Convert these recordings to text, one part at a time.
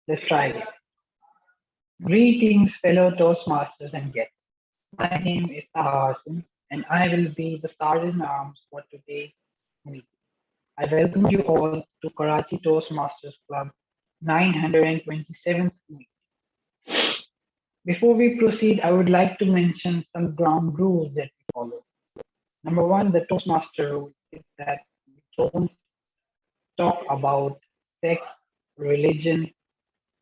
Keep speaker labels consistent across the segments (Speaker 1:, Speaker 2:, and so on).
Speaker 1: Let's try it. Greetings, fellow Toastmasters and guests. My name is Hassan, and I will be the sergeant arms for today's meeting. I welcome you all to Karachi Toastmasters Club 927th meeting. Before we proceed, I would like to mention some ground rules that we follow. Number one, the Toastmaster rule is that we don't talk about sex, religion,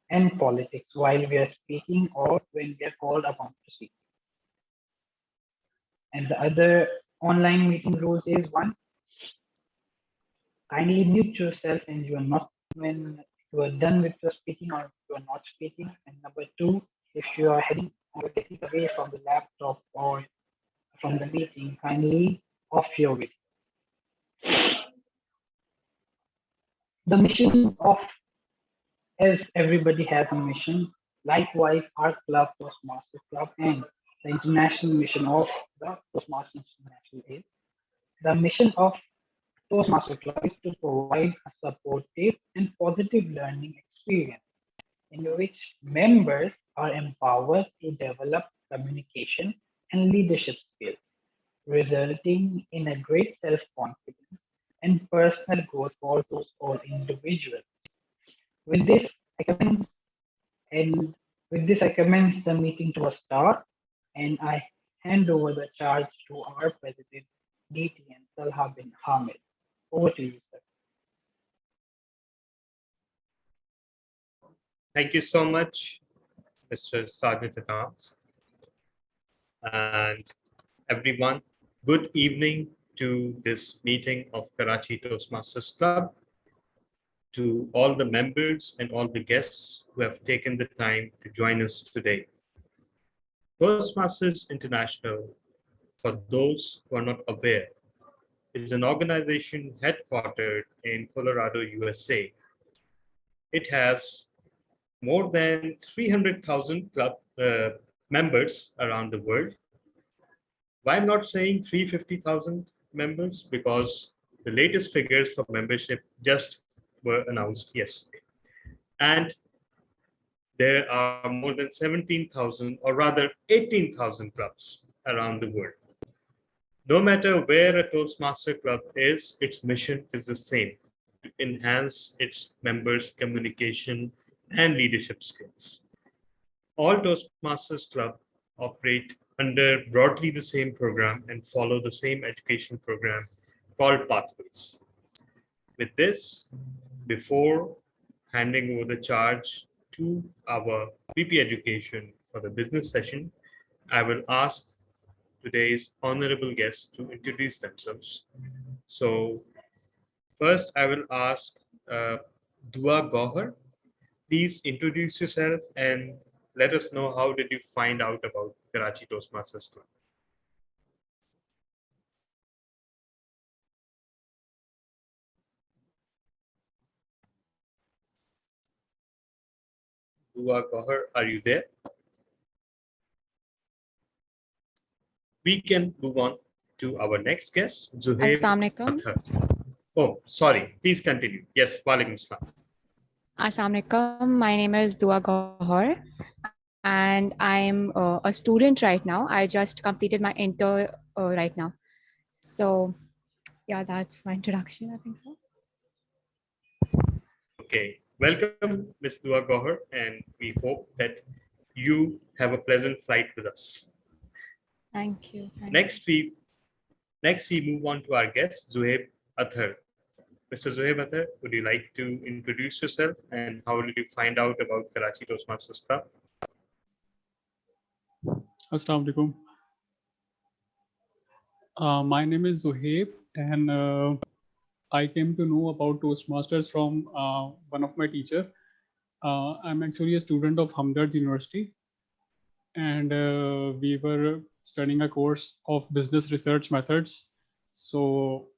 Speaker 1: and politics while we are speaking or when we are called upon to speak. And the other online meeting rules is one, kindly mute yourself and you are not when you are done with your speaking or you are not speaking. And number two, if you are heading or getting away from the laptop or from the meeting, kindly off your video. The mission of as everybody has a mission, likewise our club, Toastmaster Club, and the international mission of the Toastmasters International is the mission of Toastmaster Club is to provide a supportive and positive learning experience in which members are empowered to develop communication and leadership skills, resulting in a great self-confidence and personal growth for those all individuals. With this, I commence and with this I commence the meeting to a start, and I hand over the charge to our president, DTN Talha bin Hamid. Over to you, sir.
Speaker 2: Thank you so much, Mr. Sergeant at Arms. And everyone, good evening to this meeting of Karachi Toastmasters Club, to all the members and all the guests who have taken the time to join us today. Toastmasters International, for those who are not aware, is an organization headquartered in Colorado, USA. It has more than 300,000 club members around the world. Why I'm not saying 350,000 members? Because the latest figures for membership just were announced yesterday. And there are more than 17,000 or rather 18,000 clubs around the world. No matter where a Toastmaster club is, its mission is the same: to enhance its members' communication and leadership skills. All Toastmasters Club operate under broadly the same program and follow the same education program called Pathways. With this, before handing over the charge to our PP Education for the business session, I will ask today's honorable guests to introduce themselves. So first, I will ask Dua Gohar. Please introduce yourself and let us know how did you find out about Karachi Toastmasters Club. Dua Gohar, are you there? We can move on to our next guest, Zuhair Athar. Oh, sorry. Please continue. Yes, Walaikum Assalam.
Speaker 3: Assalamualaikum. My name is Dua Gohar, and I'm a student right now. I just completed my intern right now. So, yeah, that's my introduction. I think so.
Speaker 2: Okay. Welcome, Ms. Dua Gohar, and we hope that you have a pleasant flight with us.
Speaker 3: Thank you.
Speaker 2: Next, we move on to our guest, Zuhair Athar. Mr. Zuhair Athar, would you like to introduce yourself and how did you find out about Karachi Toastmasters Club?
Speaker 4: Assalamu alaikum. My name is Zuhair, and I came to know about Toastmasters from one of my teachers. I'm actually a student of Hamdard University, and we were studying a course of business research methods. So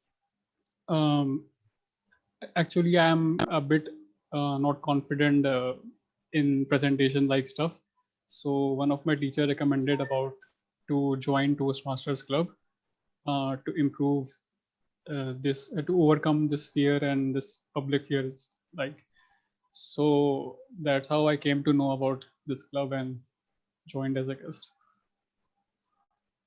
Speaker 4: actually, I'm a bit not confident in presentation like stuff. So one of my teacher recommended about to join Toastmasters Club to improve this, to overcome this fear and this public fear. Like, So that's how I came to know about this club and joined as a guest.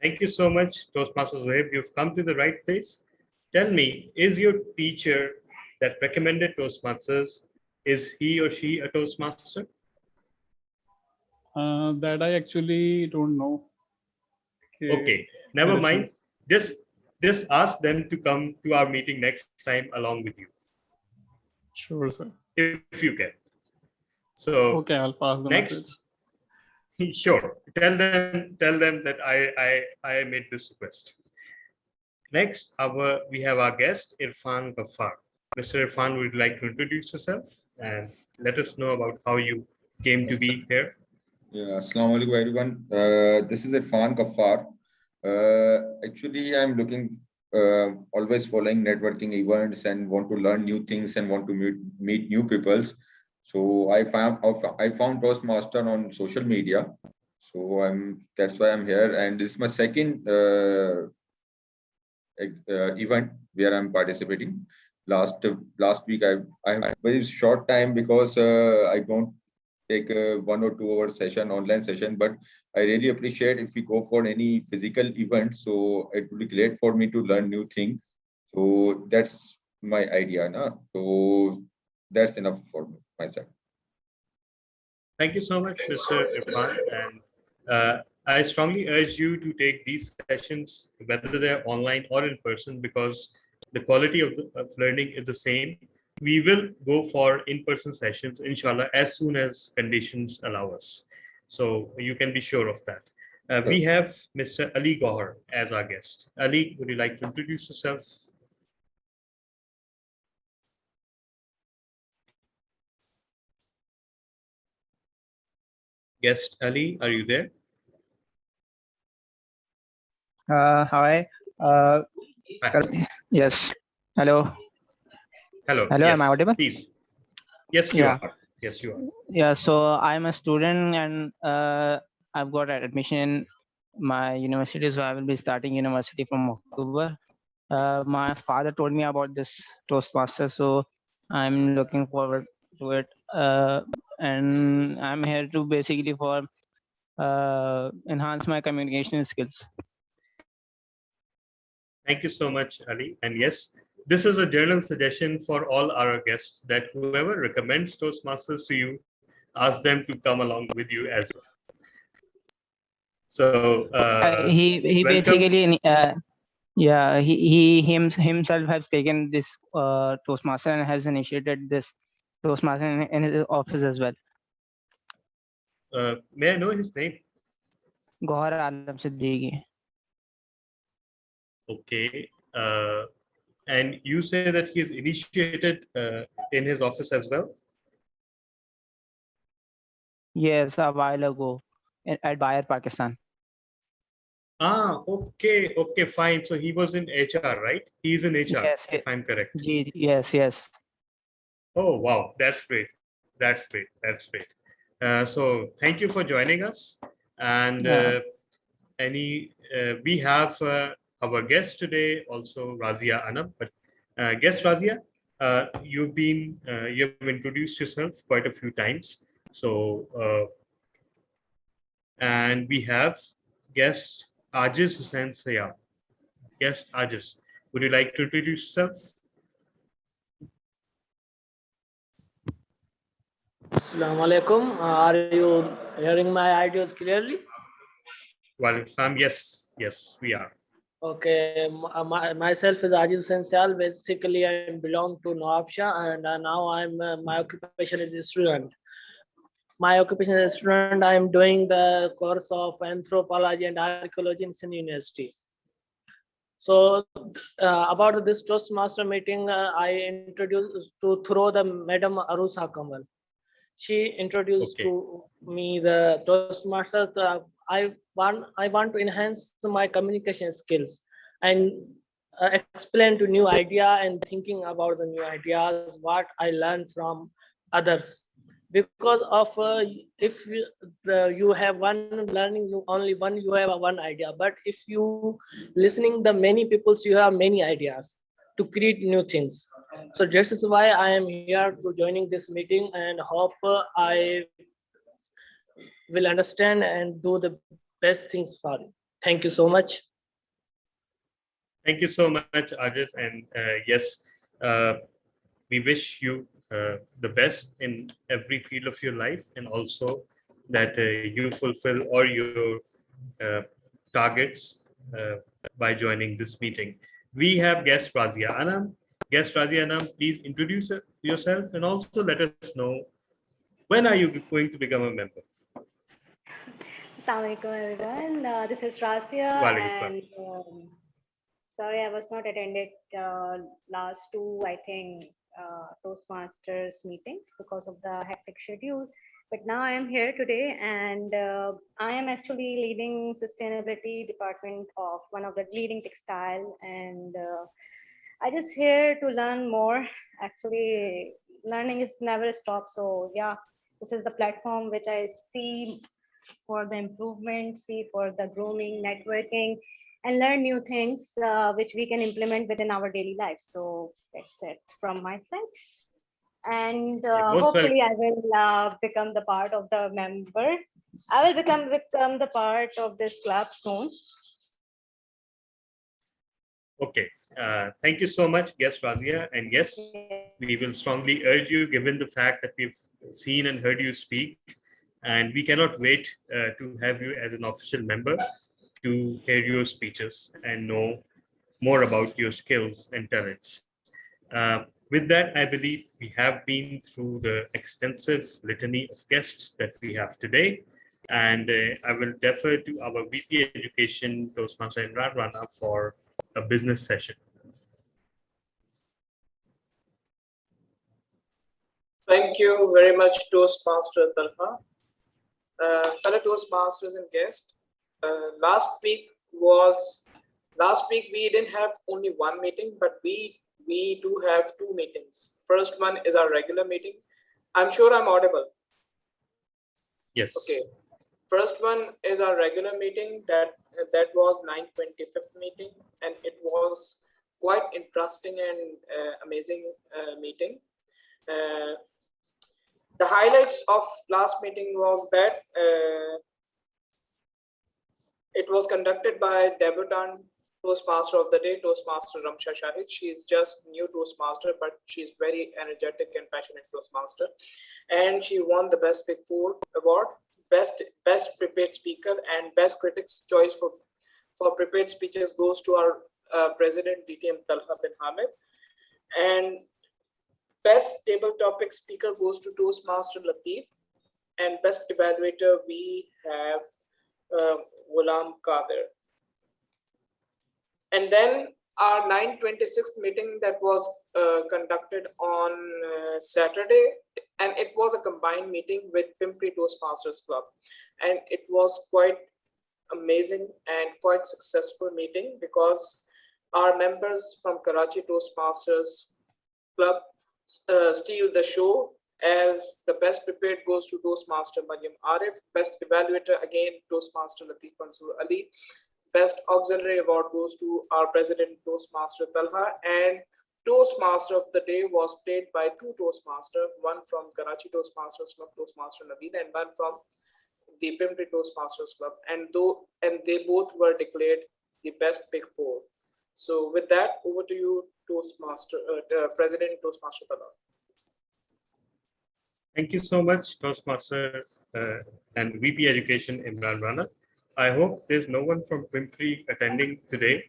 Speaker 2: Thank you so much, Toastmasters Wave. You've come to the right place. Tell me, is your teacher that recommended Toastmasters, is he or she a Toastmaster?
Speaker 4: That I actually don't know.
Speaker 2: Okay, never mind.
Speaker 4: Directions.
Speaker 2: Just ask them to come to our meeting next time along with you,
Speaker 4: Sure, sir.
Speaker 2: if you can. So
Speaker 4: Okay, I'll pass the
Speaker 2: next,
Speaker 4: message.
Speaker 2: sure. Tell them that I made this request. Next, we have our guest Irfan Ghaffar. Mr. Irfan, would you like to introduce yourself and let us know about how you came to
Speaker 5: Yes,
Speaker 2: be here?
Speaker 5: yeah, Assalamu alaikum everyone. This is Irfan Ghaffar. Actually, I'm looking, always following networking events and want to learn new things and want to meet new peoples. So I found Toastmaster on social media. So that's why I'm here, and this is my second event where I'm participating. Last week I have very short time because I don't take a 1 or 2 hour session, online session, but I really appreciate if we go for any physical event. So it would be great for me to learn new things. So that's my idea. No? So that's enough for myself.
Speaker 2: Thank you so much, Mr. Irfan. And I strongly urge you to take these sessions, whether they're online or in person, because the quality of learning is the same. We will go for in-person sessions, inshallah, as soon as conditions allow us. So you can be sure of that. We have Mr. Ali Gohar as our guest. Ali, would you like to introduce yourself? Guest Ali, are you there?
Speaker 6: Hi.
Speaker 2: Hi.
Speaker 6: Yes. Hello.
Speaker 2: Hello.
Speaker 6: Hello.
Speaker 2: Yes,
Speaker 6: Am I audible?
Speaker 2: please. Yes, you
Speaker 6: Yeah.
Speaker 2: are. Yes, you are.
Speaker 6: Yeah. So I'm a student and I've got admission in my university. So I will be starting university from October. My father told me about this Toastmaster. So I'm looking forward to it. And I'm here to basically for enhance my communication skills.
Speaker 2: Thank you so much, Ali. And yes, this is a general suggestion for all our guests that whoever recommends Toastmasters to you, ask them to come along with you as well. So,
Speaker 6: He
Speaker 2: welcome.
Speaker 6: basically yeah, himself has taken this Toastmaster and has initiated this Toastmaster in his office as well.
Speaker 2: May I know his name?
Speaker 6: Gohar Alam Siddiqui.
Speaker 2: Okay. And you say that he is initiated in his office as well?
Speaker 6: Yes, a while ago at Bayer, Pakistan.
Speaker 2: Ah, okay, okay, fine. So he was in HR, right? He's in HR,
Speaker 6: Yes,
Speaker 2: if I'm correct.
Speaker 6: yes.
Speaker 2: Oh, wow, that's great. That's great. That's great. So thank you for joining us. And
Speaker 6: Yeah.
Speaker 2: we have our guest today, also Razia Anam. But guest Razia, you have introduced yourself quite a few times. So and we have guest Ajiz Hussain Sayab. Guest Ajiz, would you like to introduce yourself?
Speaker 7: Assalamu alaikum. Are you hearing my ideas clearly?
Speaker 2: Well, yes, we are.
Speaker 7: Okay, myself is Ajib Sensal. Basically, I belong to Nawabshah, and now my occupation is a student. My occupation as a student, I am doing the course of anthropology and archaeology in Sindh University. So about this Toastmaster meeting, I introduced to through the Madam Arusa Kamal. She introduced to me the Toastmasters. I want to enhance my communication skills and explain to new idea and thinking about the new ideas what I learned from others. Because of if you have one learning, you only one you have one idea. But if you listening the many peoples, you have many ideas to create new things. So this is why I am here to joining this meeting and hope I will understand and do the best things for you. Thank you so much.
Speaker 2: Thank you so much, Ajaz. And yes, we wish you the best in every field of your life, and also that you fulfill all your uh, targets by joining this meeting. We have guest Razia Anam. Guest Razia Anam, please introduce yourself and also let us know when are you going to become a member.
Speaker 8: Assalamualaikum everyone. This is Rasia,
Speaker 2: Walaikum salam.
Speaker 8: and sorry I was not attended last two, I think, Toastmasters meetings because of the hectic schedule. But now I am here today, and I am actually leading sustainability department of one of the leading textile, and I just here to learn more. Actually, learning is never stop. So yeah, this is the platform which I see for the improvement, see for the grooming, networking, and learn new things which we can implement within our daily life. So that's it from my side. And
Speaker 2: You're most
Speaker 8: hopefully I will become the part of the member. I will become the part of this club soon.
Speaker 2: Okay. Thank you so much, guest Razia. And yes, we will strongly urge you, given the fact that we've seen and heard you speak, and we cannot wait to have you as an official member to hear your speeches and know more about your skills and talents. With that, I believe we have been through the extensive litany of guests that we have today. And I will defer to our VP Education, Toastmaster Imran Rana, for a business session.
Speaker 9: Thank you very much, Toastmaster Talha. Fellow Toastmasters and guests, last week we didn't have only one meeting, but we do have two meetings. First one is our regular meeting. I'm sure I'm audible.
Speaker 2: Yes.
Speaker 9: Okay. First one is our regular meeting that was 925th meeting, and it was quite interesting and amazing meeting. The highlights of last meeting was that it was conducted by debutant Toastmaster of the day, Toastmaster Ramsha Shahid. She is just new Toastmaster, but she's very energetic and passionate Toastmaster. And she won the Best Big Four award, Best Prepaid Speaker, and Best Critics Choice for Prepaid Speeches goes to our President DTM Talha bin Hamid. And Best Table Topic Speaker goes to Toastmaster Latif. And Best Evaluator, we have Ghulam Qadir. And then our 926th meeting that was conducted on Saturday, and it was a combined meeting with Pimpri Toastmasters Club. And it was quite amazing and quite successful meeting because our members from Karachi Toastmasters Club steal the show, as the Best Prepared goes to Toastmaster Mariam Arif, Best Evaluator again Toastmaster Latif Mansoor Ali, Best Auxiliary Award goes to our President Toastmaster Talha, and Toastmaster of the day was played by two Toastmasters, one from Karachi Toastmasters Club, Toastmaster Naveed, and one from the Pimpri Toastmasters Club, and they both were declared the Best Big Four. So with that, over to you, Toastmaster President Toastmaster Talha.
Speaker 2: Thank you so much, Toastmaster and VP Education Imran Rana. I hope there's no one from Pimpri attending today,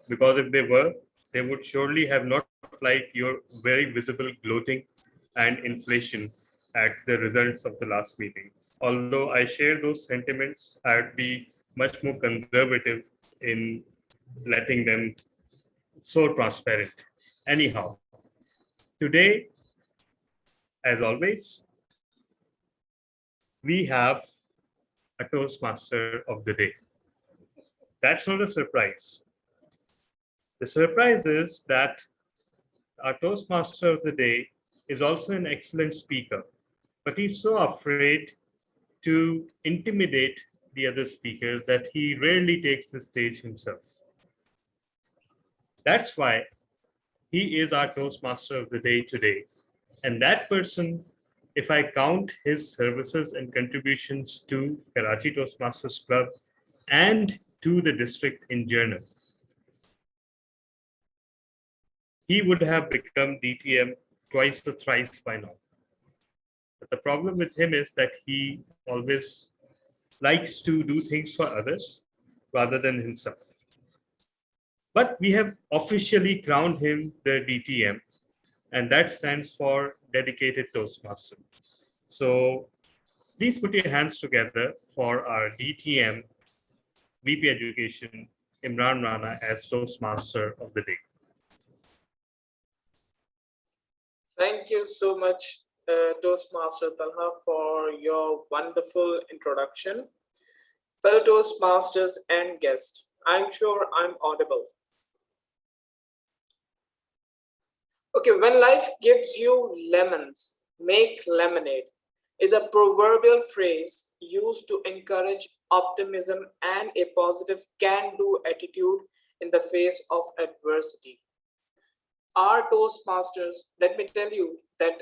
Speaker 2: because if they were, they would surely have not liked your very visible gloating and inflation at the results of the last meeting. Although I share those sentiments, I would be much more conservative in letting them so transparent. Anyhow, today, as always, we have a Toastmaster of the day. That's not a surprise. The surprise is that our Toastmaster of the day is also an excellent speaker, but he's so afraid to intimidate the other speakers that he rarely takes the stage himself. That's why he is our Toastmaster of the day today. And that person, if I count his services and contributions to Karachi Toastmasters Club and to the district in general, he would have become DTM twice or thrice by now. But the problem with him is that he always likes to do things for others rather than himself. But we have officially crowned him the DTM, and that stands for Dedicated Toastmaster. So please put your hands together for our DTM VP Education, Imran Rana, as Toastmaster of the day.
Speaker 9: Thank you so much, Toastmaster Talha, for your wonderful introduction. Fellow Toastmasters and guests, I'm sure I'm audible. Okay, when life gives you lemons, make lemonade is a proverbial phrase used to encourage optimism and a positive can-do attitude in the face of adversity. Our Toastmasters, let me tell you that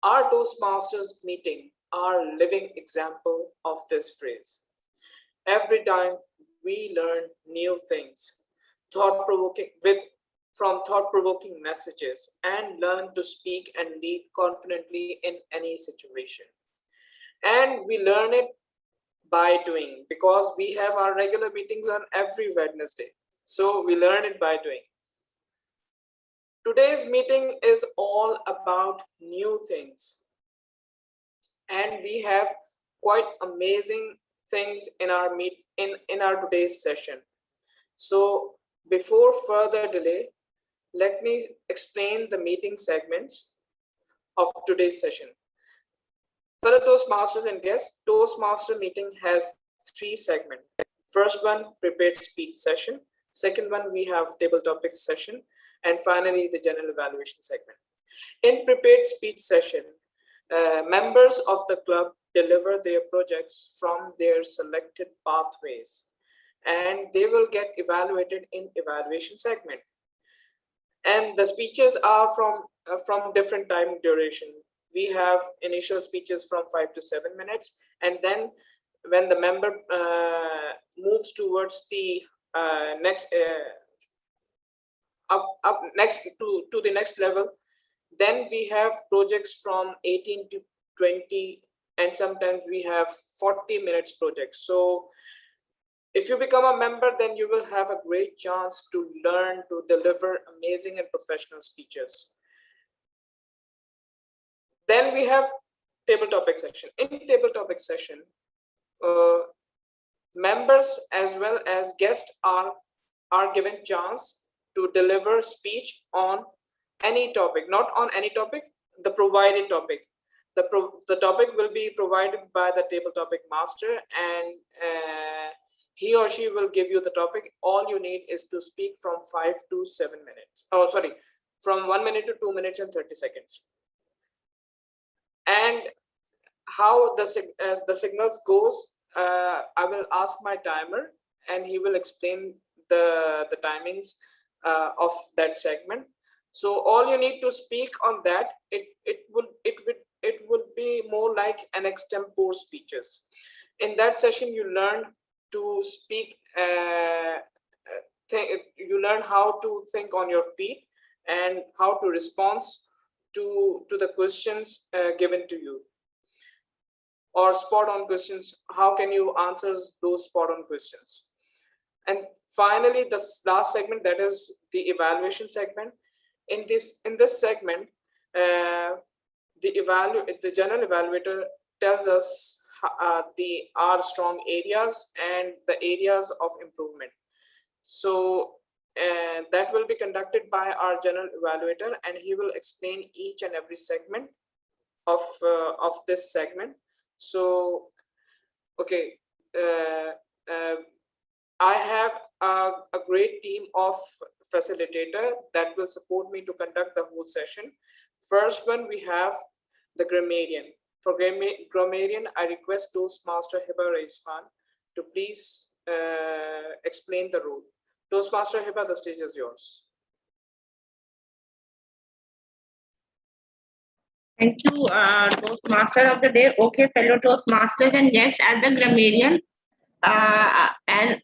Speaker 9: our Toastmasters meeting are a living example of this phrase. Every time we learn new things, from thought-provoking messages, and learn to speak and lead confidently in any situation. And we learn it by doing, because we have our regular meetings on every Wednesday. So we learn it by doing. Today's meeting is all about new things. And we have quite amazing things in our today's session. So before further delay, let me explain the meeting segments of today's session. Fellow Toastmasters and guests, Toastmaster meeting has 3 segments. First one, prepared speech session. Second one, we have table topics session. And finally, the general evaluation segment. In prepared speech session, members of the club deliver their projects from their selected pathways, and they will get evaluated in evaluation segment. And the speeches are from different time duration. We have initial speeches from 5 to 7 minutes, and then when the member moves towards the next to the next level, then we have projects from 18 to 20, and sometimes we have 40 minutes projects. So if you become a member, then you will have a great chance to learn to deliver amazing and professional speeches. Then we have table topic session. In table topic session, members as well as guests are given chance to deliver speech on any topic, not on any topic, the provided topic. The topic will be provided by the table topic master, and he or she will give you the topic. All you need is to speak from 5 to 7 minutes. Oh, sorry, from 1 minute to 2 minutes and 30 seconds. And how the signals goes, I will ask my timer, and he will explain the timings of that segment. So all you need to speak on that. It would be more like an extempore speeches. In that session, you learn to speak. You learn how to think on your feet and how to respond to the questions given to you, or spot on questions. How can you answer those spot on questions? And finally, the last segment, that is the evaluation segment. In this segment, the general evaluator tells us our strong areas and the areas of improvement. So that will be conducted by our general evaluator, and he will explain each and every segment of this segment. So okay, I have a great team of facilitator that will support me to conduct the whole session. First one, we have the grammarian. For grammarian, I request Toastmaster Hiba Raisman to please explain the rule. Toastmaster Hiba, the stage is yours.
Speaker 10: Thank you, Toastmaster of the day. Okay, fellow Toastmasters, and yes, as a grammarian, and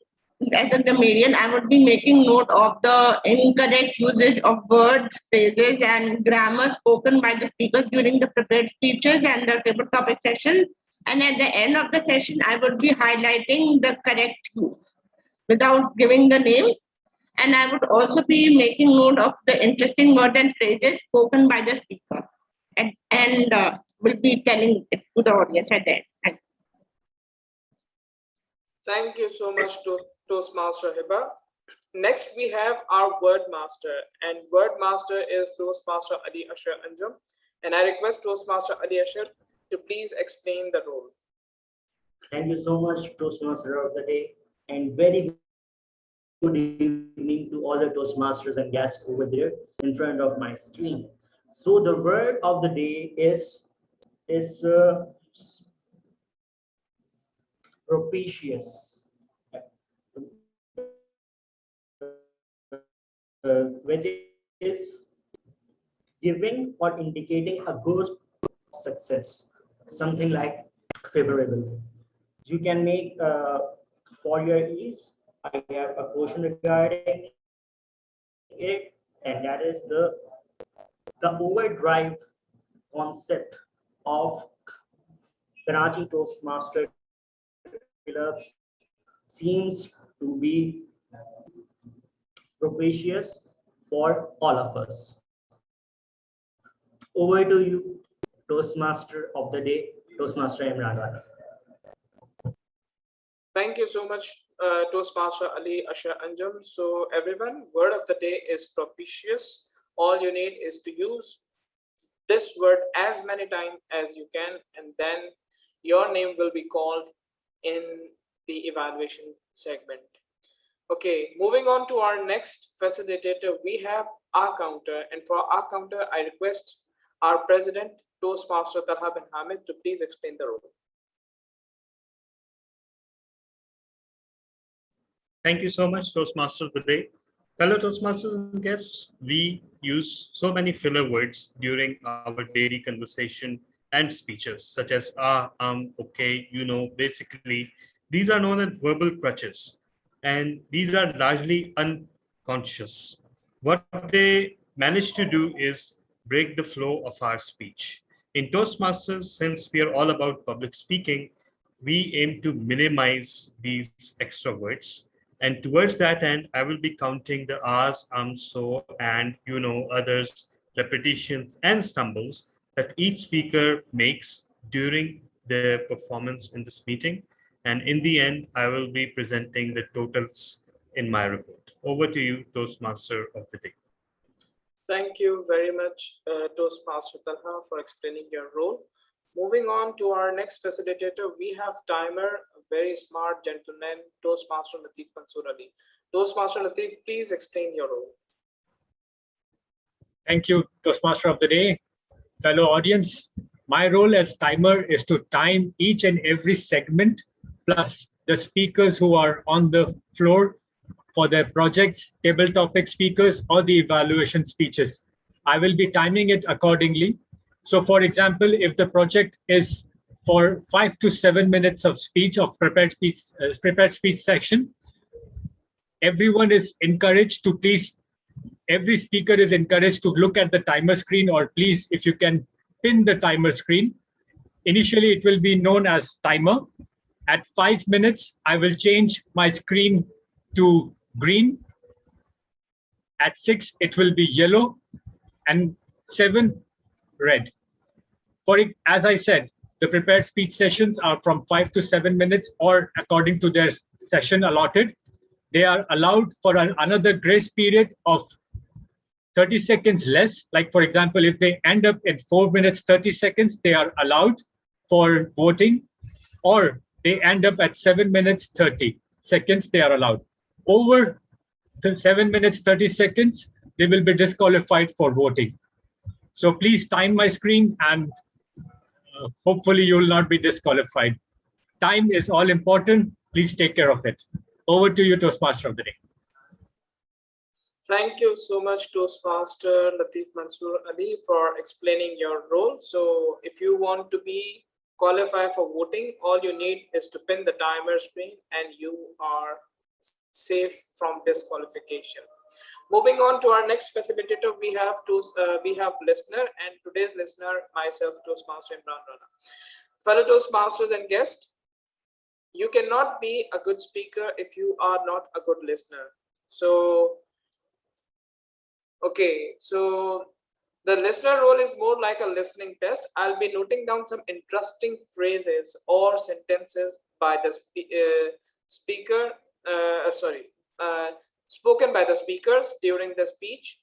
Speaker 10: as a grammarian, I would be making note of the incorrect usage of words, phrases, and grammar spoken by the speakers during the prepared speeches and the table topic session. And at the end of the session, I would be highlighting the correct use without giving the name. And I would also be making note of the interesting words and phrases spoken by the speaker, and will be telling it to the audience at the end. Thank you.
Speaker 9: Thank you so much to Toastmaster Hiba. Next, we have our word master, and word master is Toastmaster Ali Ashar Anjum. And I request Toastmaster Ali Ashar to please explain the role.
Speaker 11: Thank you so much, Toastmaster of the day, and very good evening to all the Toastmasters and guests over there in front of my screen. So the word of the day is propitious, which is giving or indicating a good success, something like favorable. You can make for your ease. I have a question regarding it, and that is the overdrive concept of Karachi Toastmaster Club seems to be propitious for all of us. Over to you, Toastmaster of the day, Toastmaster Imran.
Speaker 9: Thank you so much, Toastmaster Ali Ashar Anjum. So everyone, word of the day is propitious. All you need is to use this word as many times as you can, and then your name will be called in the evaluation segment. Okay, moving on to our next facilitator, we have our counter. And for our counter, I request our president, Toastmaster Talha bin Hamid, to please explain the role.
Speaker 2: Thank you so much, Toastmaster of the day. Fellow Toastmasters and guests, we use so many filler words during our daily conversation and speeches, such as okay, basically, these are known as verbal crutches, and these are largely unconscious. What they manage to do is break the flow of our speech. In Toastmasters, since we are all about public speaking, we aim to minimize these extra words. And towards that end, I will be counting the ahs, so, and others, repetitions and stumbles that each speaker makes during their performance in this meeting. And in the end, I will be presenting the totals in my report. Over to you, Toastmaster of the day.
Speaker 9: Thank you very much, Toastmaster Talha, for explaining your role. Moving on to our next facilitator, we have timer, a very smart gentleman, Toastmaster Latif Mansoor Ali. Toastmaster Latif, please explain your role.
Speaker 12: Thank you, Toastmaster of the day. Fellow audience, my role as timer is to time each and every segment, plus the speakers who are on the floor for their projects, table topic speakers, or the evaluation speeches. I will be timing it accordingly. So for example, if the project is for 5 to 7 minutes of speech, of prepared speech section, everyone is encouraged to please, every speaker is encouraged to look at the timer screen, or please, if you can pin the timer screen. Initially, it will be known as timer. At 5 minutes, I will change my screen to green. At 6, it will be yellow, and 7, red. For it, as I said, the prepared speech sessions are from 5 to 7 minutes, or according to their session allotted. They are allowed for another grace period of 30 seconds less. Like, for example, if they end up in 4 minutes, 30 seconds, they are allowed for voting, or they end up at 7 minutes, 30 seconds, they are allowed. Over 7 minutes, 30 seconds, they will be disqualified for voting. So please time my screen, and hopefully you will not be disqualified. Time is all important. Please take care of it. Over to you, Toastmaster of the day.
Speaker 9: Thank you so much, Toastmaster Latif Mansoor Ali, for explaining your role. So if you want to be qualified for voting, all you need is to pin the timer screen and you are safe from disqualification. Moving on to our next facilitator, we have listener, and today's listener, myself, Toastmaster Imran Rana. Fellow Toastmasters and guests, you cannot be a good speaker if you are not a good listener. So okay, so the listener role is more like a listening test. I'll be noting down some interesting phrases or sentences by the speaker, spoken by the speakers during the speech.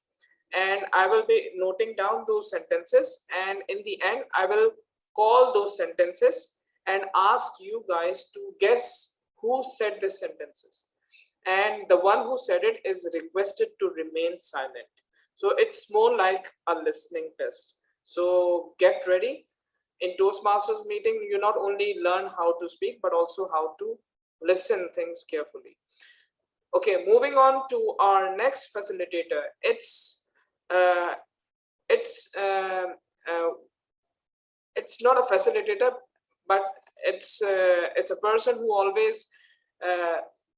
Speaker 9: And I will be noting down those sentences. And in the end, I will call those sentences and ask you guys to guess who said these sentences. And the one who said it is requested to remain silent. So it's more like a listening test. So get ready. In Toastmasters meeting, you not only learn how to speak, but also how to listen things carefully. Okay, moving on to our next facilitator. It's not a facilitator, but it's a person who always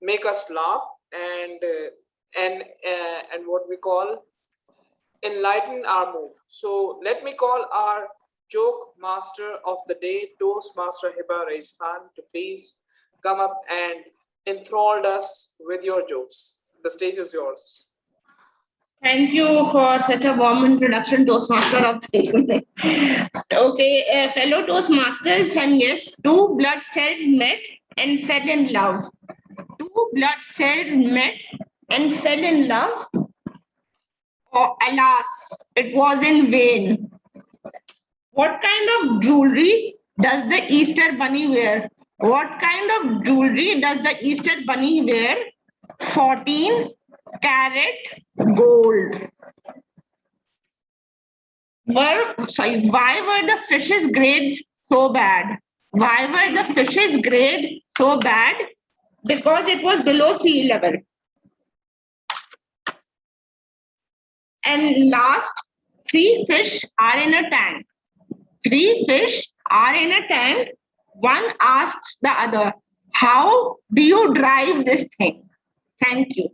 Speaker 9: make us laugh and what we call enlighten our mood. So let me call our joke master of the day, Toastmaster Hiba Raishan, to please come up and enthrall us with your jokes. The stage is yours.
Speaker 10: Thank you for such a warm introduction, Toastmaster of the day. Okay, fellow Toastmasters and yes, two blood cells met and fell in love. Two blood cells met and fell in love. Oh, alas, it was in vain. What kind of jewelry does the Easter bunny wear? What kind of jewelry does the Easter bunny wear? 14-carat gold. Why were the fish's grades so bad? Why were the fish's grade so bad? Because it was below sea level. And last, three fish are in a tank. Three fish are in a tank. One asks the other, how do you drive this thing? Thank you.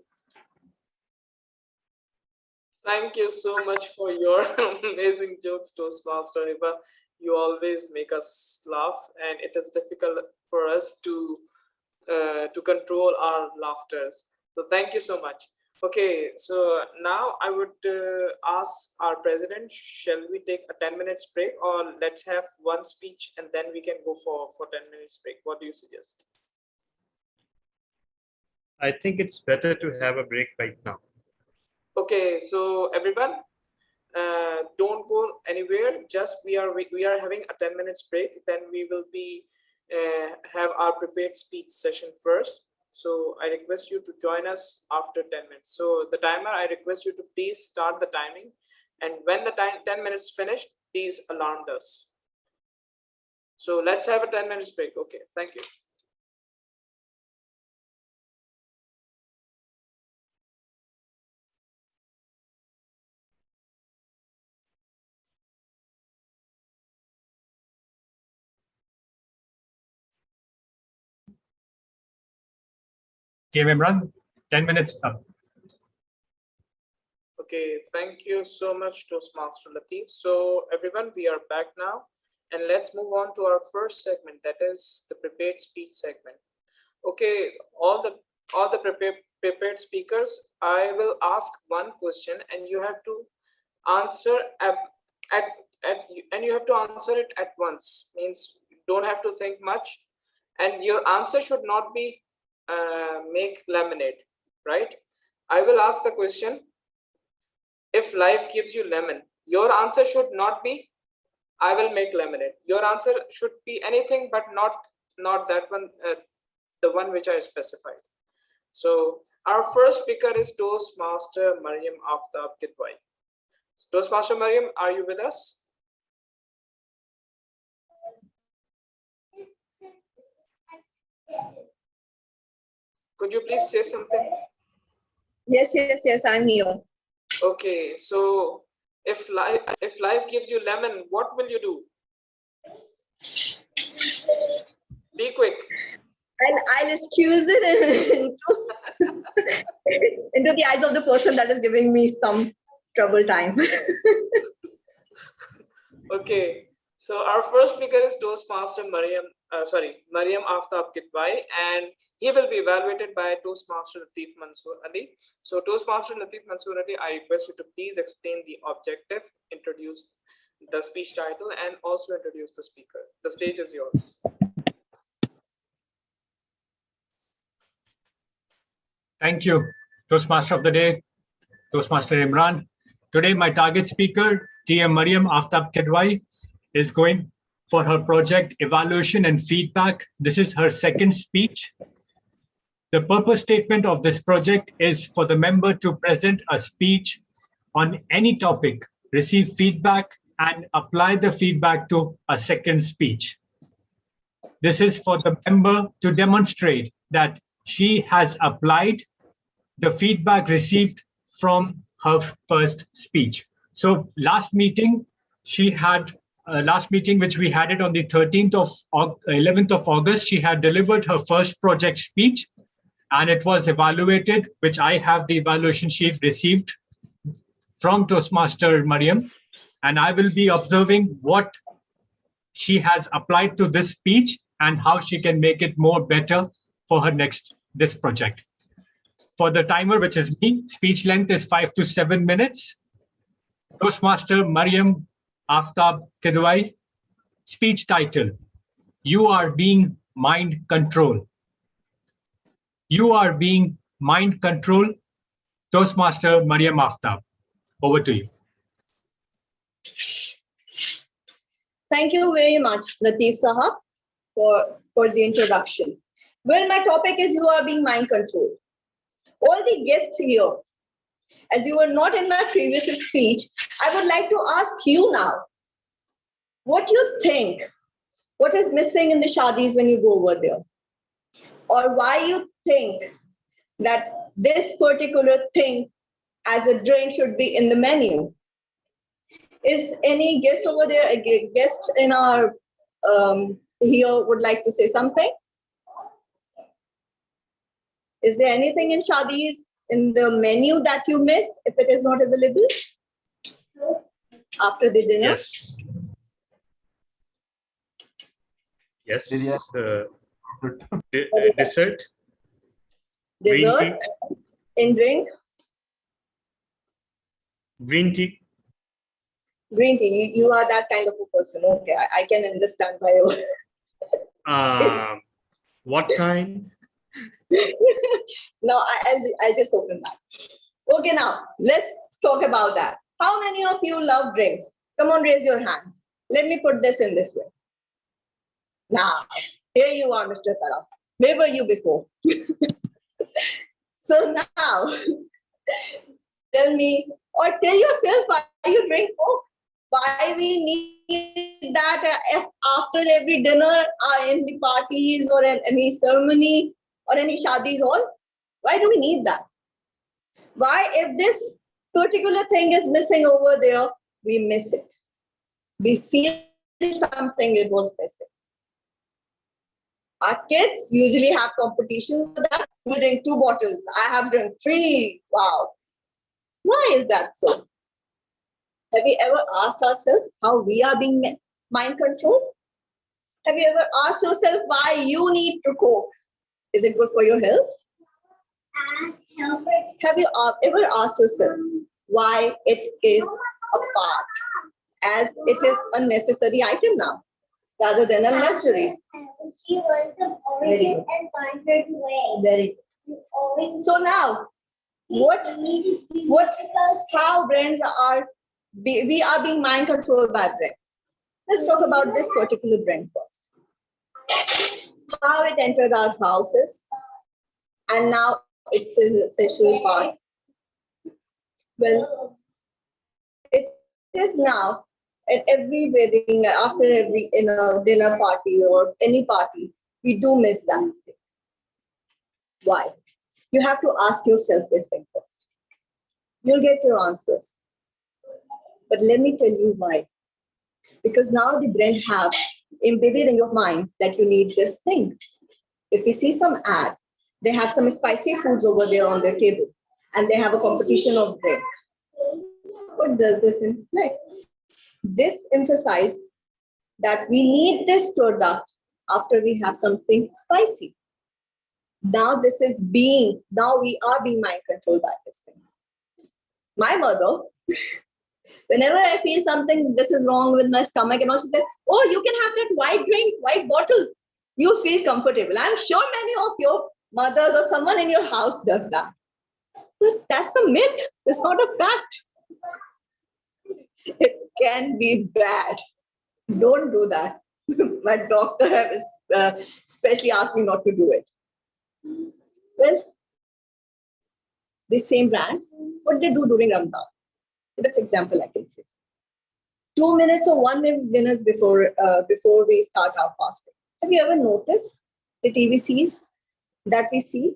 Speaker 9: Thank you so much for your amazing jokes, Toastmaster Hiba. You always make us laugh, and it is difficult for us to control our laughters. So thank you so much. Okay, so now I would ask our president, shall we take a 10 minutes break, or let's have one speech and then we can go for 10 minutes break? What do you suggest?
Speaker 2: I think it's better to have a break right now.
Speaker 9: Okay, so everyone, don't go anywhere. Just we are having a 10 minutes break. Then we will be have our prepared speech session first. So I request you to join us after 10 minutes. So the timer, I request you to please start the timing. And when the 10 minutes finished, please alarm us. So let's have a 10 minutes break. Okay, thank you.
Speaker 12: TM Imran, 10 minutes up.
Speaker 9: Okay, thank you so much, Toastmaster Latif. So everyone, we are back now, and let's move on to our first segment, that is the prepared speech segment. Okay, all the prepared speakers, I will ask one question, and you have to answer and you have to answer it at once. Means you don't have to think much, and your answer should not be make lemonade, right? I will ask the question. If life gives you lemon, your answer should not be, I will make lemonade. Your answer should be anything, but not that one, the one which I specified. So our first speaker is Toastmaster Mariam Aftab Kidwai. Toastmaster Mariam, are you with us? Could you please say something?
Speaker 10: Yes, I'm here.
Speaker 9: Okay, so if life gives you lemon, what will you do? Be quick.
Speaker 10: I'll excuse it into the eyes of the person that is giving me some trouble time.
Speaker 9: Okay, so our first speaker is Toastmaster Mariam Aftab Kitwai, and he will be evaluated by Toastmaster Latif Mansoor Ali. So Toastmaster Latif Mansoor Ali, I request you to please explain the objective, introduce the speech title, and also introduce the speaker. The stage is yours.
Speaker 12: Thank you, Toastmaster of the Day, Toastmaster Imran. Today, my target speaker, TM Mariam Aftab Kedwai, is going for her project Evaluation and Feedback. This is her second speech. The purpose statement of this project is for the member to present a speech on any topic, receive feedback, and apply the feedback to a second speech. This is for the member to demonstrate that she has applied the feedback received from her first speech. So last meeting, she had which we had it on the 11th of August, she had delivered her first project speech, and it was evaluated, which I have the evaluation sheet received from Toastmaster Mariam, and I will be observing what she has applied to this speech and how she can make it more better for her this project. For the timer, which is me, speech length is 5 to 7 minutes. Toastmaster Mariam Aftab Kedwai, speech title, You Are Being Mind Control. You are being mind control. Toastmaster Mariam Aftab, over to you.
Speaker 10: Thank you very much, Latif Sahab, for the introduction. Well, my topic is you are being mind controlled. All the guests here, as you were not in my previous speech, I would like to ask you now, what you think, what is missing in the shadis when you go over there? Or why you think that this particular thing as a drink should be in the menu? Is any guest over there, a guest in our here would like to say something? Is there anything in shadis in the menu that you miss if it is not available after the dinner?
Speaker 2: Yes. Dessert.
Speaker 10: Dessert in drink.
Speaker 2: Green tea.
Speaker 10: Green tea. You are that kind of a person. Okay, I can understand why you.
Speaker 2: What kind?
Speaker 10: No, I'll just open that. Okay, now let's talk about that. How many of you love drinks? Come on, raise your hand. Let me put this in this way. Now, here you are, Mr. Karam. Where were you before? So now, tell me, or tell yourself why you drink Coke. Why we need that after every dinner in the parties or in any ceremony or any shadis hall? Why do we need that? Why, if this particular thing is missing over there, we miss it. We feel something it was missing. Our kids usually have competitions for that. We drink 2 bottles. I have drunk 3. Wow. Why is that so? Have we ever asked ourselves how we are being mind controlled? Have you ever asked yourself why you need to coke? Is it good for your health? Have you ever asked yourself why it is a part, as it is a necessary item now, rather than a luxury?
Speaker 13: She wants the origin and content way.
Speaker 10: Very good. So now, how brands are, we are being mind controlled by brands. Let's talk about this particular brand first. How it entered our houses, and now it's a sexual part. Well, it is now at every wedding, after every dinner party or any party, we do miss that thing. Why? You have to ask yourself this thing first.
Speaker 14: You'll get your answers. But let me tell you why. Because now the brand have embedded in your mind that you need this thing. If you see some ad, they have some spicy foods over there on their table, and they have a competition of drink. What does this imply? This emphasizes that we need this product after we have something spicy. Now we are being mind controlled by this thing. My mother, whenever I feel something, this is wrong with my stomach, and also says, oh, you can have that white drink, white bottle. You feel comfortable. I'm sure many of your mothers or someone in your house does that. But that's the myth. It's not a fact. It can be bad. Don't do that. My doctor has especially asked me not to do it. Well, the same brands, what they do during Ramadan. Best example I can say. 2 minutes or 1 minute before we start our fasting. Have you ever noticed the TVCs that we see?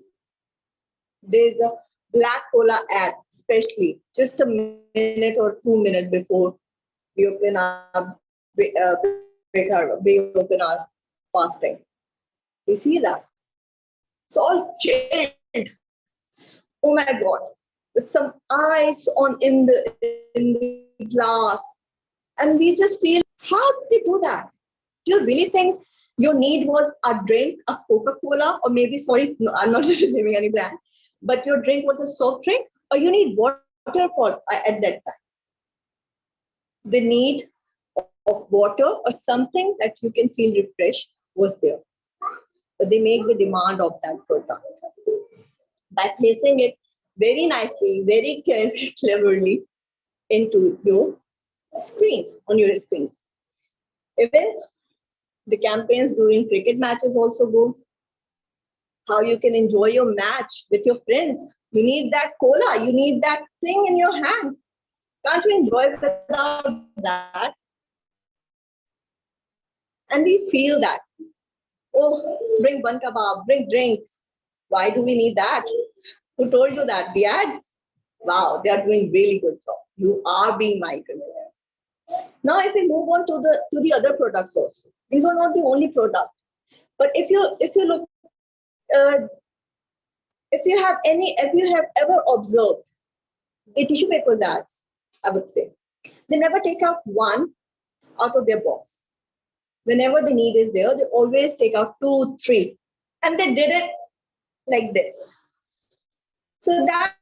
Speaker 14: There's a black cola ad, especially just a minute or 2 minutes before we open our fasting. We see that. It's all chilled. Oh my God, with some ice in the glass, and we just feel, how did they do that? Do you really think your need was a drink, a Coca-Cola, or maybe, sorry, no, I'm not just naming any brand, but your drink was a soft drink, or you need water for at that time? The need of water or something that you can feel refreshed was there. But they make the demand of that product by placing it very nicely, very cleverly into your screens, on your screens. Even the campaigns during cricket matches also go. How you can enjoy your match with your friends. You need that cola, you need that thing in your hand. Can't you enjoy without that? And we feel that. Oh, bring one kebab, bring drinks. Why do we need that? Who told you that? The ads? Wow, they are doing really good job. You are being mind controlled. Now, if we move on to the other products also, these are not the only product. But if you look, if you have ever observed the tissue papers ads, I would say, they never take out one out of their box. Whenever the need is there, they always take out 2, 3, and they did it like this. So that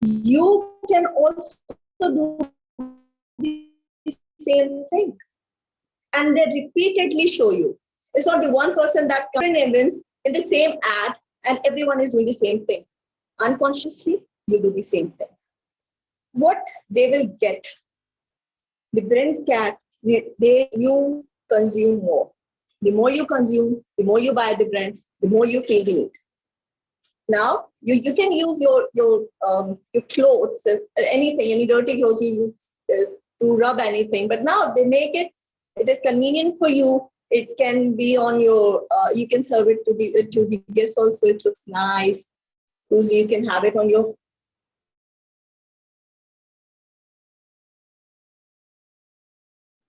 Speaker 14: you can also do the same thing, and they repeatedly show you. It's not the one person that comes in the same ad, and everyone is doing the same thing. Unconsciously, you do the same thing. What they will get, the brand cat, you consume more. The more you consume, the more you buy the brand, the more you feel the need. Now you can use your clothes, anything, any dirty clothes you use to rub anything. But now they make it is convenient for you. It can be on your. You can serve it to the guests also. It looks nice. You can have it on your.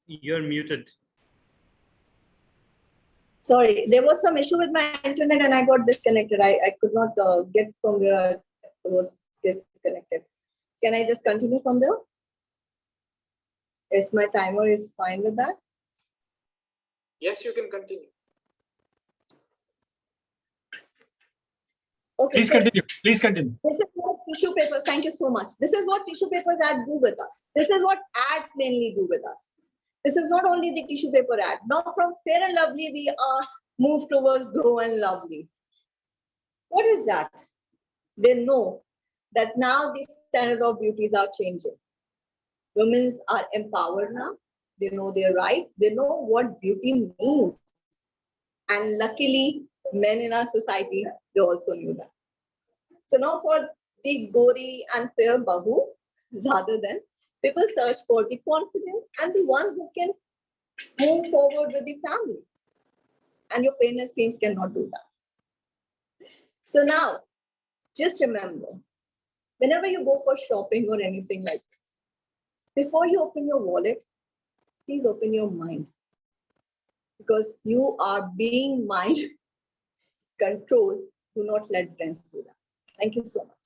Speaker 2: You're muted.
Speaker 14: Sorry, there was some issue with my internet and I got disconnected. I could not get from where I was disconnected. Can I just continue from there? Is my timer is fine with that?
Speaker 9: Yes, you can continue.
Speaker 14: Okay.
Speaker 12: Please continue. Please continue.
Speaker 14: This is what tissue papers. Thank you so much. This is what tissue papers ads do with us. This is what ads mainly do with us. This is not only the tissue paper ad. Now from Fair and Lovely, we are moved towards Glow and Lovely. What is that? They know that now the standard of beauties are changing. Women are empowered now. They know their right. They know what beauty means. And luckily, men in our society, they also knew that. So now for the Gori and fair Bahu, rather than people search for the confident and the one who can move forward with the family. And your fairness creams cannot do that. So now, just remember, whenever you go for shopping or anything like this, before you open your wallet, please open your mind, because you are being mind controlled. Do not let friends do that. Thank you so much.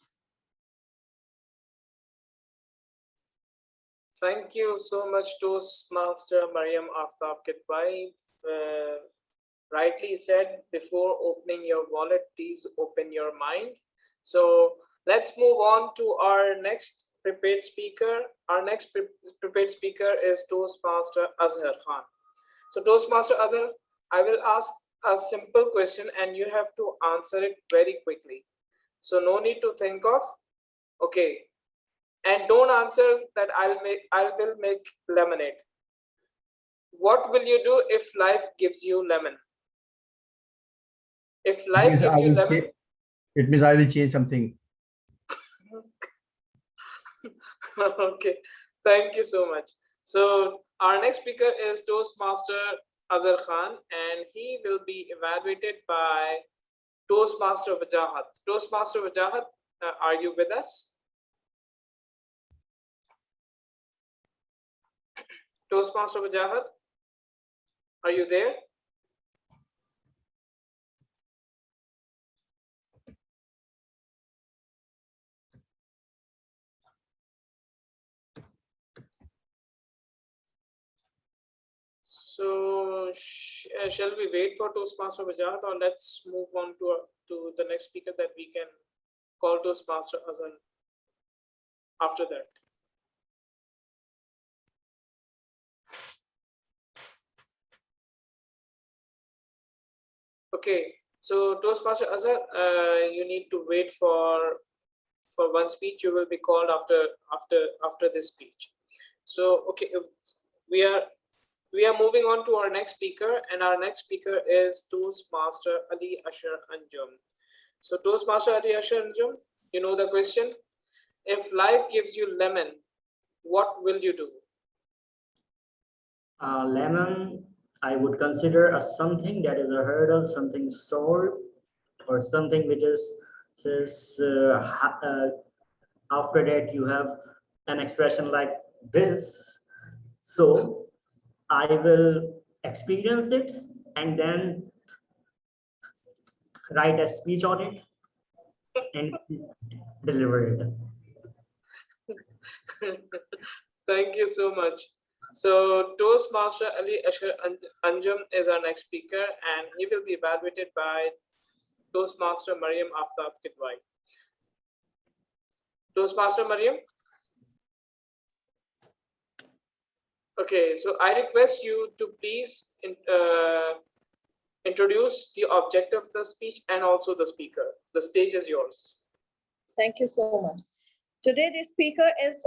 Speaker 9: Thank you so much, Toastmaster Mariam Aftab Kitwai. Rightly said, before opening your wallet, please open your mind. So let's move on to our next prepared speaker. Our next prepared speaker is Toastmaster Azhar Khan. So Toastmaster Azhar, I will ask a simple question and you have to answer it very quickly. So no need to think of, okay. And don't answer that I will make lemonade. What will you do if life gives you lemon? If life gives you lemon,
Speaker 15: it means I will change something.
Speaker 9: okay, thank you so much. So our next speaker is Toastmaster Azhar Khan, and he will be evaluated by Toastmaster Wajahat. Toastmaster Wajahat, are you with us? Toastmaster Wajahat, are you there? So shall we wait for Toastmaster Wajahat, or let's move on to the next speaker that we can call Toastmaster Azhar after that? Okay, so Toastmaster Azhar, you need to wait for one speech. You will be called after this speech. So okay, we are moving on to our next speaker, and our next speaker is Toastmaster Ali Ashar Anjum. So Toastmaster Ali Ashar Anjum, you know the question. If life gives you lemon, what will you do?
Speaker 11: Lemon, I would consider as something that is a hurdle, something sore, or something which is after that you have an expression like this. So I will experience it and then write a speech on it and deliver it.
Speaker 9: Thank you so much. So Toastmaster Ali Ashar Anjum is our next speaker, and he will be evaluated by Toastmaster Mariam Aftab Kitwai. Toastmaster Mariam? Okay, so I request you to please introduce the objective of the speech and also the speaker. The stage is yours.
Speaker 14: Thank you so much. Today, the speaker is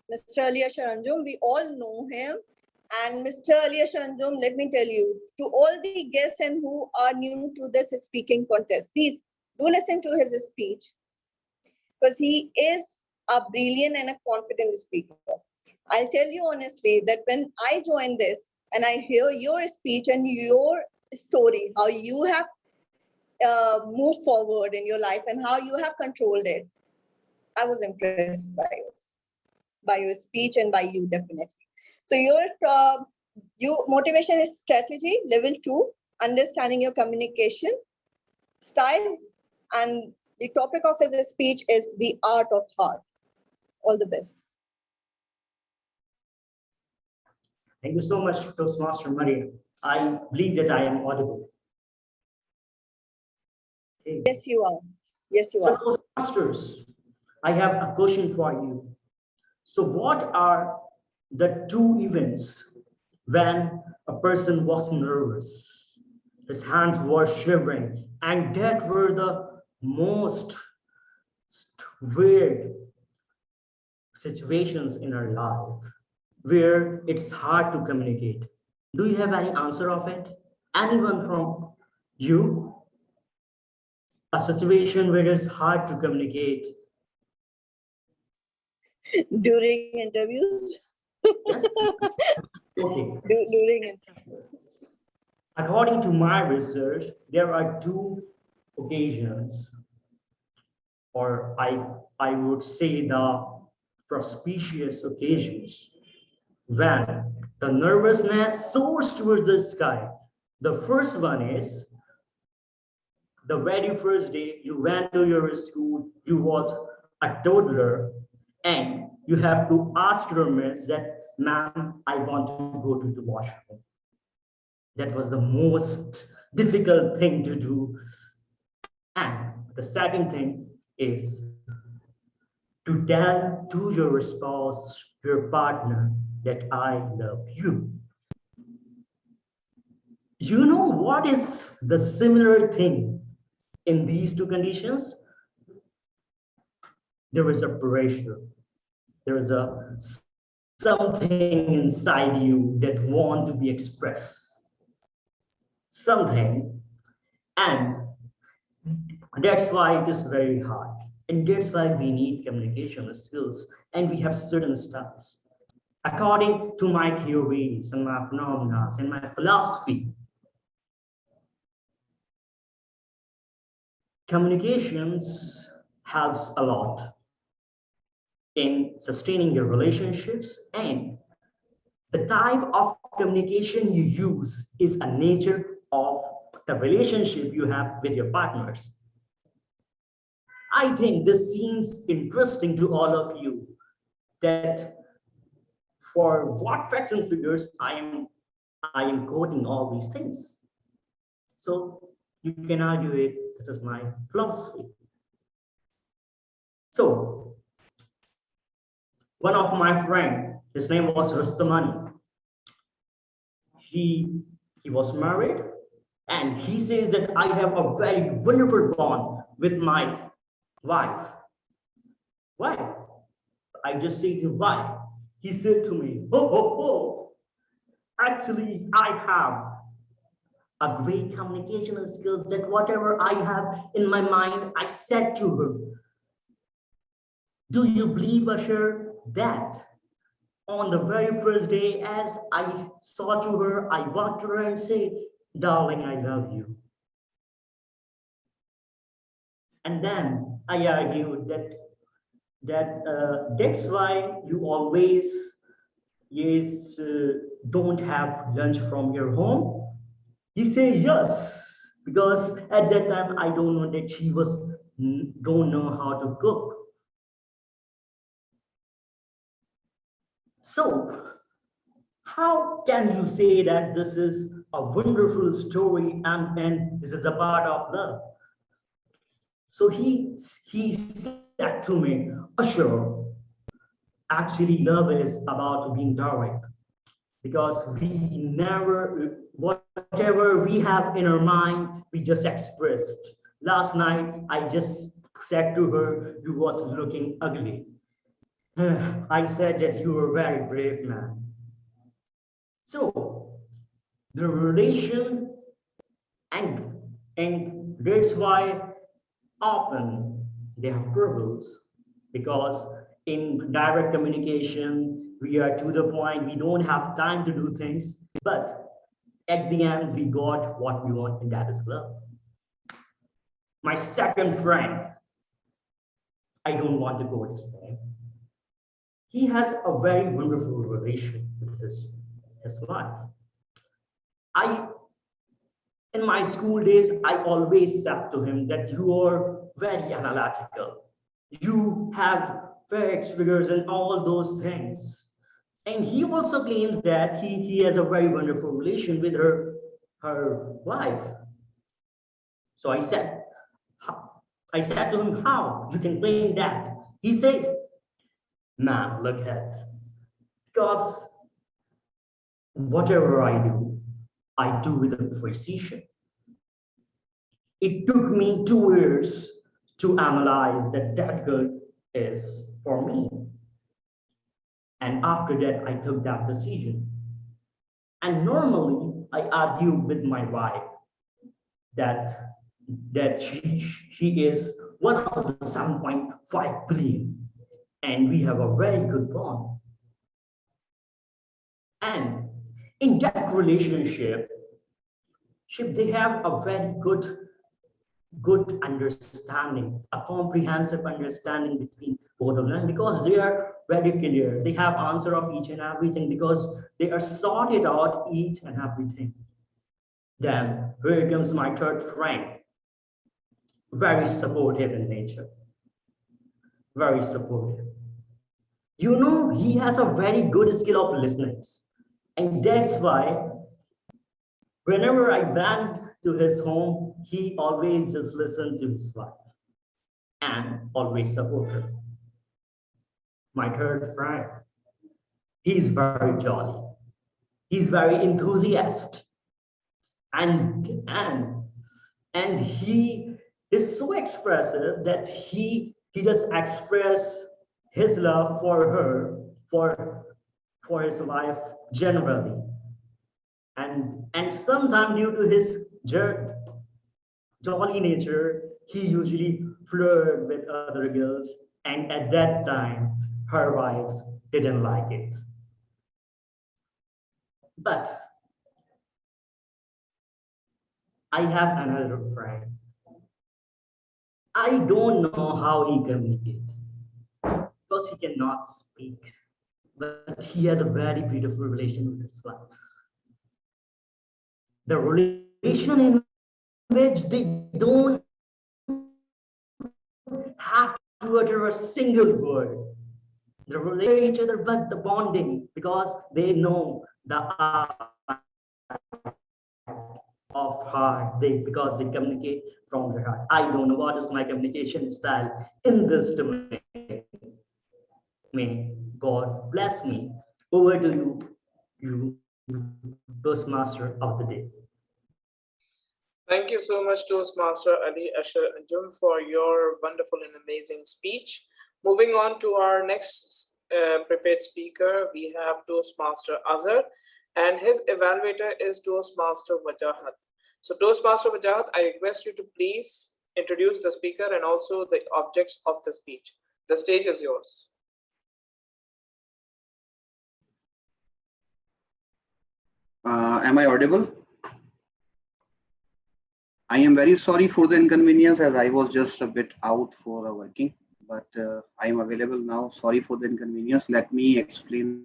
Speaker 14: Mr. Ali Ashar Anjum. We all know him. And Mr. Ali Ashar Anjum, let me tell you, to all the guests and who are new to this speaking contest, please do listen to his speech, because he is a brilliant and a confident speaker. I'll tell you honestly that when I joined this and I hear your speech and your story, how you have moved forward in your life and how you have controlled it, I was impressed by your speech and by you, definitely. So your motivation is strategy, level 2, understanding your communication style, and the topic of his speech is the art of heart. All the best.
Speaker 11: Thank you so much, Toastmaster Maria. I believe that I am audible. Okay.
Speaker 14: Yes, you are. Yes, you are.
Speaker 11: So, Toastmasters, I have a question for you. So what are the two events when a person was nervous, his hands were shivering, and that were the most weird situations in our life where it's hard to communicate? Do you have any answer of it? Anyone from you? A situation where it's hard to communicate?
Speaker 14: During interviews?
Speaker 11: Yes. Okay.
Speaker 14: During interviews.
Speaker 11: According to my research, there are two occasions or I would say the auspicious occasions when the nervousness soars towards the sky. The first one is the very first day you went to your school, you was a toddler, and you have to ask your miss that, ma'am, I want to go to the washroom. That was the most difficult thing to do. And the second thing is to tell to your spouse, your partner, that I love you. You know what is the similar thing in these two conditions? There is a pressure. There is a something inside you that want to be expressed. Something. And that's why it is very hard. And that's why we need communication skills, and we have certain styles. According to my theories and my phenomena and my philosophy, communications helps a lot in sustaining your relationships, and the type of communication you use is a nature of the relationship you have with your partners. I think this seems interesting to all of you, that for what facts and figures I am quoting all these things. So you can argue it, this is my philosophy. So one of my friend, his name was Rustamani. He was married, and he says that I have a very wonderful bond with my wife. Why? I just said to him, why? He said to me, actually, I have a great communication skills that whatever I have in my mind, I said to her. Do you believe, Asher, that on the very first day, as I saw to her, I walked to her and said, darling, I love you. And then I argued that's why you always don't have lunch from your home. He said yes, because at that time I don't know that she don't know how to cook. So how can you say that this is a wonderful story and this is a part of love? So he said to me, Asher, actually love is about being direct, because we never, whatever we have in our mind, we just expressed. Last night, I just said to her, you was looking ugly. I said that you were very brave man. So the relation, and that's why often they have troubles, because in direct communication, we are to the point, we don't have time to do things, but at the end, we got what we want, and that is love. My second friend, I don't want to go this name. He has a very wonderful relation with his wife. In my school days, I always said to him that you are very analytical. You have facts, figures, and all those things. And he also claims that he has a very wonderful relation with her wife. So I said to him, how? You can claim that. He said, man, look at it. Because whatever I do with precision. It took me 2 years to analyze that girl is for me. And after that, I took that decision. And normally, I argue with my wife that she is one of the 7.5 billion, and we have a very good bond. And in that relationship, they have a very good good understanding, a comprehensive understanding between both of them, because they are very clear. They have answer of each and everything because they are sorted out each and everything. Then here comes my third friend, very supportive in nature, very supportive. You know, he has a very good skill of listening. And that's why whenever I went to his home, he always just listened to his wife and always supported her. My third friend, he's very jolly. He's very enthusiastic. And he is so expressive that he just express his love for her, for his wife generally. And sometimes due to his jolly nature, he usually flirt with other girls, and at that time, her wives didn't like it. But I have another friend. I don't know how he communicates because he cannot speak, but he has a very beautiful relation with his wife. The relation in which they don't have to utter a single word. They relate each other, but the bonding, because they know the art of heart, because they communicate from their heart. I don't know what is my communication style in this domain. May God bless me. Over to you, Toastmaster of the day.
Speaker 9: Thank you so much, Toastmaster Ali Ashar Anjum, for your wonderful and amazing speech. Moving on to our next prepared speaker, we have Toastmaster Azhar, and his evaluator is Toastmaster Wajahat. So Toastmaster Wajahat, I request you to please introduce the speaker and also the objects of the speech. The stage is yours.
Speaker 16: Am I audible? I am very sorry for the inconvenience as I was just a bit out for working, but I am available now. Sorry for the inconvenience. Let me explain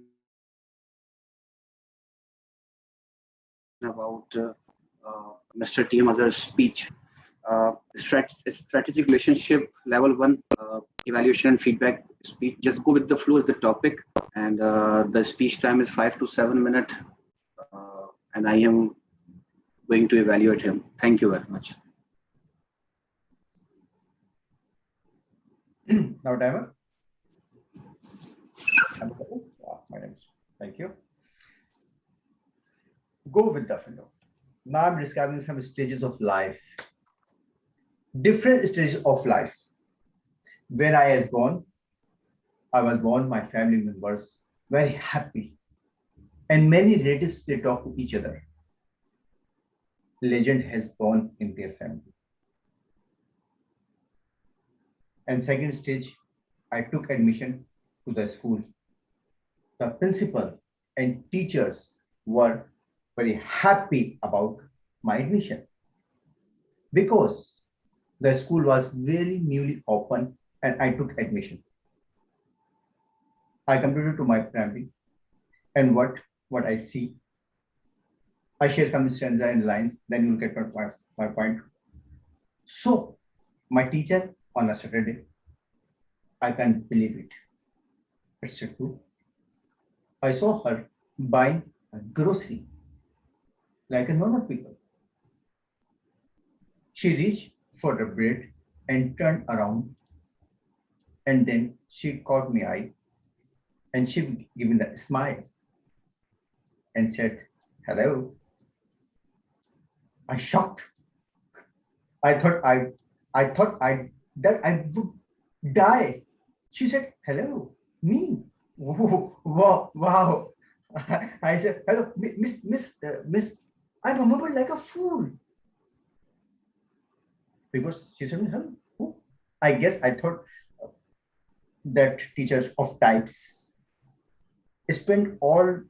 Speaker 16: about Mr. TM Azhar's speech. Strategic relationship level 1 evaluation and feedback speech. Just go with the flow is the topic, and the speech time is 5 to 7 minutes, and I am going to evaluate him. Thank you very much.
Speaker 15: Now, timer. My name is. Thank you. Go with the flow. Now I'm describing some stages of life. Different stages of life. When I was born, my family members very happy, and many relatives they talk to each other. Legend has born in their family. And second stage, I took admission to the school. The principal and teachers were very happy about my admission because the school was very newly open and I took admission. I completed to my primary, and what I see, I share some stanza and lines, then you'll get my point. So, my teacher on a Saturday, I can't believe it. It's true. I saw her buying a grocery like a normal people. She reached for the bread and turned around, and then she caught my eye and she gave me the smile and said, "Hello." I shocked. I thought that I would die. She said, "Hello, me." Wow. I said, "Hello, miss. I remember like a fool." Because she said, "Hello, who?" I guess I thought that teachers of types spend all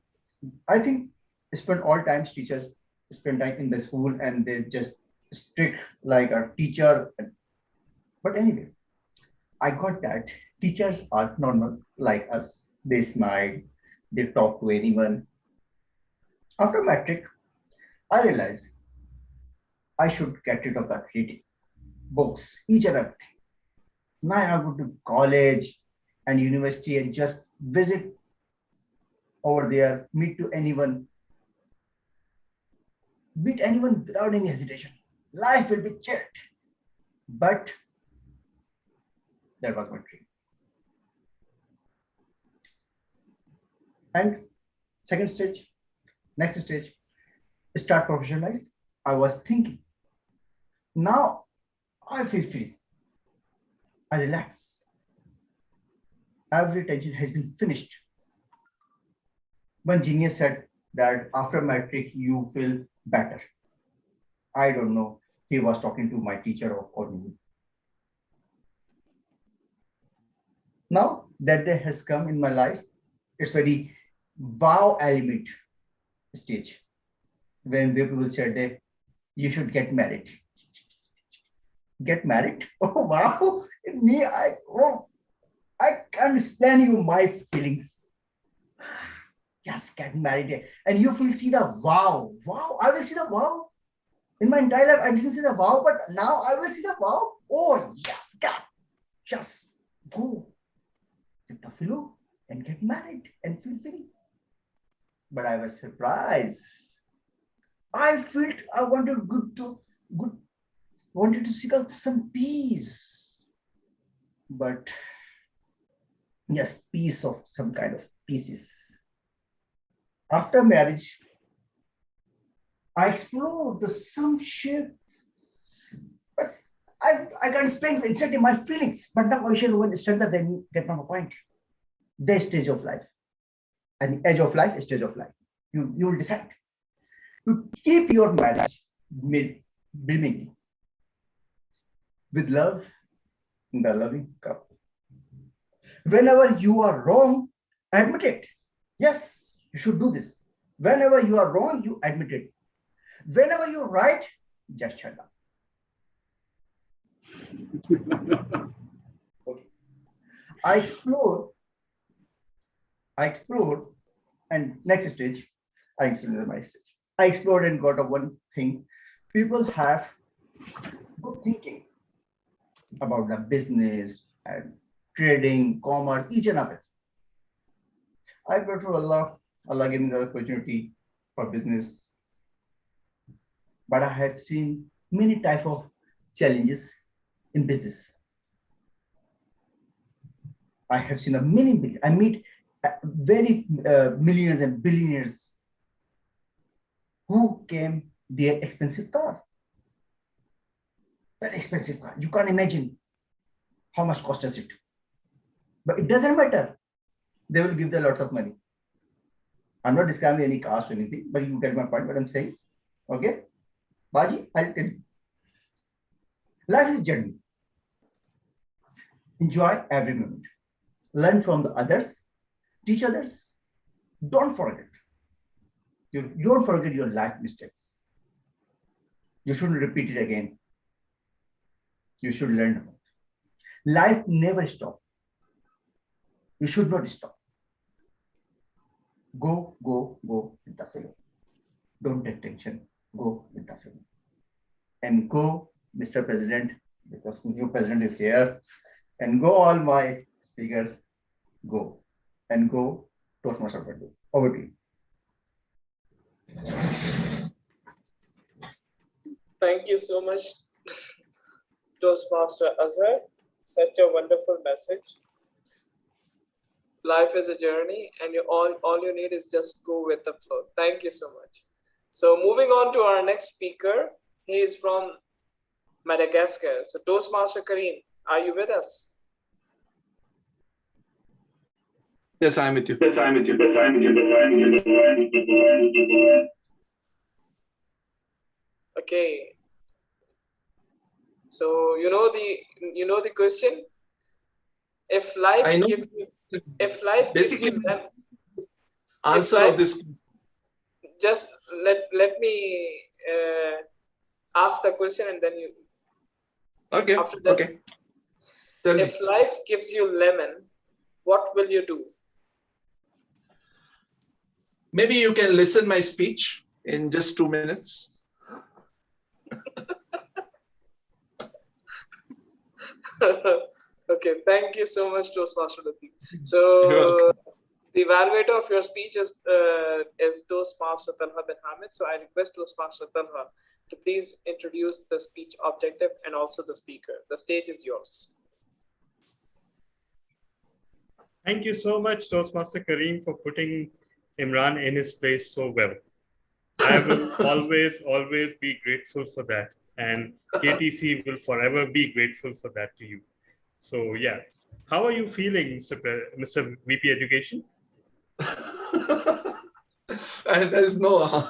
Speaker 15: times teachers spend time in the school and they just strict like a teacher. But anyway, I got that teachers are normal like us. They smile, they talk to anyone. After matric, I realized I should get rid of that reading, books, each and everything. Now I go to college and university and just visit over there, meet anyone without any hesitation. Life will be chilled. But that was my dream. And second stage, next stage, start professional life. I was thinking, now I feel free. I relax. Every tension has been finished. One genius said that after matric, you feel better. I don't know. He was talking to my teacher or me. Now that day has come in my life, it's very wow element stage when people said that you should get married. Get married? Oh wow! Me, I can't explain you my feelings. Yes, get married, and you will see the wow. Wow! I will see the wow. In my entire life, I didn't see the wow, but now I will see the wow. Oh yes, God, just go with the flow and get married and feel free. But I was surprised. I felt I wanted wanted to seek out some peace. But yes, peace of some kind of pieces. After marriage, I explored some shit. I can't explain exactly my feelings, but now I share one strength that then get my point. The stage of life. And the edge of life, stage of life. You will decide to keep your marriage brimming with love in the loving cup. Whenever you are wrong, admit it. Yes, you should do this. Whenever you are wrong, you admit it. Whenever you're right, just shut up. Okay. I explored, and next stage, I explored and got a one thing. People have good thinking about the business and trading, commerce, each and everything. I pray to Allah. Allah gave me the opportunity for business. But I have seen many types of challenges in business. I have seen I meet very millionaires and billionaires who came their expensive car. Very expensive car. You can't imagine how much cost does it. But it doesn't matter. They will give them lots of money. I'm not describing any cost or anything, but you get my point, what I'm saying. Okay? Baji, I'll tell you. Life is a journey. Enjoy every moment. Learn from the others. Teach others. Don't forget. You don't forget your life mistakes. You shouldn't repeat it again. You should learn about it. Life never stops. You should not stop. Go with the flow. Don't take tension. Go with the flow. And go, Mr. President, because new president is here. And go, all my speakers. Go. And go, Toastmaster. Over to you.
Speaker 9: Thank you so much, Toastmaster Azhar. Such a wonderful message. Life is a journey, and all you need is just go with the flow. Thank you so much. So moving on to our next speaker, he is from Madagascar. So Toastmaster Kareem, are you with us?
Speaker 17: Yes, I'm with you.
Speaker 9: Okay. So you know the question. If life gives you,
Speaker 17: basically
Speaker 9: gives you
Speaker 17: answer of this.
Speaker 9: Just let me ask the question and then you.
Speaker 17: Okay.
Speaker 9: After that,
Speaker 17: okay. Tell me.
Speaker 9: if life gives you lemon, what will you do?
Speaker 17: Maybe you can listen my speech in just 2 minutes.
Speaker 9: Okay, thank you so much, Toastmaster Latif. So the evaluator of your speech is Toastmaster Talha bin Hamid. So I request Toastmaster Talha to please introduce the speech objective and also the speaker. The stage is yours.
Speaker 2: Thank you so much, Toastmaster Kareem, for putting Imran in his place so well. I will always be grateful for that. And KTC will forever be grateful for that to you. So yeah, how are you feeling, Mr. VP Education?
Speaker 17: There's no.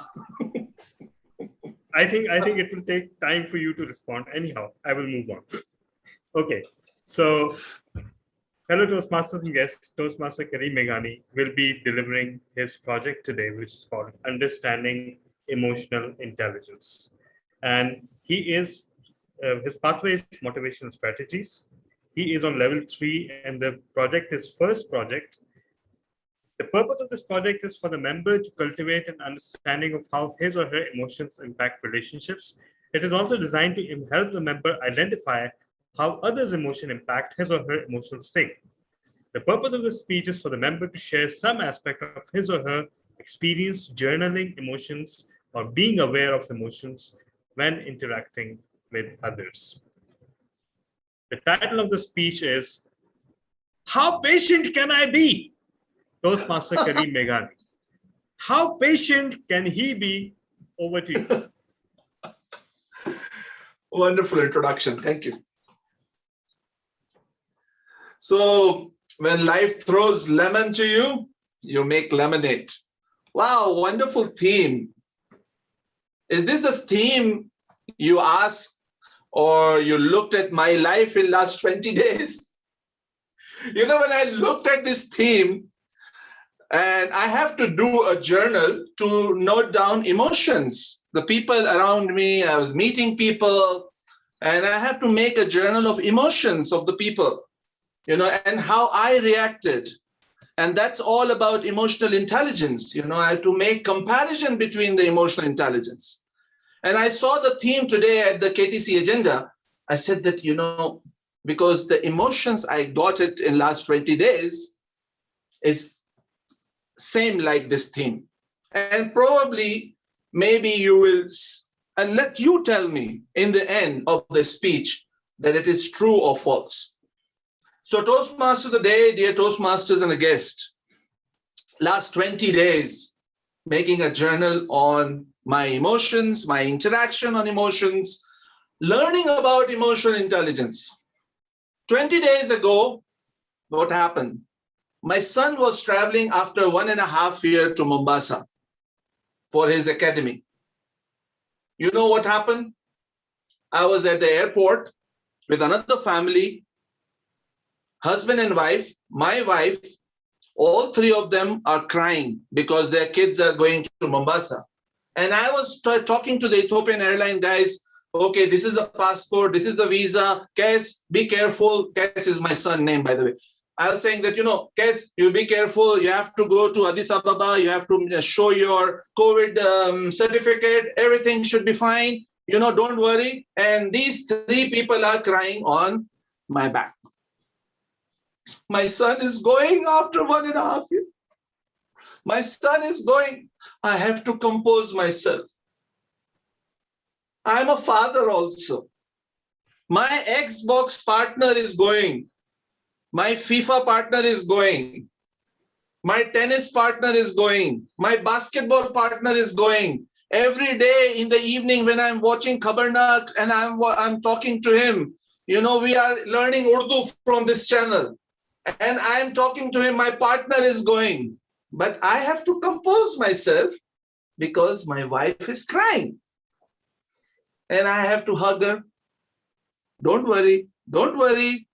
Speaker 2: I think it will take time for you to respond. Anyhow, I will move on. Okay, so fellow Toastmasters and guests, Toastmaster Kareem Meghani will be delivering his project today, which is called Understanding Emotional Intelligence. And his pathway is motivational strategies. He is on level 3 and the project is first project. The purpose of this project is for the member to cultivate an understanding of how his or her emotions impact relationships. It is also designed to help the member identify how others' emotion impact his or her emotional state. The purpose of this speech is for the member to share some aspect of his or her experience journaling emotions or being aware of emotions when interacting with others. The title of the speech is, How Patient Can I Be? Toastmaster Kareem Meghani. How patient can he be? Over to you.
Speaker 17: Wonderful introduction. Thank you. So when life throws lemon to you, you make lemonade. Wow, wonderful theme. Is this the theme you asked or you looked at my life in last 20 days? You know, when I looked at this theme, and I have to do a journal to note down emotions. The people around me, I was meeting people, and I have to make a journal of emotions of the people, you know, and how I reacted. And that's all about emotional intelligence. You know, I have to make comparison between the emotional intelligence. And I saw the theme today at the KTC agenda. I said that, you know, because the emotions I got it in last 20 days is same like this theme. And probably maybe you will, and let you tell me in the end of the speech that it is true or false. So Toastmaster of the day, dear Toastmasters and the guest, last 20 days, making a journal on my emotions, my interaction on emotions, learning about emotional intelligence. 20 days ago, what happened? My son was traveling after 1.5 years to Mombasa for his academy. You know what happened? I was at the airport with another family, husband and wife, my wife, all three of them are crying because their kids are going to Mombasa. And I was talking to the Ethiopian airline guys, okay, this is the passport, this is the visa, Kes, be careful. Kes is my son's name, by the way. I was saying that, you know, Kes, you be careful, you have to go to Addis Ababa, you have to show your COVID certificate, everything should be fine, you know, don't worry. And these three people are crying on my back. My son is going after 1.5 years. My son is going. I have to compose myself. I'm a father also. My Xbox partner is going. My FIFA partner is going. My tennis partner is going. My basketball partner is going. Every day in the evening when I'm watching Khabarnak and I'm talking to him, you know, we are learning Urdu from this channel. And I'm talking to him, my partner is going. But I have to compose myself because my wife is crying. And I have to hug her. Don't worry, don't worry.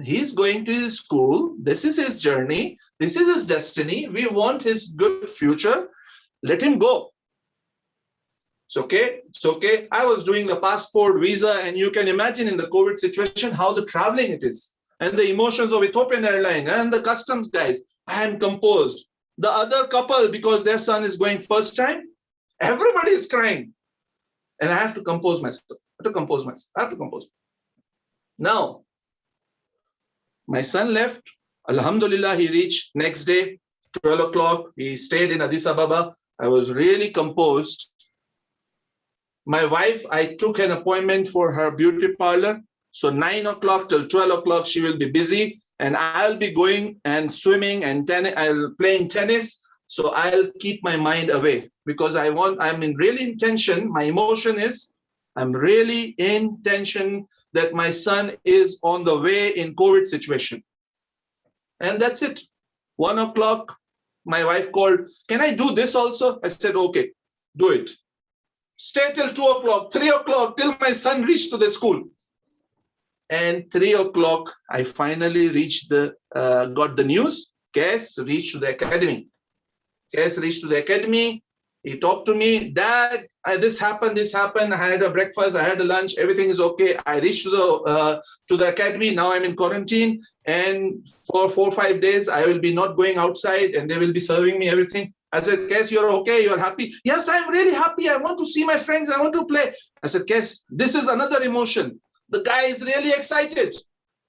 Speaker 17: He's going to his school. This is his journey. This is his destiny. We want his good future. Let him go. It's okay. It's okay. I was doing the passport, visa, and you can imagine in the COVID situation how the traveling it is and the emotions of Ethiopian Airlines and the customs guys. I am composed. The other couple, because their son is going first time, everybody is crying. And I have to compose myself. I have to compose. Now, my son left. Alhamdulillah, he reached next day, 12 o'clock. He stayed in Addis Ababa. I was really composed. My wife, I took an appointment for her beauty parlor. So 9 o'clock till 12 o'clock, she will be busy. And I'll be going and swimming and playing tennis. So I'll keep my mind away because I'm in really intention. My emotion is, I'm really in tension that my son is on the way in COVID situation. And that's it. 1 o'clock, my wife called, can I do this also? I said, okay, do it. Stay till 2 o'clock, 3 o'clock, till my son reached to the school. And 3 o'clock, I finally reached got the news. Kes reached to the academy. He talked to me, Dad, this happened. I had a breakfast, I had a lunch, everything is okay. I reached to the academy. Now I'm in quarantine. And for 4 or 5 days, I will be not going outside and they will be serving me everything. I said, Kes, you're okay, you're happy. Yes, I'm really happy. I want to see my friends. I want to play. I said, Kes, this is another emotion. The guy is really excited.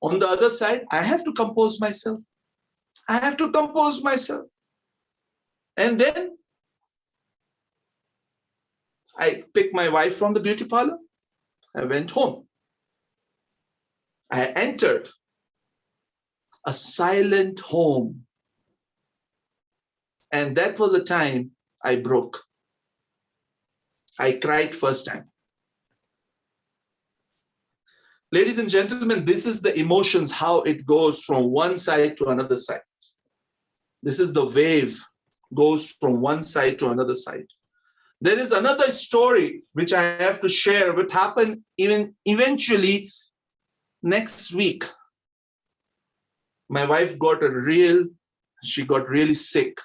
Speaker 17: On the other side, I have to compose myself. And then I picked my wife from the beauty parlor. I went home. I entered a silent home. And that was a time I broke. I cried first time. Ladies and gentlemen, this is the emotions, how it goes from one side to another side. This is the wave, goes from one side to another side. There is another story which I have to share, which happened even eventually next week. My wife she got really sick.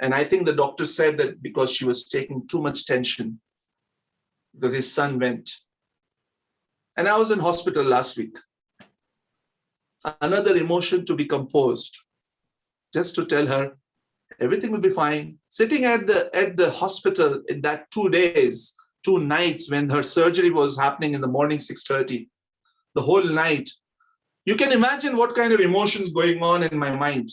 Speaker 17: And I think the doctor said that because she was taking too much tension, because his son went. And I was in hospital last week. Another emotion to be composed, just to tell her, everything will be fine. Sitting at the hospital in that 2 days, 2 nights when her surgery was happening in the morning, 6:30, the whole night. You can imagine what kind of emotions going on in my mind.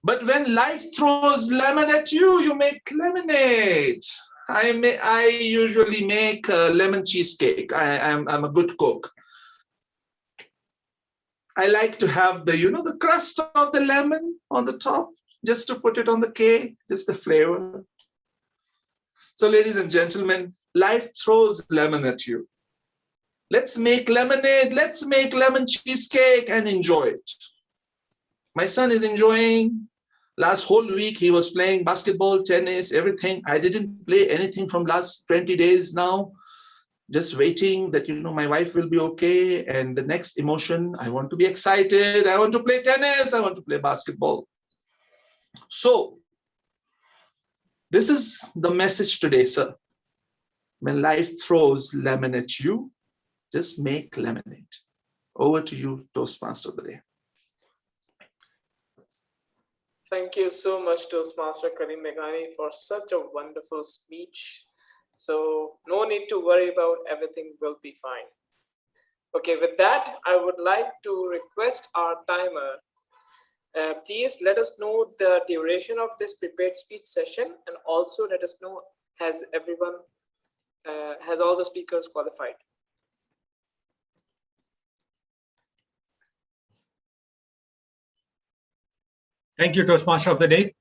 Speaker 17: But when life throws lemon at you, you make lemonade. I usually make lemon cheesecake. I'm a good cook. I like to have the crust of the lemon on the top, just to put it on the cake, just the flavor. So ladies and gentlemen, life throws lemon at you. Let's make lemonade, let's make lemon cheesecake and enjoy it. My son is enjoying. Last whole week, he was playing basketball, tennis, everything. I didn't play anything from last 20 days now. Just waiting that, my wife will be okay. And the next emotion, I want to be excited. I want to play tennis. I want to play basketball. So this is the message today, sir. When life throws lemon at you, just make lemonade. Over to you, Toastmaster of the day.
Speaker 9: Thank you so much, Toastmaster Karim Meghani, for such a wonderful speech. So no need to worry about, everything will be fine. Okay, with that, I would like to request our timer. Please let us know the duration of this prepared speech session, and also let us know, has all the speakers qualified?
Speaker 12: Thank you, Toastmaster of the day.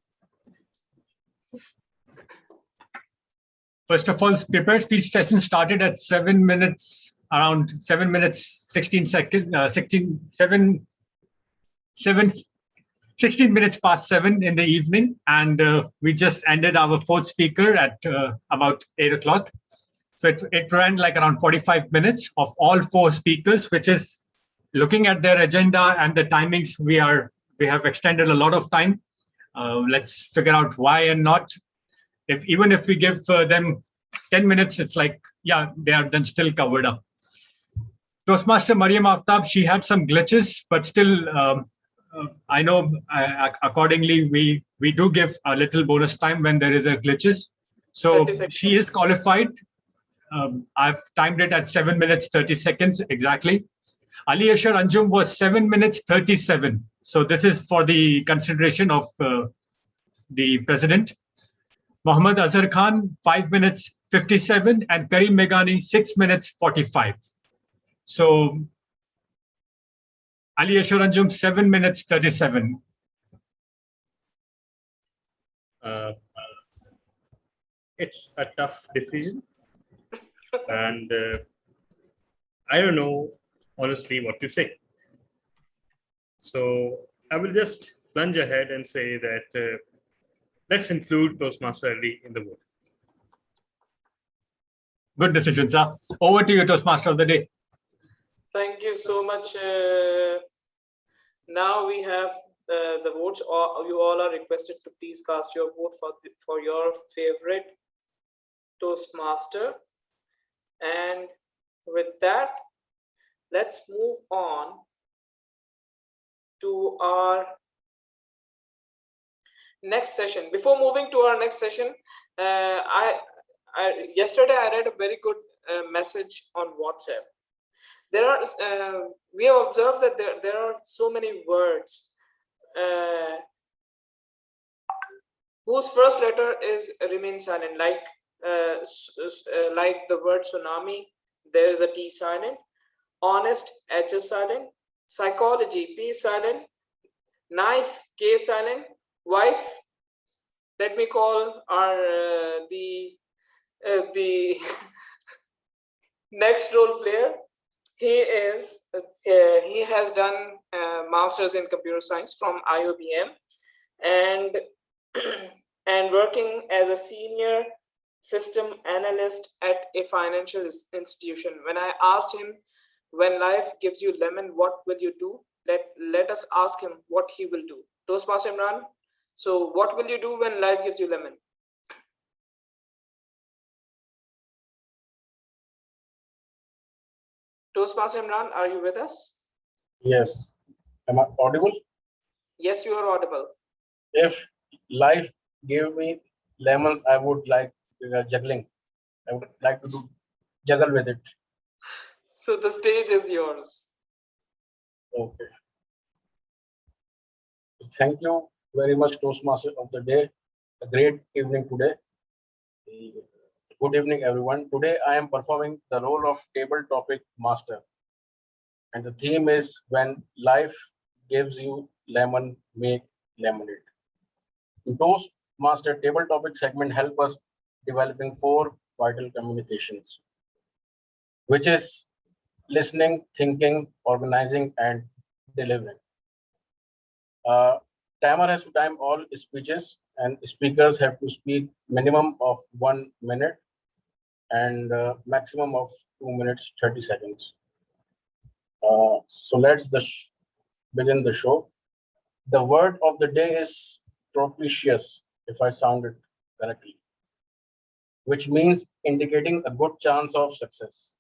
Speaker 12: First of all, prepared speech session started at 7 minutes, around 7 minutes, 16 seconds, 16 minutes past 7 in the evening. And we just ended our 4th speaker at about 8 o'clock. So it ran like around 45 minutes of all 4 speakers, which is looking at their agenda and the timings, we have extended a lot of time. Let's figure out why and not. Even if we give them 10 minutes, it's like, yeah, they are then still covered up. Toastmaster Mariam Aftab, she had some glitches, but still, I know accordingly, we do give a little bonus time when there is a glitches. So she is qualified. I've timed it at 7 minutes, 30 seconds exactly. Ali Ashar Anjum was 7 minutes, 37. So this is for the consideration of the president. Mohammad Azhar Khan, 5 minutes, 57, and Karim Meghani, 6 minutes, 45. So Ali Ashar Anjum, 7 minutes, 37.
Speaker 2: It's a tough decision. And I don't know, honestly, what to say. So I will just plunge ahead and say that let's include Toastmaster Ali in the vote.
Speaker 12: Good decision, sir. Over to you, Toastmaster of the day.
Speaker 9: Thank you so much. Now we have the votes. You all are requested to please cast your vote for your favorite Toastmaster. And with that, let's move on to our next session. Before moving to our next session, yesterday I read a very good message on WhatsApp. There are we have observed that there are so many words whose first letter remains silent, like the word tsunami, there is a T silent. Honest, H is silent. Psychology, P silent. Knife, K silent. Wife, let me call our the next role player. He has done masters in computer science from IOBM and and working as a senior system analyst at a financial institution. When I asked him, when life gives you lemon, what will you do? Let us ask him what he will do. Toastmaster Imran, so what will you do when life gives you lemon? Toastmaster Imran, are you with us?
Speaker 18: Yes. Am I audible?
Speaker 9: Yes, you are audible.
Speaker 18: If life gave me lemons, I would like juggling. I would like to do juggle with it.
Speaker 9: So the stage is yours.
Speaker 18: Okay. Thank you very much, Toastmaster of the day. A great evening today. Good evening, everyone. Today I am performing the role of table topic master. And the theme is when life gives you lemon, make lemonade. In Toastmaster table topic segment help us developing 4 vital communications, which is listening, thinking, organizing, and delivering. Timer has to time all speeches, and speakers have to speak minimum of 1 minute and maximum of 2 minutes 30 seconds. So let's begin the show. The word of the day is propitious, if I sound it correctly, which means indicating a good chance of success.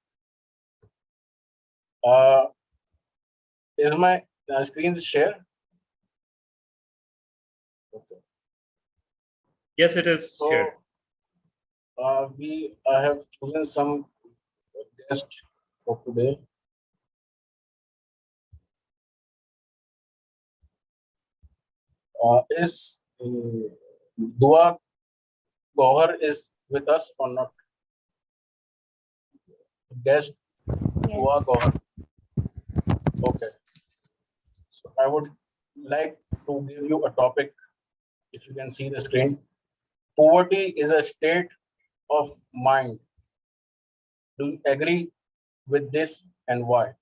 Speaker 18: Is my screen share? Okay.
Speaker 2: Yes, it is shared.
Speaker 18: I have chosen some guests for today. Is Dua Gohar is with us or not? Guest Dua Gohar. Okay. So I would like to give you a topic, if you can see the screen. Poverty is a state of mind. Do you agree with this and why?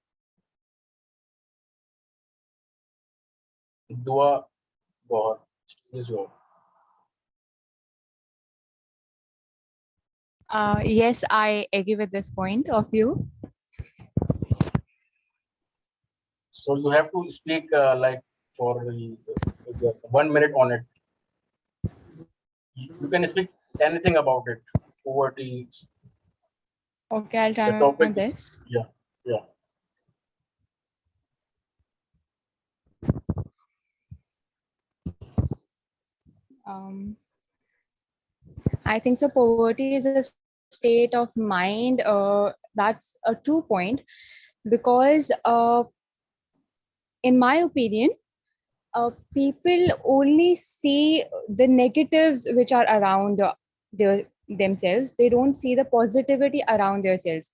Speaker 18: Dua Gohar, is yours.
Speaker 3: Yes, I agree with this point of view.
Speaker 18: So you have to speak like for 1 minute on it. You can speak anything about it. Poverty.
Speaker 3: Okay, I'll try
Speaker 18: The
Speaker 3: my
Speaker 18: topic is,
Speaker 3: best.
Speaker 18: yeah, yeah.
Speaker 3: Um, I think so. Poverty is a state of mind. That's a true point because, in my opinion, people only see the negatives which are around their themselves. They don't see the positivity around themselves.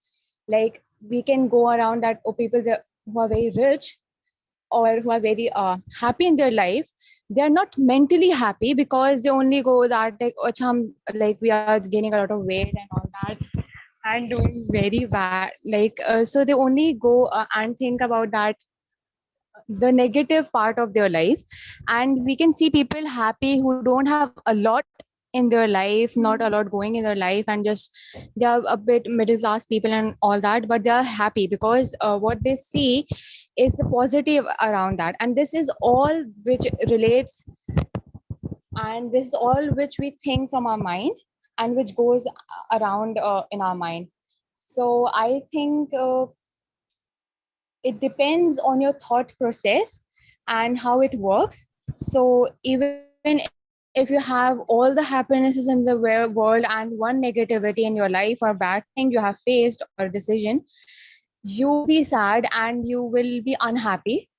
Speaker 3: Like we can go around that, oh, who are very rich or who are very happy in their life, they are not mentally happy because they only go that like, "Acha, like we are gaining a lot of weight and all that and doing very bad." Like so they only go and think about that, the negative part of their life. And we can see people happy who don't have a lot in their life, not a lot going in their life, and just they are a bit middle class people and all that, but they are happy because what they see is the positive around that. And this is all which relates, and this is all which we think from our mind and which goes around in our mind. So I think it depends on your thought process and how it works. So even if you have all the happinesses in the world and one negativity in your life or bad thing you have faced or decision, you will be sad and you will be unhappy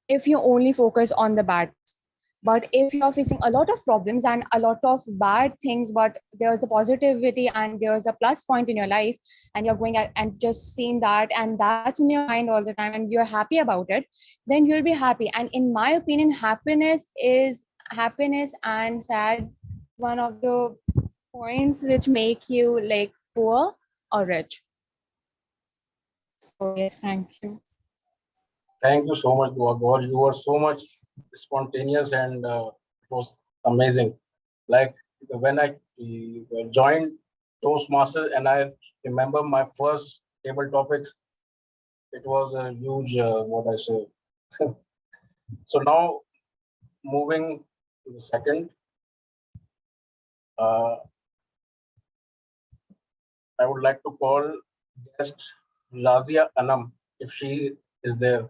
Speaker 3: if you only focus on the bad. But if you're facing a lot of problems and a lot of bad things, but there's a positivity and there's a plus point in your life, and you're going and just seeing that, and that's in your mind all the time, and you're happy about it, then you'll be happy. And in my opinion, happiness and sad is one of the points which make you like poor or rich. So yes, thank you.
Speaker 18: Thank you so much, Dua God. You were so much spontaneous and it was amazing. Like when I joined Toastmasters and I remember my first table topics, it was a huge, what I say. So now moving to the second, uh, I would like to call guest Lazia Anam if she is there.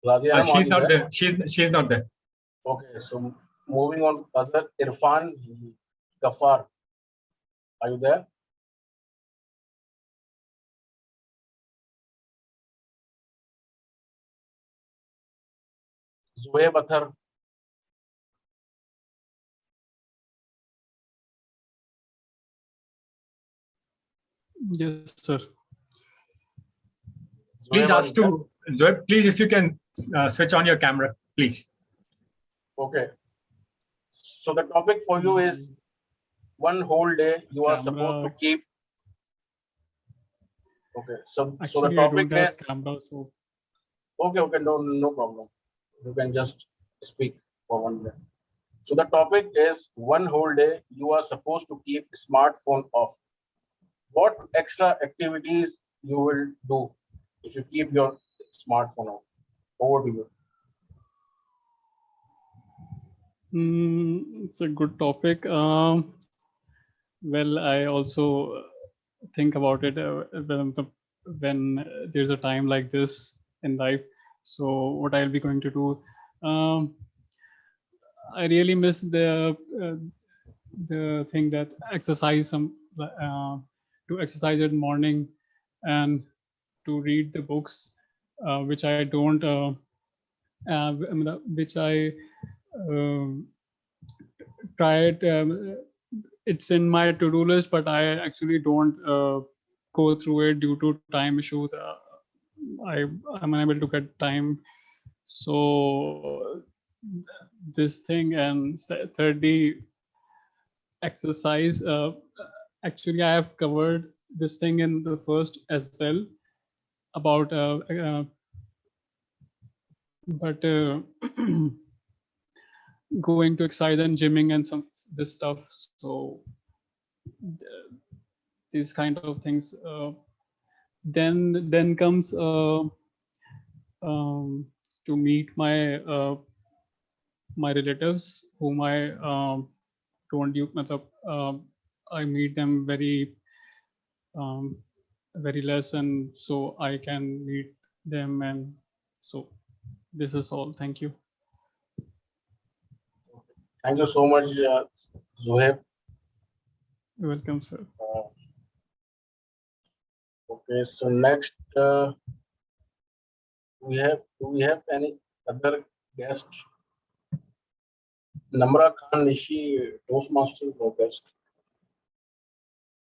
Speaker 18: Lazia Anam, are
Speaker 12: She's
Speaker 18: you
Speaker 12: not
Speaker 18: there?
Speaker 12: there. She's not there.
Speaker 18: Okay, so moving on, other Irfan Ghaffar, are you there? Zoeb Athar,
Speaker 4: Yes, sir.
Speaker 12: Please
Speaker 18: Zoeb, are
Speaker 12: ask
Speaker 18: you there?
Speaker 12: to Zoeb, please, if you can switch on your camera, please.
Speaker 18: Okay. So the topic for you is one whole day you are supposed to
Speaker 4: Camera.
Speaker 18: keep. Okay. So the
Speaker 4: Actually, I
Speaker 18: topic
Speaker 4: don't have
Speaker 18: is
Speaker 4: camera, so
Speaker 18: okay. No problem. You can just speak for 1 minute. So the topic is one whole day you are supposed to keep smartphone off. What extra activities you will do if you keep your smartphone off? Over to you.
Speaker 4: It's a good topic. Well, I also think about it when there's a time like this in life. So what I'll be going to do, I really miss the thing that exercise to exercise in morning and to read the books, which I don't, which I tried. It's in my to-do list, but I actually don't go through it due to time issues. I'm unable to get time. So this thing, and thirdly, exercise. Actually, I have covered this thing in the first as well about, but going to exercise and gymming and some this stuff. So these kind of things. Then comes to meet my my relatives whom I told you, I meet them very less, and so I can meet them, and so this is all. Thank you.
Speaker 18: Thank you so much, Zohaib.
Speaker 4: You're welcome, sir.
Speaker 18: Okay, so next do we have any other guest? Namra Khan, is she Toastmaster or guest?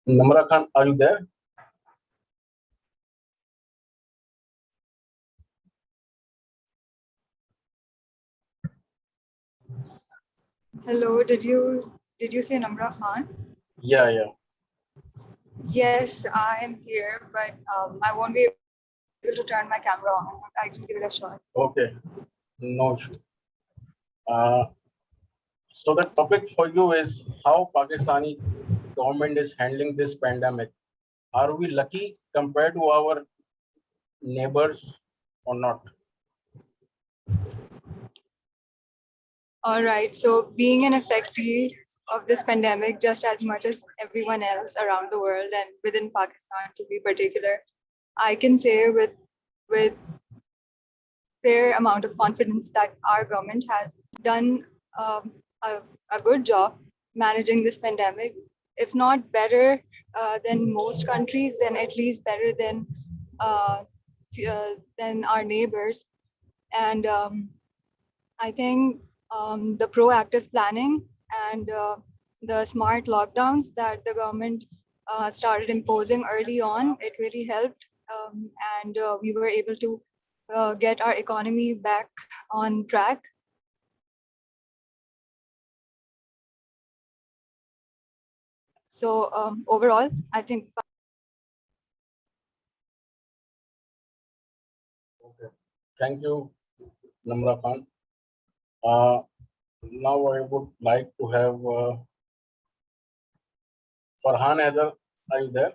Speaker 18: Namra Khan, are you there?
Speaker 19: Hello, did you say Namra Khan?
Speaker 18: Yeah, yeah.
Speaker 19: Yes, I am here, but I won't be able to turn my camera on. I can give it a shot.
Speaker 18: Okay, no issue. So the topic for you is how Pakistani government is handling this pandemic. Are we lucky compared to our neighbors or not?
Speaker 19: All right, so being an affectee of this pandemic just as much as everyone else around the world and within Pakistan to be particular, I can say with fair amount of confidence that our government has done a good job managing this pandemic, if not better than most countries, then at least better uh, than our neighbors. And I think the proactive planning and the smart lockdowns that the government started imposing early on, it really helped. And we were able to get our economy back on track. So overall, I think.
Speaker 18: Okay. Thank you, Namra Khan. Now I would like to have Farhan Haider. Are you there?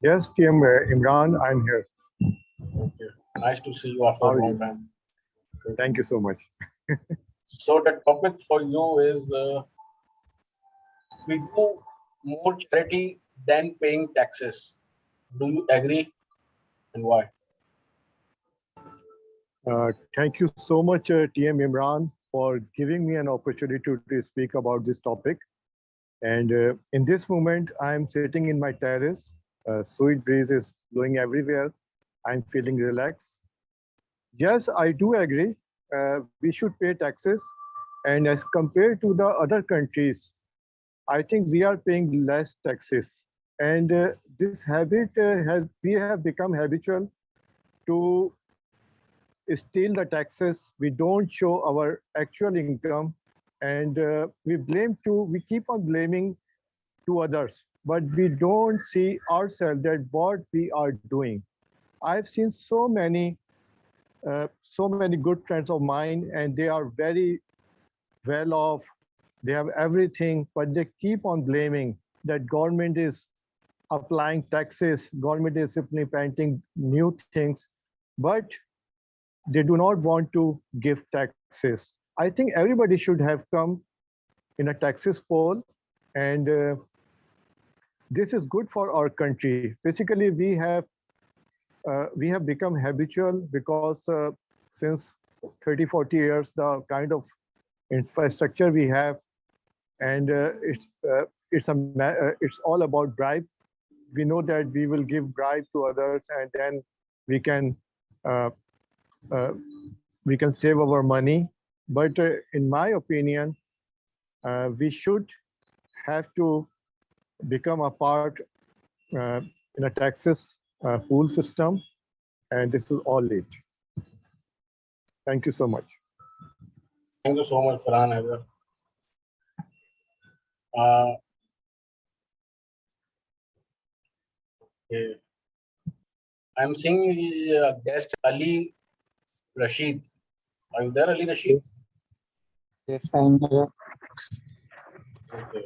Speaker 20: Yes, TM Imran, I'm here.
Speaker 18: Okay. Nice to see you after a long time.
Speaker 20: Thank you so much.
Speaker 18: So the topic for you is we do more charity than paying taxes. Do you agree, and why?
Speaker 20: Thank you so much, TM Imran, for giving me an opportunity to speak about this topic. And in this moment, I'm sitting in my terrace. Sweet breeze is blowing everywhere. I'm feeling relaxed. Yes, I do agree. We should pay taxes. And as compared to the other countries, I think we are paying less taxes. And this habit we have become habitual to steal the taxes. We don't show our actual income, and we keep on blaming to others, but we don't see ourselves that what we are doing. I've seen so many good friends of mine, and they are very well off. They have everything, but they keep on blaming that government is applying taxes, government is implementing new things, but they do not want to give taxes. I think everybody should have come in a taxes poll, and this is good for our country. Basically, we have become habitual because since 30, 40 years, the kind of infrastructure we have, and it's all about bribe. We know that we will give bribe to others, and then we can save our money. But in my opinion, we should have to become a part in a taxes pool system, and this is all it. Thank you so much.
Speaker 18: Thank you so much, Farhan Haider. Okay. I'm seeing guest Ali Rashid. Are you there, Ali Rashid?
Speaker 21: Yes, I'm here.
Speaker 18: Okay.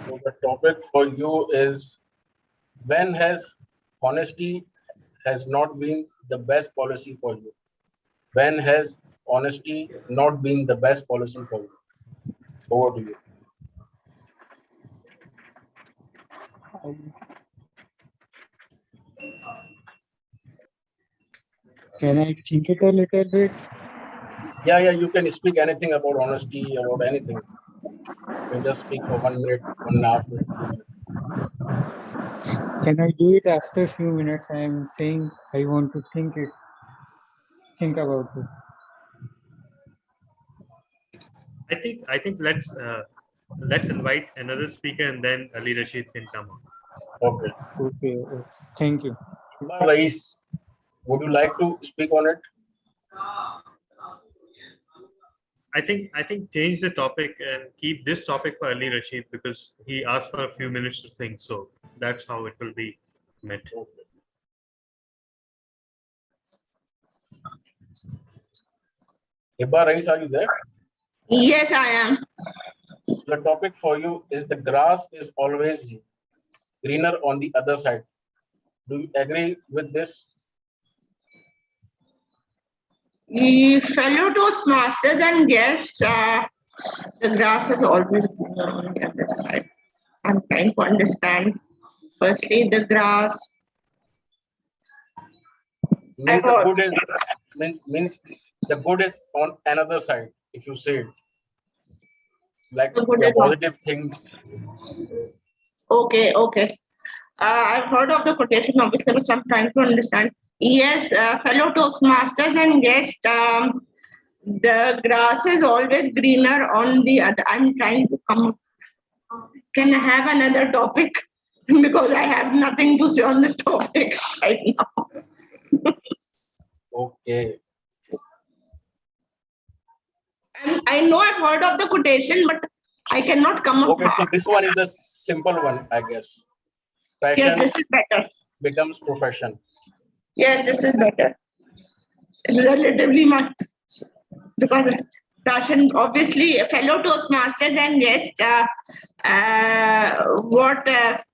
Speaker 18: So the topic for you is, when has honesty has not been the best policy for you? When has honesty not been the best policy for you? Over to you.
Speaker 21: Can I think it a little bit?
Speaker 18: Yeah, you can speak anything about honesty, about anything. You can just speak for 1 minute, 1.5 minutes, 2 minutes.
Speaker 21: Can I do it after a few minutes? I am saying I want to think about it.
Speaker 2: I think let's invite another speaker and then Ali Rashid can come on.
Speaker 18: Okay.
Speaker 21: Okay. Thank you.
Speaker 18: Rais, would you like to speak on it?
Speaker 2: I think change the topic and keep this topic for Ali Rashid because he asked for a few minutes to think. So that's how it will be met.
Speaker 18: Hibba Rais, are you there?
Speaker 10: Yes, I am.
Speaker 18: The topic for you is, the grass is always greener on the other side. Do you agree with this?
Speaker 10: Fellow Toastmasters and guests, the grass is always greener on the other side. I'm trying to understand. Firstly, the grass.
Speaker 18: Means the good is means the good is on another side. If you say it, like the positive things.
Speaker 10: Okay. I've heard of the quotation, obviously, but I'm trying to understand. Yes, fellow Toastmasters and guests, the grass is always greener on the other. I'm trying to come up. Can I have another topic? Because I have nothing to say on this topic right now.
Speaker 18: Okay.
Speaker 10: And I know I've heard of the quotation, but I cannot come up.
Speaker 18: Okay, so this one is the simple one, I guess. Passion
Speaker 10: Yes, this is better.
Speaker 18: becomes profession.
Speaker 10: Yes, this is better. It's relatively much, because passion, obviously, fellow Toastmasters and guests,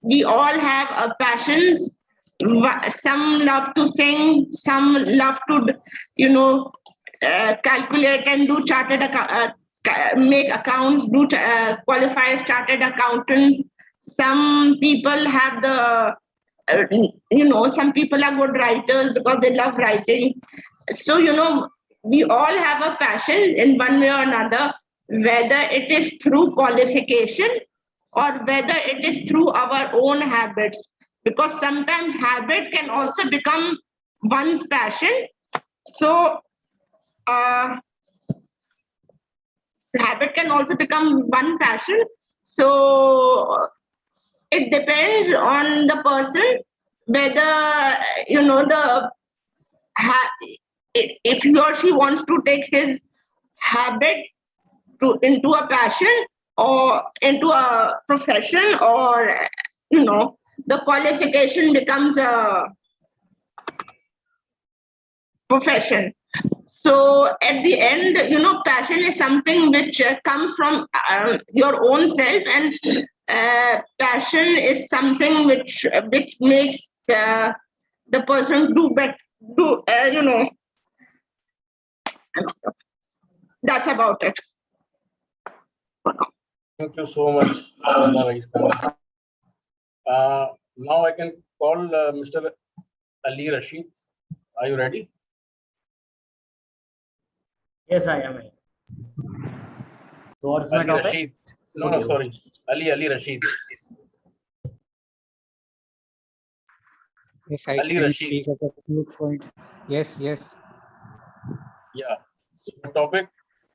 Speaker 10: we all have passions. Some love to sing, some love to, calculate and do chartered make accounts, do qualify as chartered accountants. Some people have the some people are good writers because they love writing. So, we all have a passion in one way or another, whether it is through qualification or whether it is through our own habits. Because sometimes habit can also become one's passion. So, habit can also become one passion. So, it depends on the person whether if he or she wants to take his habit into a passion or into a profession, or the qualification becomes a profession. So at the end, passion is something which comes from your own self, and passion is something which makes the person do better. That's about it.
Speaker 18: Thank you so much, Rais. Now I can call Mr. Ali Rashid. Are you ready?
Speaker 11: Yes, I am. So what's my
Speaker 18: Ali
Speaker 11: topic?
Speaker 18: Rashid. No, sorry. Ali Rashid.
Speaker 21: Yes, I
Speaker 18: Ali
Speaker 21: can
Speaker 18: Rashid.
Speaker 21: speak at a few points. Yes.
Speaker 18: Yeah. So the topic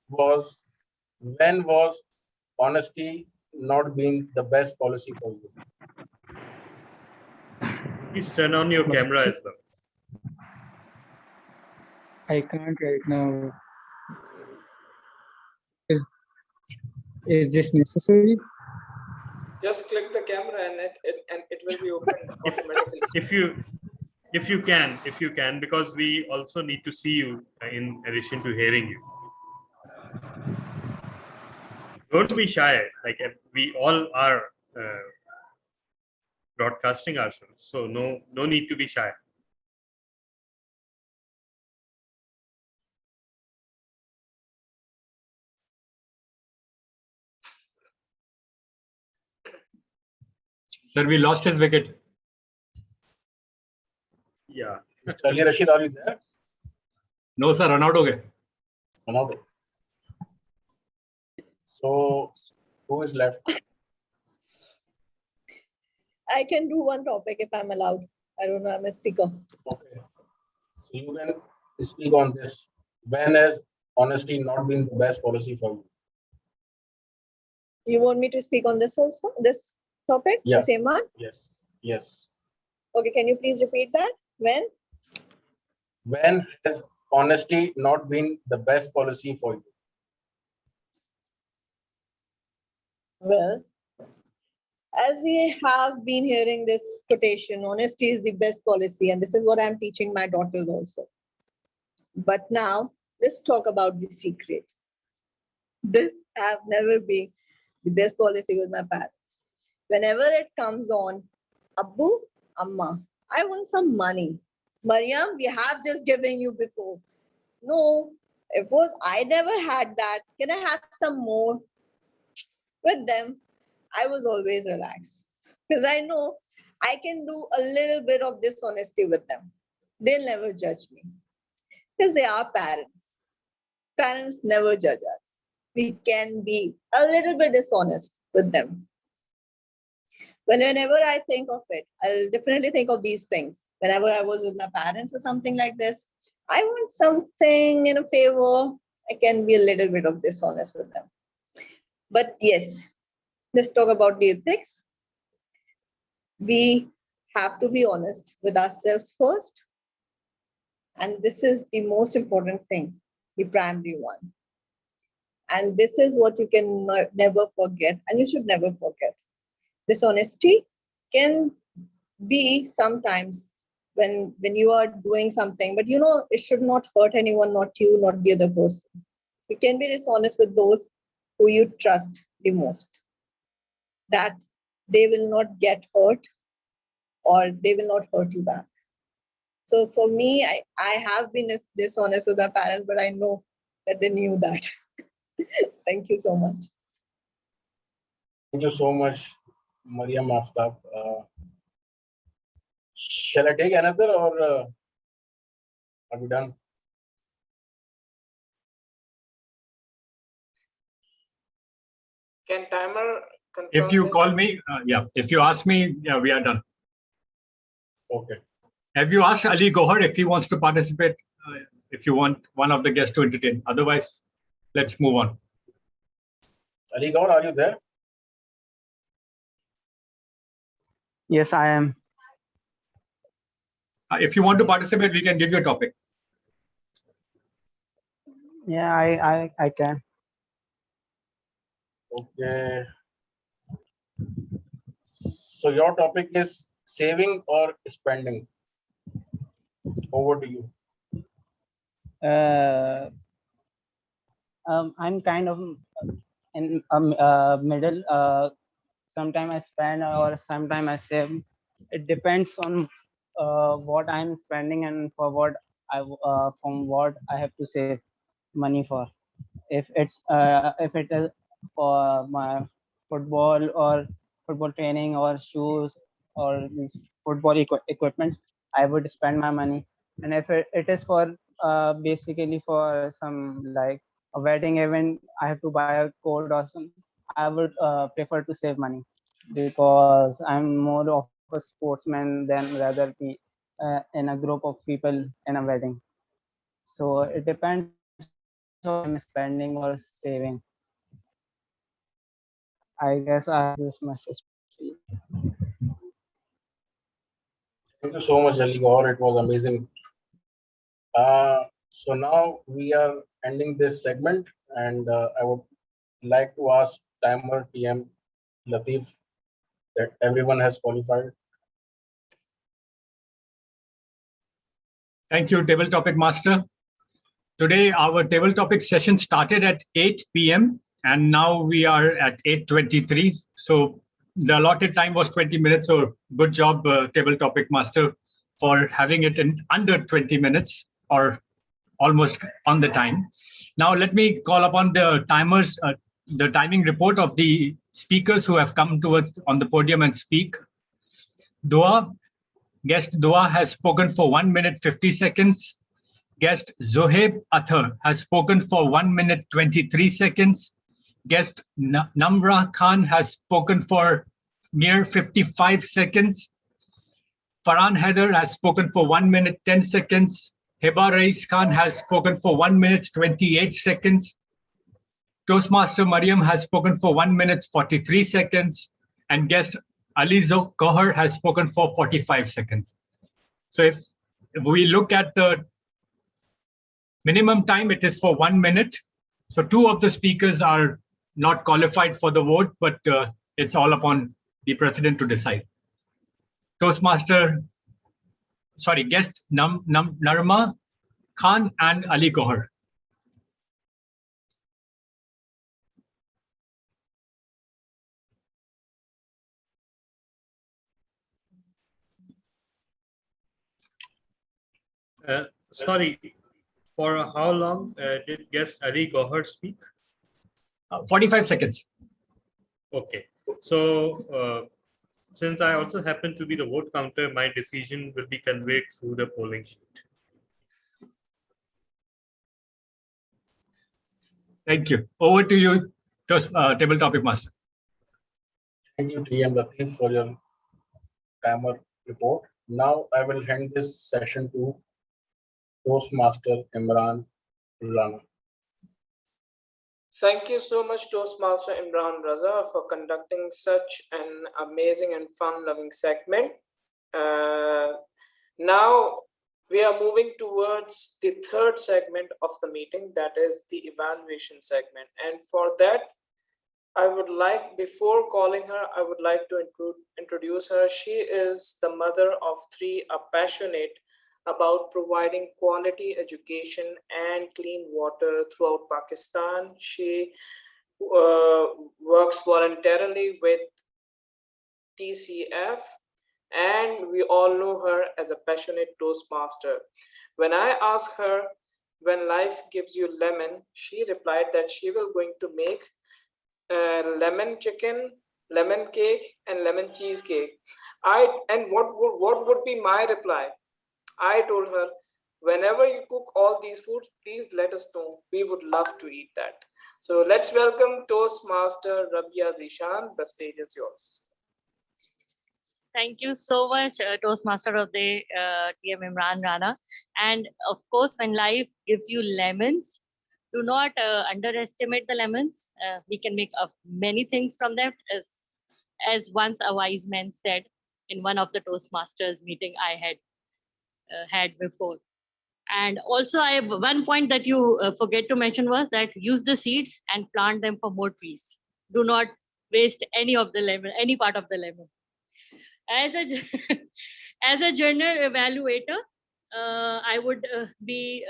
Speaker 18: was, when was honesty not being the best policy for you?
Speaker 2: Please turn on your camera as well.
Speaker 21: I can't right now. Is this necessary?
Speaker 9: Just click the camera and it will be open automatically.
Speaker 2: If you can, because we also need to see you in addition to hearing you. Don't be shy. Like we all are broadcasting ourselves. So no need to be shy.
Speaker 12: Sir, we lost his wicket.
Speaker 2: Yeah.
Speaker 18: Ali Rashid, are you there?
Speaker 12: No, sir, run out.
Speaker 18: Run out. So, who is left?
Speaker 14: I can do one topic if I'm allowed. I don't know, I'm a speaker.
Speaker 18: Okay. So you can speak on this. When has honesty not been the best policy for you?
Speaker 14: You want me to speak on this also? This topic?
Speaker 18: Yeah.
Speaker 14: The same one?
Speaker 18: Yes. Yes.
Speaker 14: Okay, can you please repeat that? When?
Speaker 18: When has honesty not been the best policy for you?
Speaker 14: Well, as we have been hearing this quotation, honesty is the best policy, and this is what I'm teaching my daughters also. But now, let's talk about the secret. This have never been the best policy with my parents. Whenever it comes on, Abbu, Amma, I want some money. Mariam, we have just given you before. No, if was I never had that, can I have some more? With them, I was always relaxed because I know I can do a little bit of dishonesty with them. They'll never judge me because they are parents. Parents never judge us. We can be a little bit dishonest with them. Well, whenever I think of it, I'll definitely think of these things. Whenever I was with my parents or something like this, I want something in a favor, I can be a little bit of dishonest with them. But yes, let's talk about the ethics. We have to be honest with ourselves first. And this is the most important thing, the primary one. And this is what you can never forget, and you should never forget. Dishonesty can be sometimes when you are doing something, but you know, it should not hurt anyone, not you, not the other person. You can be dishonest with those who you trust the most, that they will not get hurt or they will not hurt you back. So for me, I have been dishonest with my parents, but I know that they knew that. Thank you so much.
Speaker 18: Thank you so much, Mariam Aftab. Shall I take another or are we done?
Speaker 9: Can timer confirm?
Speaker 12: If you
Speaker 9: this?
Speaker 12: call me, yeah. If you ask me, yeah, we are done.
Speaker 18: Okay.
Speaker 12: Have you asked Ali Gohar if he wants to participate? If you want one of the guests to entertain. Otherwise, let's move on.
Speaker 18: Ali Gohar, are you there?
Speaker 6: Yes, I am.
Speaker 12: If you want to participate, we can give you a topic.
Speaker 6: Yeah, I can.
Speaker 18: Okay. So your topic is saving or spending. Over to you.
Speaker 6: I'm kind of in middle. Sometimes I spend or sometimes I save. It depends on what I'm spending and for what from what I have to save money for. If it is for my football or football training or shoes or these football equipment, I would spend my money. And if it is for basically for some like a wedding event, I have to buy a coat or some, I would prefer to save money because I'm more of a sportsman than rather be in a group of people in a wedding. So it depends on I'm spending or saving. I guess I have this message.
Speaker 18: Thank you so much, Ali Gohar. It was amazing. So now we are ending this segment, and I would like to ask timer TM Latif that everyone has qualified.
Speaker 12: Thank you, Table Topic Master. Today, our table topic session started at 8 p.m. and now we are at 8:23. So the allotted time was 20 minutes, so good job, Table Topic Master, for having it in under 20 minutes or almost on the time. Now let me call upon the timers, the timing report of the speakers who have come to us on the podium and speak. Dua, guest Dua has spoken for 1 minute 50 seconds. Guest Zohaib Athar has spoken for 1 minute 23 seconds. Guest Namra Khan has spoken for near 55 seconds. Farhan Haider has spoken for 1 minute 10 seconds. Heba Rais Khan has spoken for 1 minute 28 seconds. Toastmaster Mariam has spoken for 1 minute 43 seconds. And guest Alizo Kohar has spoken for 45 seconds. So if we look at the minimum time, it is for 1 minute. So 2 of the speakers are not qualified for the vote, but it's all upon the president to decide. Guest Narma Khan and Ali Kohar.
Speaker 2: Sorry, for how long did guest Ali Gohar speak?
Speaker 12: 45 seconds.
Speaker 2: Okay, so since I also happen to be the vote counter, my decision will be conveyed through the polling sheet.
Speaker 12: Thank you. Over to you, Table Topic Master.
Speaker 18: Thank you, TM Latif, for your timer report. Now I will hand this session to Toastmaster Imran Rana.
Speaker 9: Thank you so much, Toastmaster Imran Raza, for conducting such an amazing and fun-loving segment. Now we are moving towards the third segment of the meeting, that is the evaluation segment. And for that, I would like, before calling her, I would like to introduce her. She is the mother of 3, a passionate about providing quality education and clean water throughout Pakistan. She works voluntarily with TCF, and we all know her as a passionate Toastmaster. When I asked her, when life gives you lemon, she replied that she will going to make lemon chicken, lemon cake, and lemon cheesecake. What would be my reply? I told her, whenever you cook all these foods, please let us know. We would love to eat that. So let's welcome Toastmaster Rabia Zishan. The stage is yours.
Speaker 1: Thank you so much, Toastmaster of the TM Imran Rana. And of course, when life gives you lemons, do not underestimate the lemons. We can make many things from them, as once a wise man said in one of the Toastmasters meeting I had before. And also, I have one point that you forget to mention was that use the seeds and plant them for more trees. Do not waste any of the lemon, any part of the lemon. As a as a journal evaluator, I would be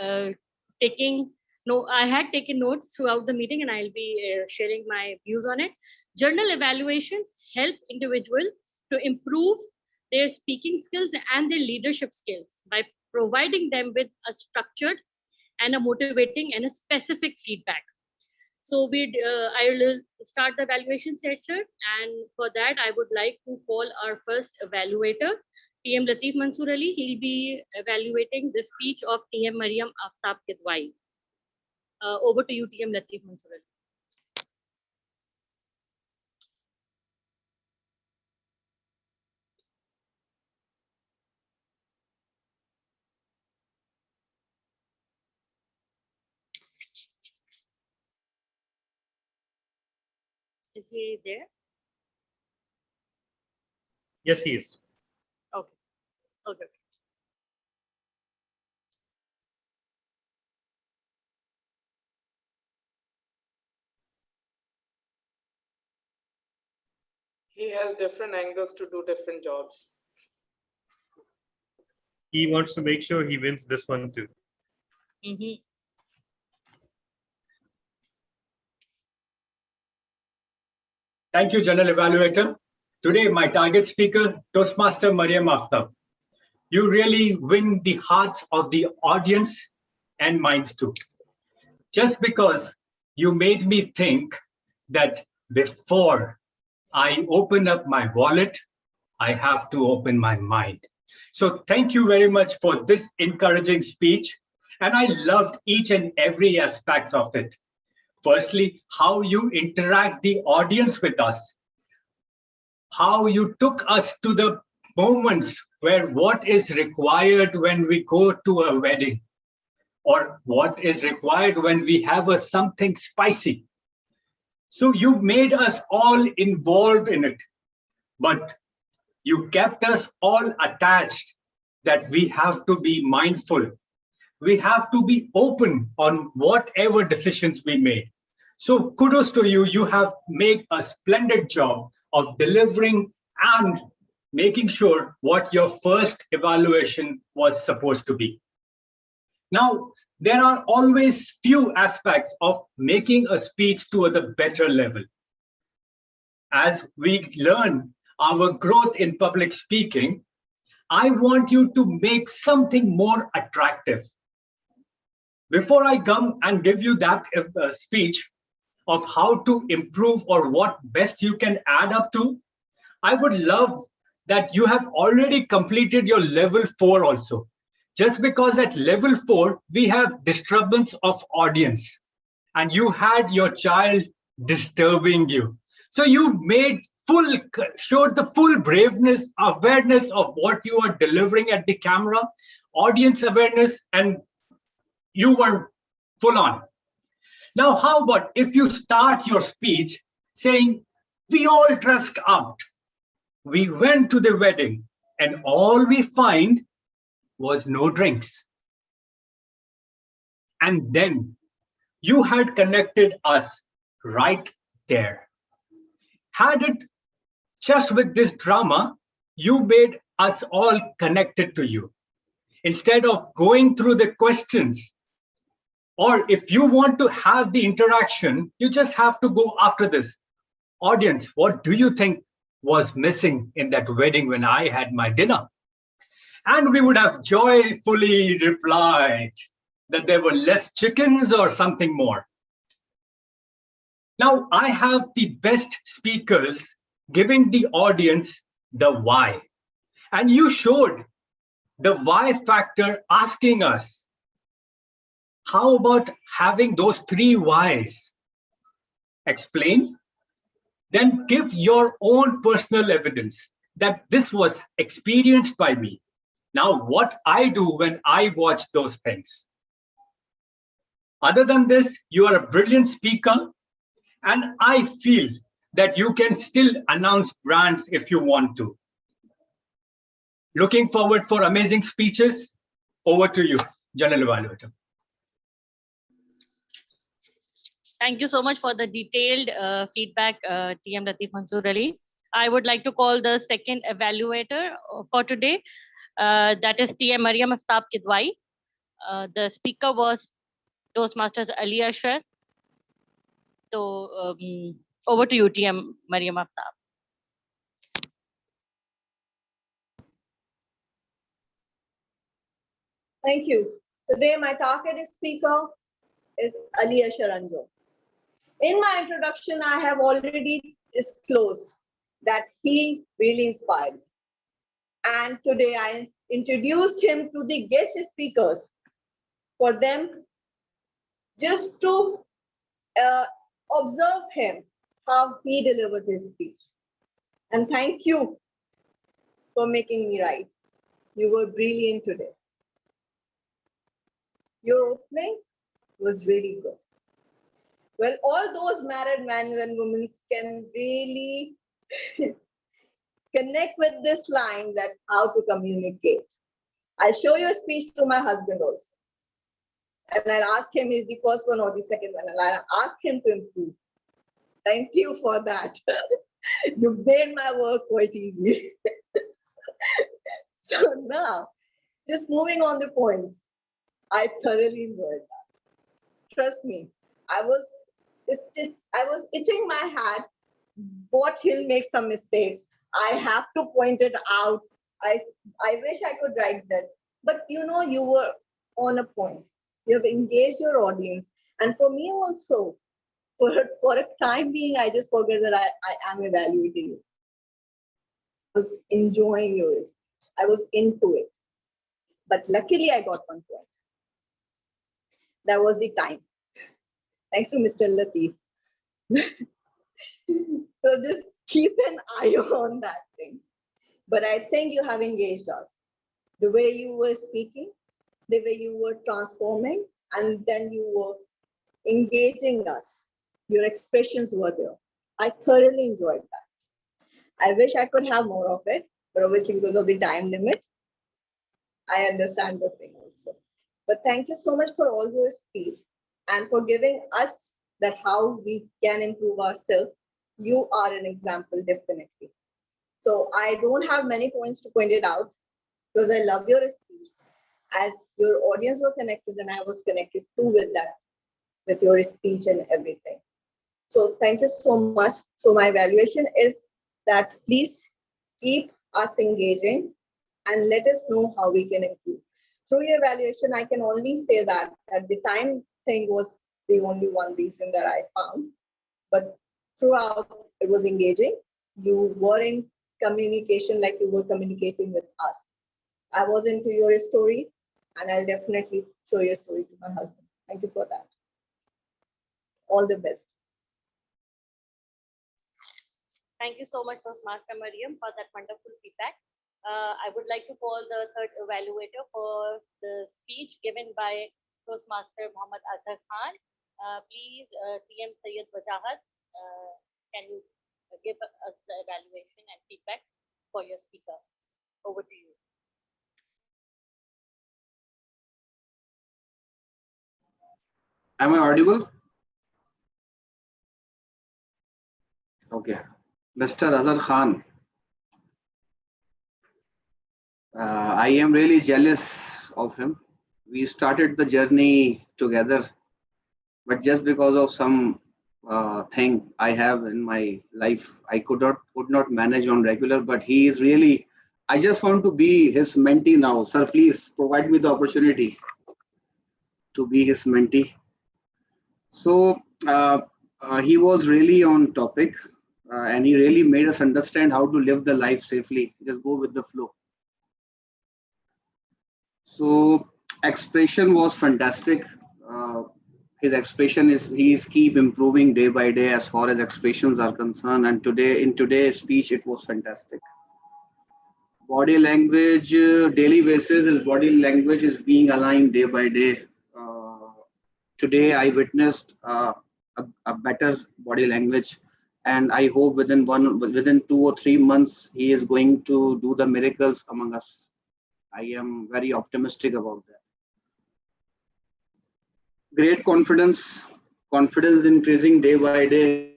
Speaker 1: taking. No, I had taken notes throughout the meeting, and I'll be sharing my views on it. Journal evaluations help individuals to improve their speaking skills and their leadership skills by providing them with a structured and a motivating and a specific feedback. So I will start the evaluation session, and for that I would like to call our first evaluator, TM Latif Mansoor Ali. He'll be evaluating the speech of TM Mariam Aftab Kidwai. Over to you, TM Latif Mansoor Ali. Is he there?
Speaker 2: Yes, he is.
Speaker 1: Okay. Okay.
Speaker 9: He has different angles to do different jobs.
Speaker 2: He wants to make sure he wins this one too.
Speaker 1: Mm-hmm.
Speaker 12: Thank you, General Evaluator. Today, my target speaker, Toastmaster Mariam Aftab. You really win the hearts of the audience and minds too. Just because you made me think that before I open up my wallet, I have to open my mind. So thank you very much for this encouraging speech. And I loved each and every aspect of it. Firstly, how you interact the audience with us, how you took us to the moments where what is required when we go to a wedding, or what is required when we have a something spicy. So you made us all involved in it, but you kept us all attached that we have to be mindful. We have to be open on whatever decisions we made. So kudos to you. You have made a splendid job of delivering and making sure what your first evaluation was supposed to be. Now, there are always few aspects of making a speech to a better level. As we learn our growth in public speaking, I want you to make something more attractive. Before I come and give you that speech of how to improve or what best you can add up to, I would love that you have already completed your level 4 also. Just because at level 4, we have disturbance of audience and you had your child disturbing you. So you showed the full braveness, awareness of what you are delivering at the camera, audience awareness, and you were full on. Now, how about if you start your speech saying, we all dressed up. We went to the wedding and all we find was no drinks. And then you had connected us right there. Had it just with this drama, you made us all connected to you. Instead of going through the questions, or if you want to have the interaction, you just have to go after this. Audience, what do you think was missing in that wedding when I had my dinner? And we would have joyfully replied that there were less chickens or something more. Now I have the best speakers giving the audience the why. And you showed the why factor asking us, how about having those 3 whys? Explain, then give your own personal evidence that this was experienced by me. Now, what I do when I watch those things. Other than this, you are a brilliant speaker, and I feel that you can still announce brands if you want to. Looking forward for amazing speeches. Over to you, General Evaluator.
Speaker 1: Thank you so much for the detailed feedback, TM Latif Mansoor Ali. I would like to call the second evaluator for today. That is TM Mariam Aftab Kidwai. The speaker was Toastmasters Ali Ashar. So over to you, TM Mariam Aftab.
Speaker 14: Thank you. Today, my targeted speaker is Ali Asharanjo. In my introduction, I have already disclosed that he really inspired me. And today, I introduced him to the guest speakers for them just to observe him, how he delivers his speech. And thank you for making me right. You were brilliant today. Your opening was really good. Well, all those married men and women can really connect with this line that how to communicate. I'll show you a speech to my husband also. And I'll ask him, is the first one or the second one? And I'll ask him to improve. Thank you for that. You made my work quite easy. So now, just moving on the points, I thoroughly enjoyed that. Trust me, I was itching my hat, what he'll make some mistakes. I have to point it out. I wish I could write that. But you know, you were on a point. You have engaged your audience. And for me also, for a time being, I just forget that I am evaluating you. I was enjoying yours. I was into it. But luckily I got one point. That was the time. Thanks to Mr. Latif. So just keep an eye on that thing. But I think you have engaged us. The way you were speaking, the way you were transforming, and then you were engaging us. Your expressions were there. I thoroughly enjoyed that. I wish I could have more of it, but obviously because of the time limit, I understand the thing also. But thank you so much for all your speech and for giving us that how we can improve ourselves. You are an example, definitely. So I don't have many points to point it out because I love your speech. As your audience were connected and I was connected too with that, with your speech and everything. So thank you so much. So my evaluation is that please keep us engaging and let us know how we can improve. Through your evaluation, I can only say that the time thing was the only one reason that I found. But throughout, it was engaging. You were in communication like you were communicating with us. I was into your story, and I'll definitely show your story to my husband. Thank you for that. All the best.
Speaker 1: Thank you so much, Toastmaster Mariam, for that wonderful feedback. I would like to call the third evaluator for the speech given by Toastmaster Muhammad Azhar Khan. Please, TM Sayyid Wajahat, can you give us the evaluation and feedback for your speaker? Over to you.
Speaker 16: Am I audible? Okay. Mr. Azhar Khan, I am really jealous of him. We started the journey together, but just because of some thing I have in my life, I could not manage on regular. But he is really. I just want to be his mentee now, sir. Please provide me the opportunity to be his mentee. So he was really on topic, and he really made us understand how to live the life safely. Just go with the flow. So expression was fantastic. His expression is keep improving day by day as far as expressions are concerned. And in today's speech, it was fantastic. Body language, daily basis, his body language is being aligned day by day. Today, I witnessed a better body language, and I hope within 2 or 3 months, he is going to do the miracles among us. I am very optimistic about that. Great confidence increasing day by day.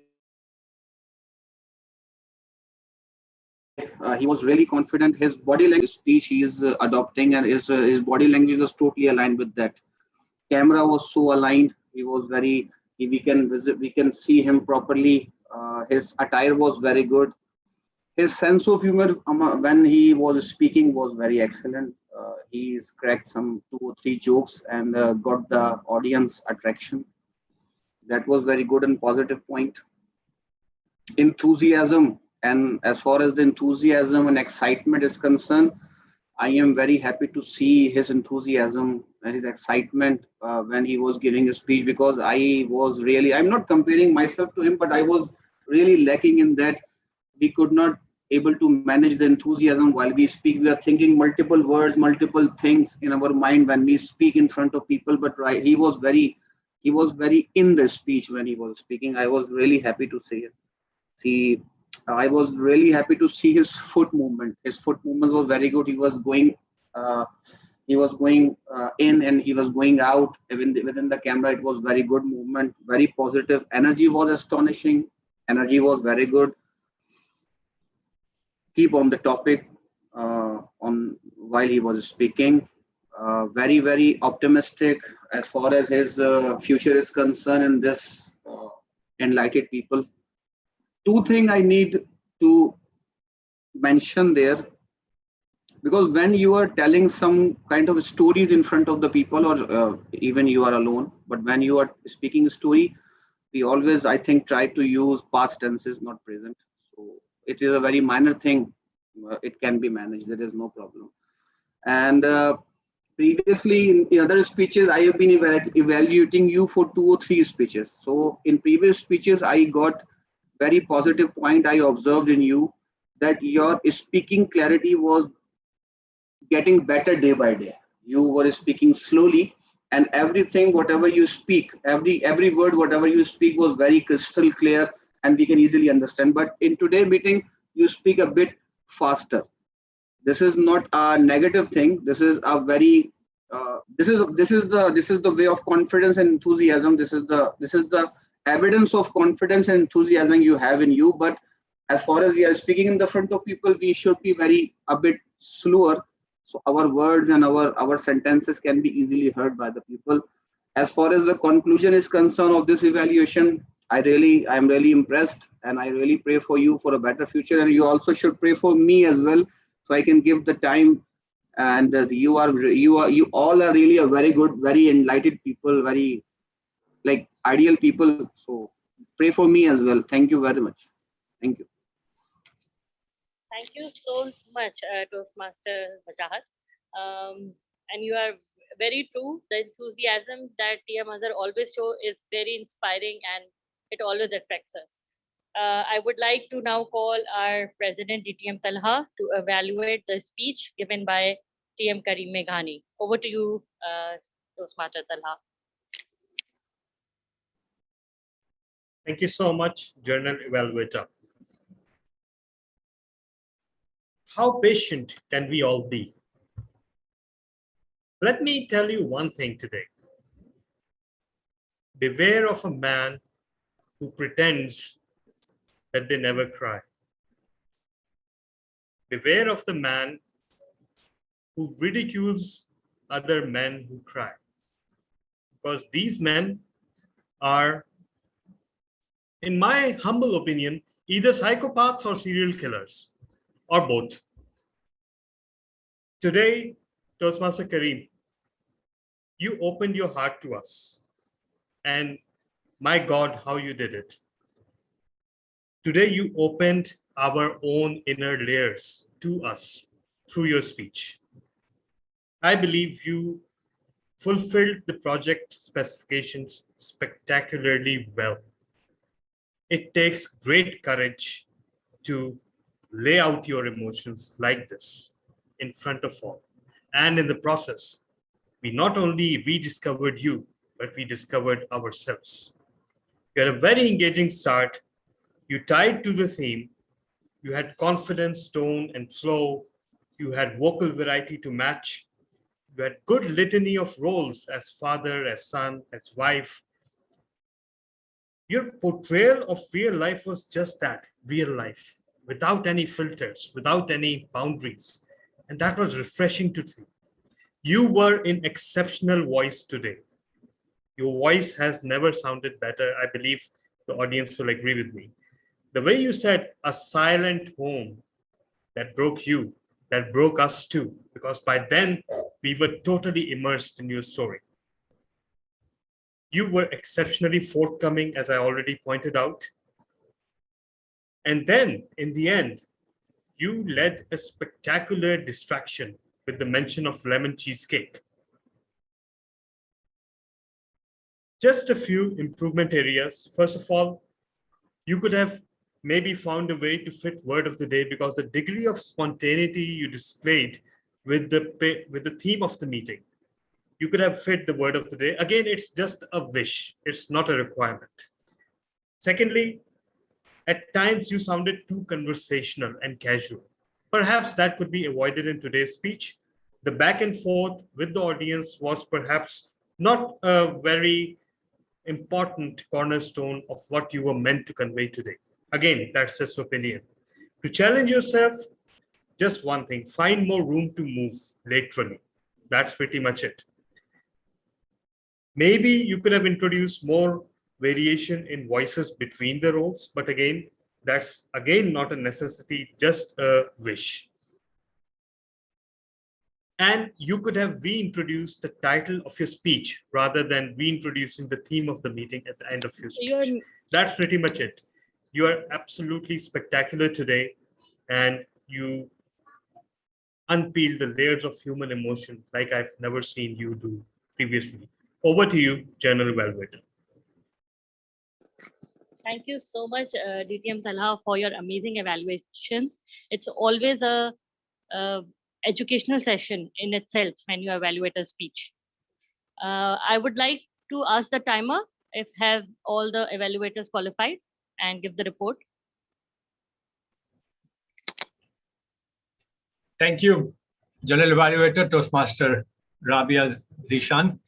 Speaker 16: He was really confident. His body language speech he is adopting, and his body language is totally aligned with that. Camera was so aligned. He was very. We can see him properly. His attire was very good. His sense of humor when he was speaking was very excellent. He's cracked some 2 or 3 jokes and got the audience attraction. That was very good and positive point. Enthusiasm, and as far as the enthusiasm and excitement is concerned, I am very happy to see his enthusiasm and his excitement when he was giving a speech, because I'm not comparing myself to him, but I was really lacking in that. We could not able to manage the enthusiasm while we speak. We are thinking multiple words, multiple things in our mind when we speak in front of people. But he was very in the speech when he was speaking. I was really happy to see it. I was really happy to see his foot movement. His foot movement was very good. He was going in and he was going out within the camera. It was very good movement, very positive. Energy was astonishing. Energy was very good. Keep on the topic while he was speaking. Very, very optimistic as far as his future is concerned in this enlightened people. 2 things I need to mention there, because when you are telling some kind of stories in front of the people, or even you are alone, but when you are speaking a story, we always, I think, try to use past tenses, not present. So it is a very minor thing. It can be managed. There is no problem. And previously in other speeches, I have been evaluating you for 2 or 3 speeches. So in previous speeches, I got very positive point I observed in you, that your speaking clarity was getting better day by day. You were speaking slowly, and everything, whatever you speak, every word, whatever you speak was very crystal clear, and we can easily understand. But in today's meeting, you speak a bit faster. This is not a negative thing. This is a very this is the way of confidence and enthusiasm. This is the evidence of confidence and enthusiasm you have in you. But as far as we are speaking in the front of people, we should be a bit slower, so our words and our sentences can be easily heard by the people. As far as the conclusion is concerned of this evaluation, I'm really impressed, and I really pray for you for a better future, and you also should pray for me as well, so I can give the time. And you all are really a very good, very enlightened people, very like ideal people. So pray for me as well. Thank you very much. Thank you.
Speaker 1: Thank you so much, Toastmaster Wajahat. And you are very true. The enthusiasm that TM Azhar always show is very inspiring, and it always affects us. I would like to now call our President DTM Talha to evaluate the speech given by TM Karim Meghani. Over to you, Toastmaster Talha.
Speaker 2: Thank you so much, Journal Evaluator. How patient can we all be? Let me tell you one thing today. Beware of a man who pretends that they never cry. Beware of the man who ridicules other men who cry. Because these men are, in my humble opinion, either psychopaths or serial killers, or both. Today, Toastmaster Karim, you opened your heart to us. And my God, how you did it. Today, you opened our own inner layers to us through your speech. I believe you fulfilled the project specifications spectacularly well. It takes great courage to lay out your emotions like this in front of all. And in the process, we not only rediscovered you, but we discovered ourselves. You had a very engaging start. You tied to the theme. You had confidence, tone, and flow. You had vocal variety to match. You had good litany of roles as father, as son, as wife. Your portrayal of real life was just that, real life, without any filters, without any boundaries. And that was refreshing to see. You were in exceptional voice today. Your voice has never sounded better. I believe the audience will agree with me. The way you said a silent home, that broke you, that broke us too, because by then we were totally immersed in your story. You were exceptionally forthcoming, as I already pointed out. And then in the end, you led a spectacular distraction with the mention of lemon cheesecake. Just a few improvement areas. First of all, you could have maybe found a way to fit word of the day, because the degree of spontaneity you displayed with the theme of the meeting, you could have fit the word of the day. Again, it's just a wish. It's not a requirement. Secondly, at times you sounded too conversational and casual. Perhaps that could be avoided in today's speech. The back and forth with the audience was perhaps not a very important cornerstone of what you were meant to convey today. Again, that's just opinion. To challenge yourself, just one thing, find more room to move laterally. That's pretty much it. Maybe you could have introduced more variation in voices between the roles, but again, That's again not a necessity, just a wish. And you could have reintroduced the title of your speech rather than reintroducing the theme of the meeting at the end of your speech. That's pretty much it. You are absolutely spectacular today, and you unpeel the layers of human emotion like I've never seen you do previously. Over to you, General Evaluator.
Speaker 1: Thank you so much, DTM Talha, for your amazing evaluations. It's always a educational session in itself when you evaluate a speech. I would like to ask the timer if have all the evaluators qualified and give the report.
Speaker 12: Thank you, General Evaluator, Toastmaster Rabia Zishan.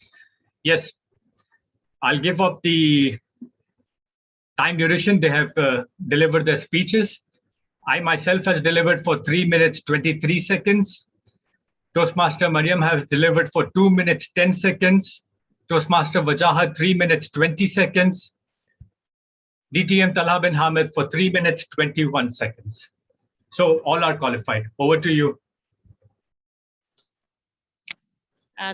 Speaker 12: Yes, I'll give up the time duration. They have delivered their speeches. I myself has delivered for 3 minutes, 23 seconds. Toastmaster Mariam has delivered for 2 minutes, 10 seconds. Toastmaster Wajahat, 3 minutes, 20 seconds. DTM Talha bin Hamid for 3 minutes, 21 seconds. So all are qualified. Over to you.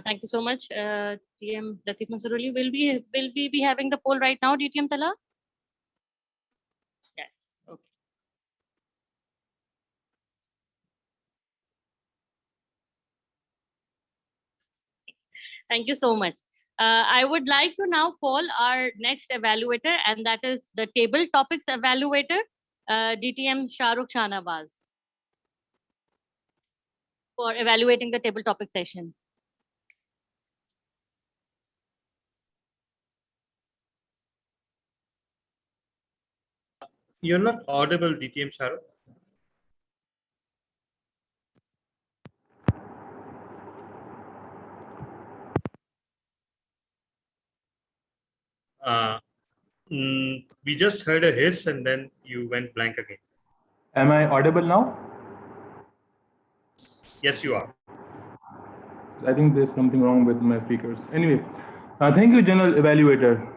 Speaker 1: Thank you so much, TM Latif Mansuruli. Will we be having the poll right now, DTM Talha? Yes. Okay. Thank you so much. I would like to now call our next evaluator, and that is the table topics evaluator, DTM Shahrukh Shahnawaz, for evaluating the table topic session.
Speaker 2: You're not audible, DTM Shahrukh. We just heard a hiss and then you went blank again.
Speaker 5: Am I audible now?
Speaker 2: Yes, you are.
Speaker 5: I think there's something wrong with my speakers. Anyway, thank you, General Evaluator.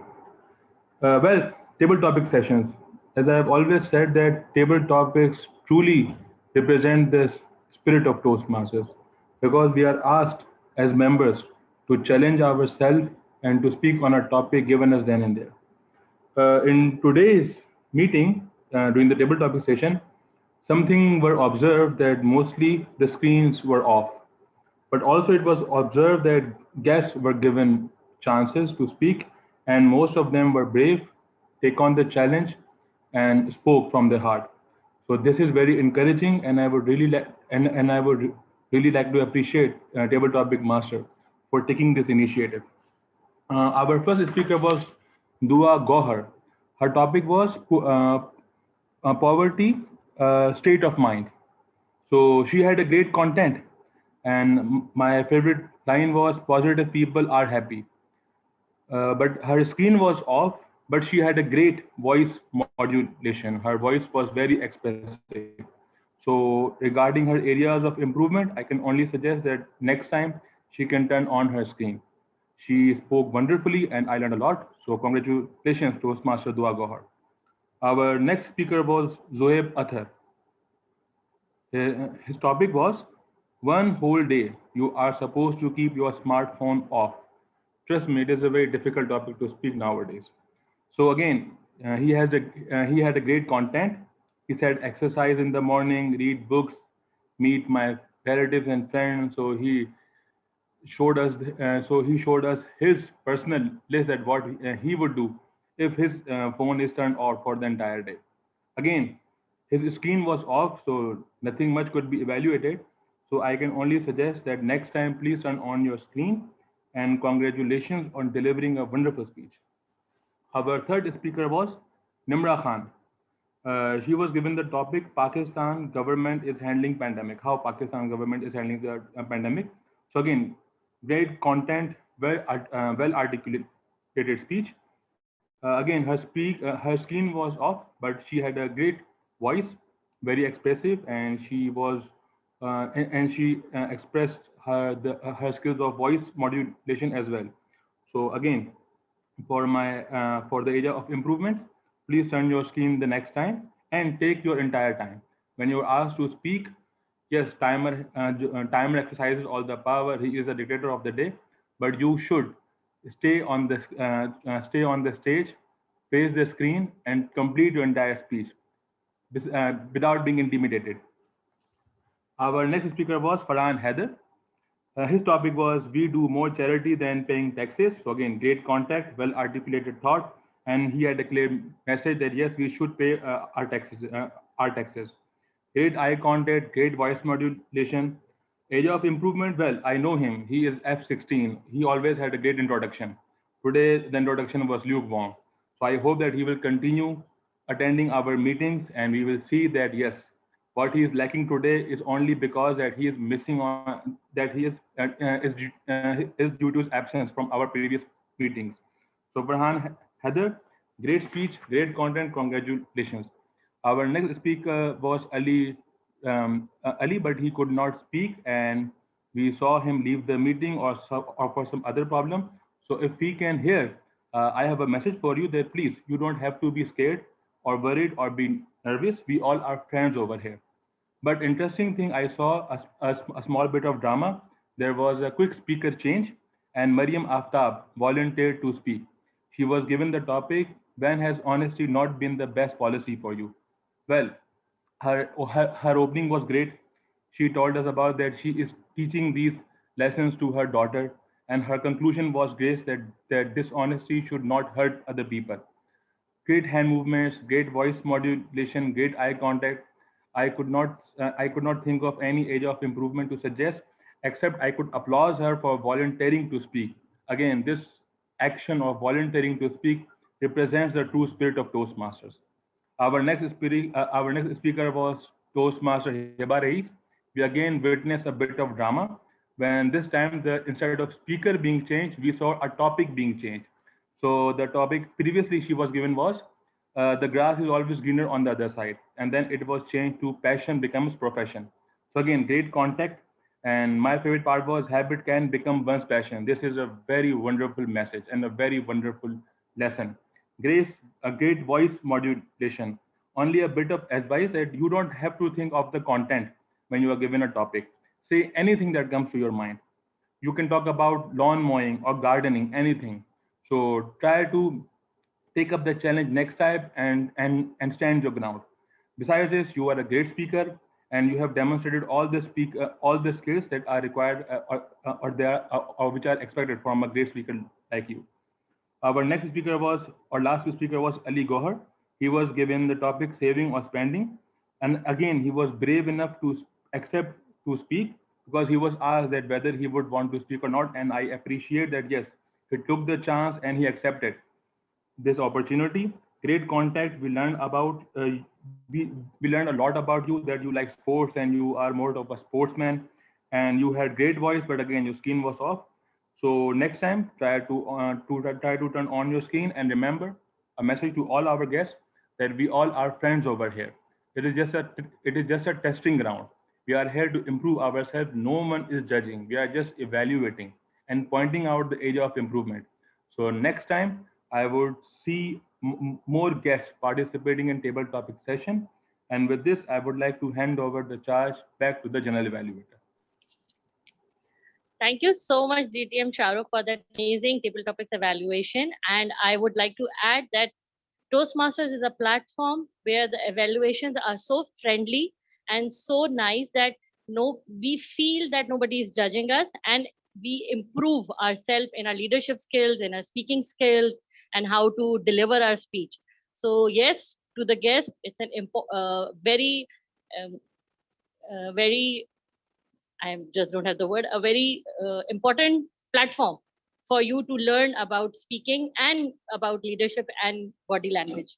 Speaker 5: Well, table topic sessions. As I have always said that table topics truly represent the spirit of Toastmasters because we are asked as members to challenge ourselves and to speak on a topic given us then and there. In today's meeting, during the table topic session, something were observed that mostly the screens were off. But also it was observed that guests were given chances to speak and most of them were brave, take on the challenge and spoke from their heart. So this is very encouraging and I would really like to appreciate Table Topic Master for taking this initiative. Our first speaker was Dua Gohar. Her topic was poverty, state of mind. So she had a great content and my favorite line was positive people are happy. But her screen was off, but she had a great voice modulation. Her voice was very expressive. So regarding her areas of improvement, I can only suggest that next time she can turn on her screen. She spoke wonderfully and I learned a lot. So congratulations, Toastmaster Dua Gohar. Our next speaker was Zoeb Athar. His topic was one whole day you are supposed to keep your smartphone off. Trust me, it is a very difficult topic to speak nowadays. So again, he had a great content. He said exercise in the morning, read books, meet my relatives and friends. So he showed us his personal list at what he would do if his phone is turned off for the entire day. Again, his screen was off, so nothing much could be evaluated. So I can only suggest that next time, please turn on your screen and congratulations on delivering a wonderful speech. Our third speaker was Nimra Khan. She was given the topic Pakistan government is handling pandemic, how Pakistan government is handling the pandemic. So again, great content, well articulated speech. Again, her screen was off, but she had a great voice, very expressive, and she expressed her skills of voice modulation as well. So again, for the area of improvement, please turn your screen the next time and take your entire time. When you're asked to speak, yes, timer exercises all the power. He is the dictator of the day, but you should stay on the stage, face the screen, and complete your entire speech without being intimidated. Our next speaker was Farhan Haider. His topic was we do more charity than paying taxes. So again, great contact, well articulated thought, and he had a clear message that yes, we should pay our taxes. Great eye contact, great voice modulation. Area of improvement, well, I know him. He is F16. He always had a great introduction. Today, the introduction was lukewarm. So I hope that he will continue attending our meetings and we will see that, yes, what he is lacking today is only because that he is missing on, that he is due to his absence from our previous meetings. So Farhan Heather, great speech, great content, congratulations. Our next speaker was Ali, but he could not speak, and we saw him leave the meeting or for some other problem. So if we can hear, I have a message for you that please, you don't have to be scared or worried or be nervous. We all are friends over here. But interesting thing, I saw a small bit of drama. There was a quick speaker change, and Mariam Aftab volunteered to speak. She was given the topic, when has honesty not been the best policy for you? Well, her opening was great. She told us about that she is teaching these lessons to her daughter, and her conclusion was great that dishonesty should not hurt other people. Great hand movements, great voice modulation, great eye contact. I could not think of any area of improvement to suggest, except I could applaud her for volunteering to speak. Again, this action of volunteering to speak represents the true spirit of Toastmasters. Our next speaker was Toastmaster Heba Reis. We again witnessed a bit of drama when this time instead of speaker being changed, we saw a topic being changed. So the topic previously she was given was the grass is always greener on the other side, and then it was changed to passion becomes profession. So again, great contact. And my favorite part was habit can become one's passion. This is a very wonderful message and a very wonderful lesson. Grace, a great voice modulation. Only a bit of advice that you don't have to think of the content when you are given a topic. Say anything that comes to your mind. You can talk about lawn mowing or gardening, anything. So try to take up the challenge next time and stand your ground. Besides this, you are a great speaker and you have demonstrated all the skills that are required or which are expected from a great speaker like you. Our next speaker was, or last speaker was Ali Gohar. He was given the topic saving or spending. And again, he was brave enough to accept to speak because he was asked that whether he would want to speak or not. And I appreciate that, yes, he took the chance and he accepted this opportunity. Great contact. We learned about, we learned a lot about you, that you like sports and you are more of a sportsman and you had great voice, but again, your skin was off. So next time, try to turn on your screen and remember a message to all our guests that we all are friends over here. It is just a testing ground. We are here to improve ourselves. No one is judging. We are just evaluating and pointing out the area of improvement. So next time, I would see more guests participating in table topic session. And with this, I would like to hand over the charge back to the general evaluator.
Speaker 1: Thank you so much, GTM Shahrukh, for that amazing table topics evaluation. And I would like to add that Toastmasters is a platform where the evaluations are so friendly and so nice that we feel that nobody is judging us, and we improve ourselves in our leadership skills, in our speaking skills, and how to deliver our speech. So yes, to the guest, it's an very I just don't have the word, a very important platform for you to learn about speaking and about leadership and body language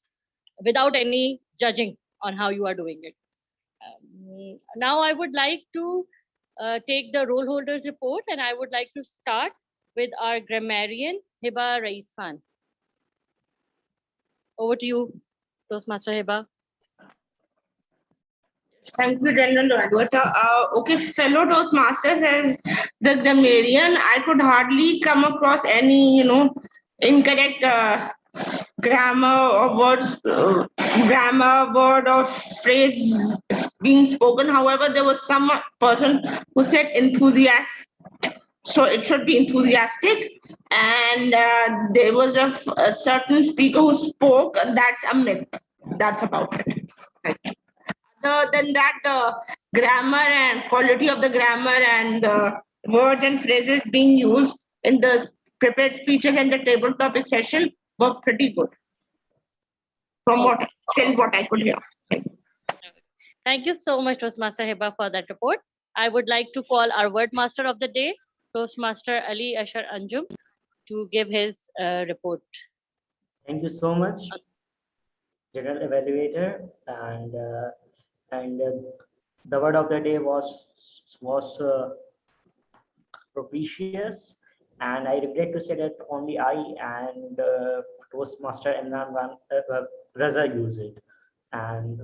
Speaker 1: without any judging on how you are doing it. Now I would like to take the role holders report, and I would like to start with our grammarian, Hiba Raisan. Over to you, Toastmaster Hiba.
Speaker 10: Thank you, General Evaluator. Okay, fellow Toastmasters, as the grammarian, I could hardly come across any, incorrect grammar or words grammar, word or phrase being spoken. However, there was some person who said enthusiast, so it should be enthusiastic. And there was a certain speaker who spoke. That's a myth. That's about it. Other than that, the grammar and quality of the grammar and the words and phrases being used in the prepared speeches and the table topic session were pretty good from what I could hear.
Speaker 1: Thank you so much, Toastmaster Heba, for that report. I would like to call our word master of the day, Toastmaster Ali Ashar Anjum, to give his report.
Speaker 11: Thank you so much, General Evaluator, and the word of the day was propitious, and I regret to say that only I and Toastmaster Imran Raza use it, and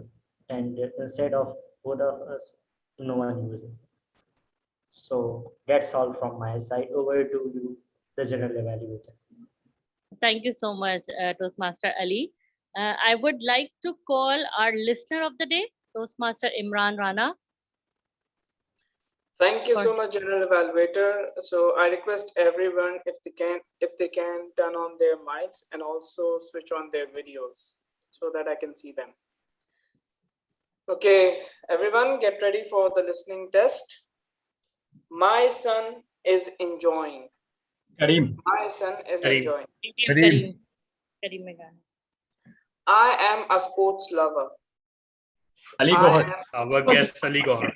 Speaker 11: instead of both of us, no one uses it. So that's all from my side. Over to you, the General Evaluator.
Speaker 1: Thank you so much, Toastmaster Ali. I would like to call our listener of the day, Toastmaster Imran Rana.
Speaker 9: Thank you so much, General Evaluator. So I request everyone, if they can turn on their mics and also switch on their videos so that I can see them. Okay, everyone get ready for the listening test. My son is enjoying.
Speaker 12: Kareem.
Speaker 9: My son is enjoying.
Speaker 1: Kareem.
Speaker 9: I am a sports lover.
Speaker 12: Ali Gohar.
Speaker 2: Our guest Ali Gohar.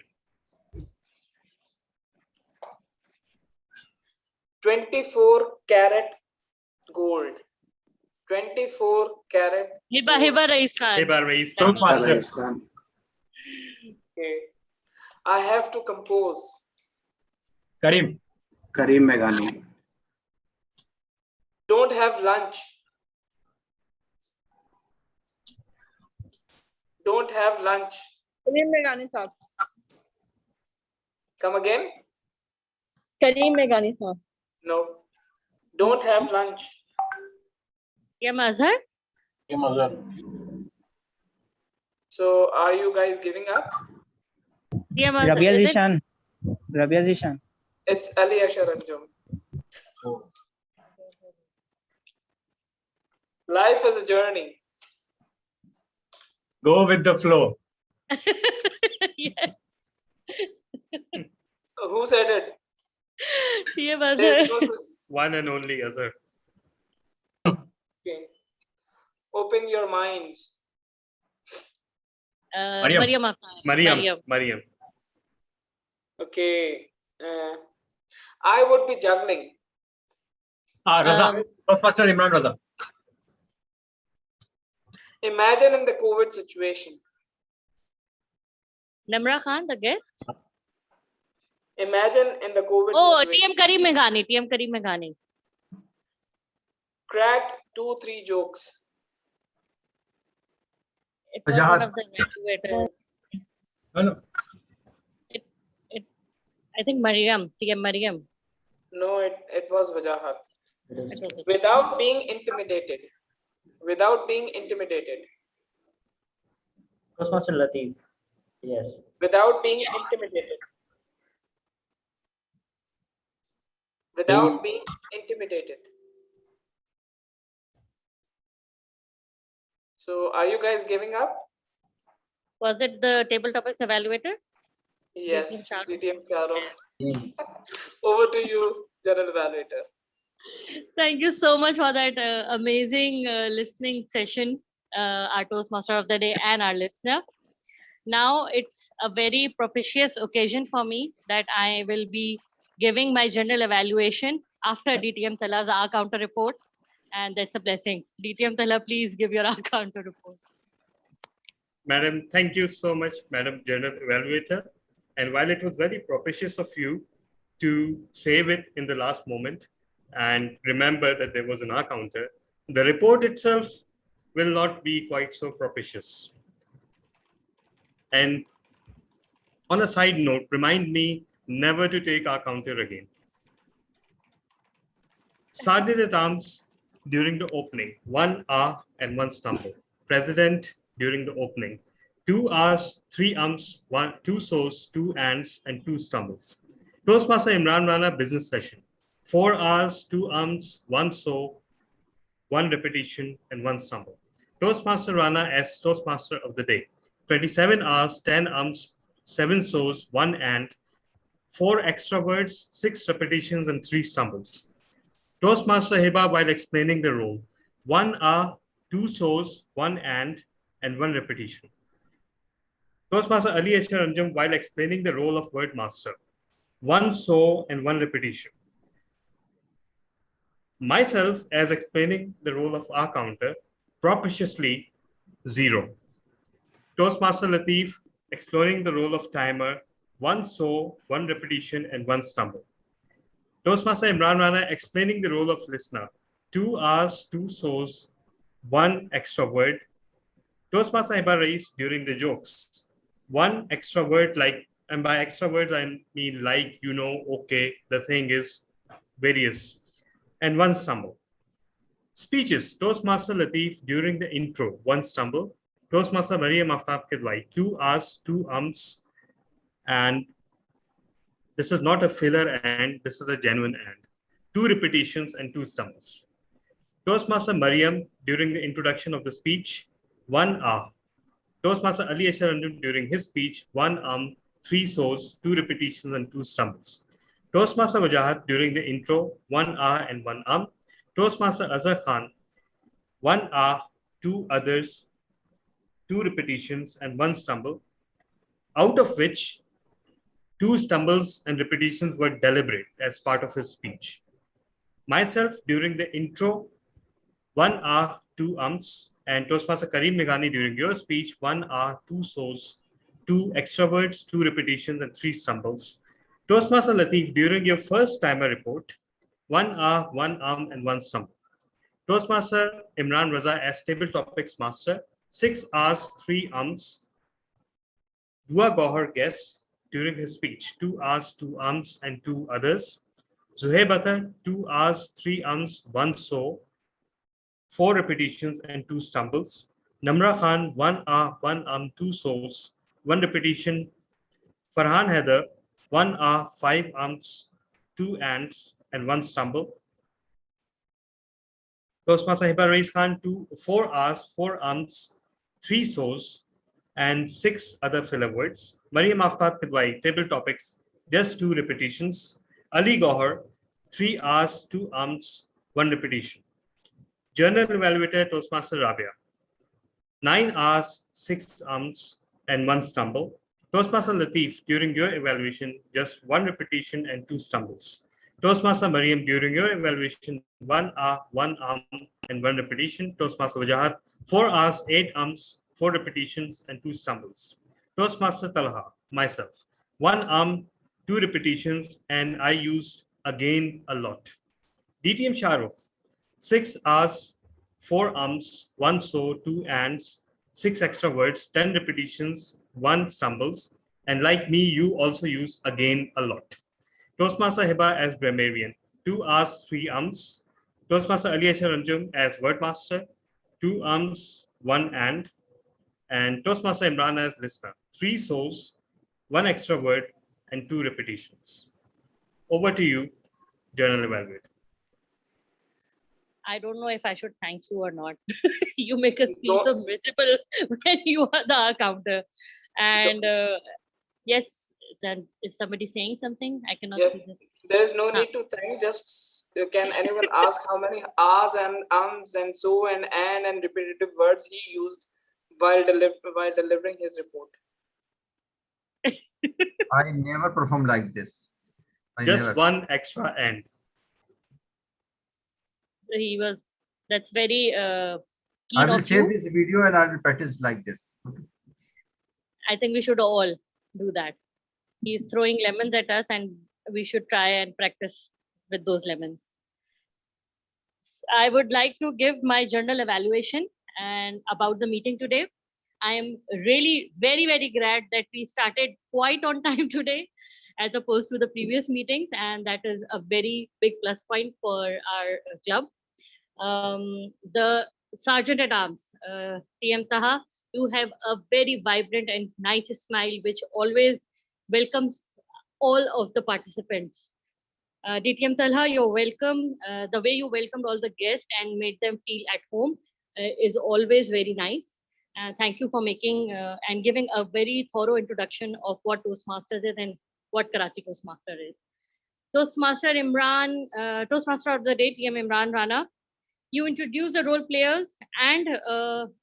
Speaker 9: 24 karat gold. 24 karat.
Speaker 1: Hiba Rais Khan.
Speaker 2: Hiba Rais Khan.
Speaker 12: Toastmaster.
Speaker 9: Okay. I have to compose.
Speaker 12: Kareem.
Speaker 16: Kareem Meghani.
Speaker 9: Don't have lunch. Don't have lunch.
Speaker 14: Kareem Meghani sir.
Speaker 9: Come again?
Speaker 14: Kareem Meghani sir.
Speaker 9: No. Don't have lunch.
Speaker 1: Yeah, Mazhar.
Speaker 9: So are you guys giving up?
Speaker 1: Yeah, Mazhar.
Speaker 6: Rabia Zishan. Rabia Zishan.
Speaker 9: It's Ali Ashar Anjum. Life is a journey.
Speaker 12: Go with the flow.
Speaker 1: Yes.
Speaker 9: Who said it?
Speaker 1: Yeah,
Speaker 9: There's
Speaker 1: Mazhar.
Speaker 9: no
Speaker 2: One and only other.
Speaker 9: Okay. Open your minds.
Speaker 1: Mariam Afan.
Speaker 2: Mariam.
Speaker 9: Okay. I would be juggling.
Speaker 12: Raza. Toastmaster Imran Raza.
Speaker 9: Imagine in the COVID situation.
Speaker 1: Namra Khan, the guest.
Speaker 9: Imagine in the COVID situation.
Speaker 1: TM Kareem Meghani.
Speaker 9: Cracked 2-3 jokes.
Speaker 1: It was one of the evaluators.
Speaker 12: No.
Speaker 1: I think TM Mariam.
Speaker 9: No, it was Wajahat. Without being intimidated. Without being intimidated.
Speaker 11: Toastmaster Latif. Yes.
Speaker 9: Without being intimidated. Without being intimidated. So are you guys giving up?
Speaker 1: Was it the table topics evaluator?
Speaker 9: Yes, DTM Shahrukh. Over to you, General Evaluator.
Speaker 1: Thank you so much for that amazing listening session, our Toastmaster of the day and our listener. Now it's a very propitious occasion for me that I will be giving my general evaluation after DTM Tala's R counter report. And that's a blessing. DTM Tala, please give your R counter report.
Speaker 2: Madam, thank you so much, Madam General Evaluator. And while it was very propitious of you to save it in the last moment and remember that there was an R counter, the report itself will not be quite so propitious. And on a side note, remind me never to take R counter again. Sergeant at Arms during the opening, 1 R and 1 stumble. President during the opening. 2 ahs, 3 ums, 2 so's, 2 ands, and 2 stumbles. Toastmaster Imran Rana business session. 4 ahs, 2 ums, 1 so, 1 repetition, and 1 stumble. Toastmaster Rana as Toastmaster of the day. 27 ahs, 10 ums, 7 so's, 1 and, 4 extra words, 6 repetitions, and 3 stumbles. Toastmaster Hiba while explaining the role. 1 ah, 2 so's, 1 and 1 repetition. Toastmaster Ali Ashar Anjum while explaining the role of word master. 1 so and 1 repetition. Myself as explaining the role of ah counter, propitiously 0. Toastmaster Latif exploring the role of timer, 1 so, 1 repetition, and 1 stumble. Toastmaster Imran Rana explaining the role of listener, 2 ahs, 2 so's, 1 extra word. Toastmaster Hiba Rais during the jokes, 1 extra word, like, and by extra words I mean like, you know, okay, the thing is, various, and 1 stumble. Speeches, Toastmaster Latif during the intro, 1 stumble. Toastmaster Maria Aftab Kidwai, 2 ahs, 2 ums, and this is not a filler and this is a genuine and. 2 repetitions and 2 stumbles. Toastmaster Mariam during the introduction of the speech, 1 ah. Toastmaster Ali Ashar Anjum during his speech, 1 3 so's, 2 repetitions, and 2 stumbles. Toastmaster Wajahat during the intro, 1 ah and 1 Toastmaster Azhar Khan, 1 ah, 2 others, 2 repetitions, and 1 stumble, out of which 2 stumbles and repetitions were deliberate as part of his speech. Myself during the intro, 1 ah, 2 ums, and Toastmaster Kareem Meghani during your speech, 1 ah, 2 so's, 2 extra words, 2 repetitions, and 3 stumbles. Toastmaster Latif during your first timer report, 1 ah, 1 and 1 stumble. Toastmaster Imran Raza as table topics master, 6 ahs, 3 ums. Dua Gohar guest during his speech, 2 ahs, 2 ums, and 2 others. Zuhaib Athar, 2 ahs, 3 ums, 1 so, 4 repetitions, and 2 stumbles. Namra Khan, 1 ah, 1 2 so's, 1 repetition. Farhan Haider, 1 ah, 5 ums, 2 ands, and 1 stumble. Toastmaster Hiba Rais Khan, 4 ahs, 4 ums, 3 so's, and 6 other filler words. Mariam Aftab Kidwai, table topics, just 2 repetitions. Ali Gohar, 3 ahs, 2 ums, 1 repetition. Journal Evaluator Toastmaster Rabia, 9 ahs, 6 ums, and 1 stumble. Toastmaster Latif, during your evaluation, just 1 repetition and 2 stumbles. Toastmaster Mariam, during your evaluation, 1 ah, 1 and 1 repetition. Toastmaster Wajahat, 4 ahs, 8 ums, 4 repetitions, and 2 stumbles. Toastmaster Talha, myself, 1 2 repetitions, and I used again a lot. DTM Shahrukh, 6 ahs, 4 ums, 1 so, 2 ands, 6 extra words, 10 repetitions, 1 stumbles, and like me, you also use again a lot. Toastmaster Hiba as grammarian, 2 ahs, 3 ums. Toastmaster Ali Ashar Anjum as wordmaster, 2 ums, 1 and Toastmaster Imran as listener, 3 so's, 1 extra word, and 2 repetitions. Over to you, Journal Evaluator.
Speaker 1: I don't know if I should thank you or not. You make us feel so miserable when you are the counter. And yes, is somebody saying something? I cannot
Speaker 9: Yes,
Speaker 1: see this.
Speaker 9: there's no need to thank. Just can anyone ask how many ahs and ums and so and repetitive words he used while delivering his report?
Speaker 15: I never perform like this.
Speaker 2: Just
Speaker 15: never.
Speaker 2: 1 extra and.
Speaker 1: He was, that's very
Speaker 15: I
Speaker 1: keen
Speaker 15: will
Speaker 1: of
Speaker 15: save
Speaker 1: you.
Speaker 15: this video and I will practice like this.
Speaker 1: I think we should all do that. He's throwing lemons at us and we should try and practice with those lemons. I would like to give my journal evaluation and about the meeting today. I am really very, very glad that we started quite on time today as opposed to the previous meetings. And that is a very big plus point for our club. The Sergeant at Arms, TM Taha, You have a very vibrant and nice smile, which always welcomes all of the participants. DTM Talha, you're welcome. The way you welcomed all the guests and made them feel at home is always very nice. Thank you for making and giving a very thorough introduction of what Toastmasters is and what Karachi Toastmaster is. Toastmaster of the day, TM Imran Rana. You introduced the role players and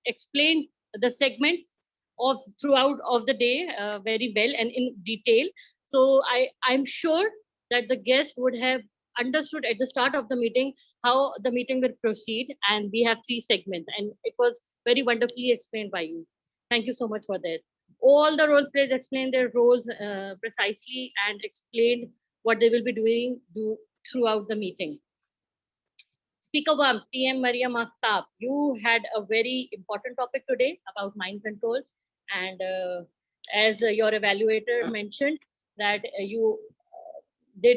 Speaker 1: explained the segments of throughout of the day very well and in detail. So I'm sure that the guest would have understood at the start of the meeting how the meeting will proceed, and we have 3 segments, and it was very wonderfully explained by you. Thank you so much for that. All the role players explained their roles precisely and explained what they will be doing throughout the meeting. Speaker 1, PM Maria Mastab, you had a very important topic today about mind control. And as your evaluator mentioned that you did.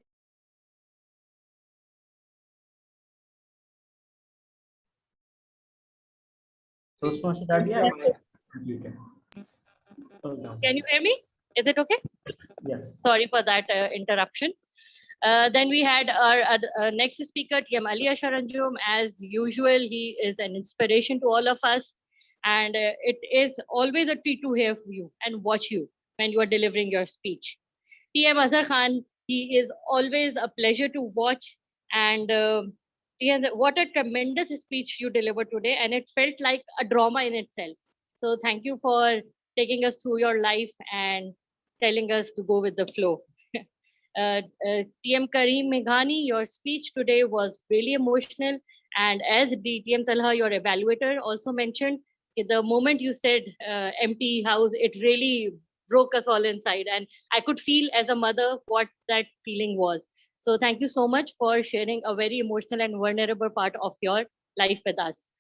Speaker 11: Toastmaster start किया?
Speaker 1: Can you hear me? Is it okay?
Speaker 11: Yes.
Speaker 1: Sorry for that interruption. Then we had our next speaker, TM Ali Asharanjum. As usual, he is an inspiration to all of us. And it is always a treat to hear from you and watch you when you are delivering your speech. TM Azhar Khan, he is always a pleasure to watch. And what a tremendous speech you delivered today. And it felt like a drama in itself. So thank you for taking us through your life and telling us to go with the flow. TM Kareem Meghani, your speech today was really emotional. And as DTM Talha, your evaluator, also mentioned, the moment you said empty house, it really broke us all inside. And I could feel as a mother what that feeling was. So thank you so much for sharing a very emotional and vulnerable part of your life with us.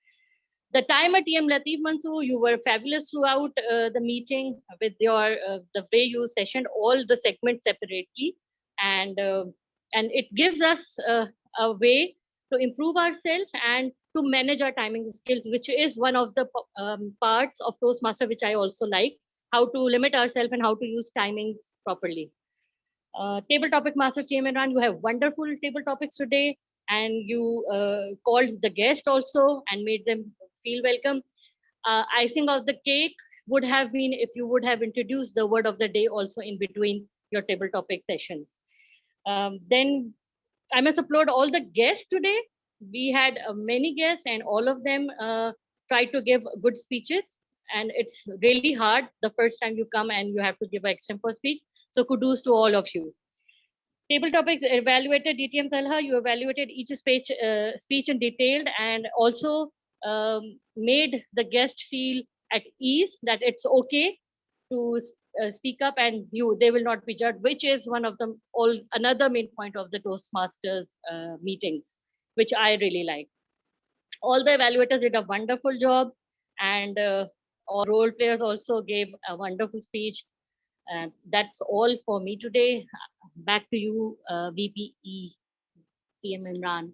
Speaker 1: The time at TM Latif Mansoor, you were fabulous throughout the meeting with your the way you sessioned all the segments separately. And it gives us a way to improve ourselves and to manage our timing skills, which is one of the parts of Toastmaster which I also like, how to limit ourselves and how to use timings properly. Table topic master TM Imran, you have wonderful table topics today, and you called the guest also and made them feel welcome. Icing of the cake would have been if you would have introduced the word of the day also in between your table topic sessions. Then I must applaud all the guests today. We had many guests and all of them tried to give good speeches. And it's really hard the first time you come and you have to give an extempore speech. So kudos to all of you. Table topics evaluated DTM Talha, you evaluated each speech in detail and also made the guest feel at ease that it's okay to speak up and they will not be judged, which is one of the another main point of the Toastmasters meetings, which I really like. All the evaluators did a wonderful job, and all role players also gave a wonderful speech. That's all for me today. Back to you, VPE, TM Imran.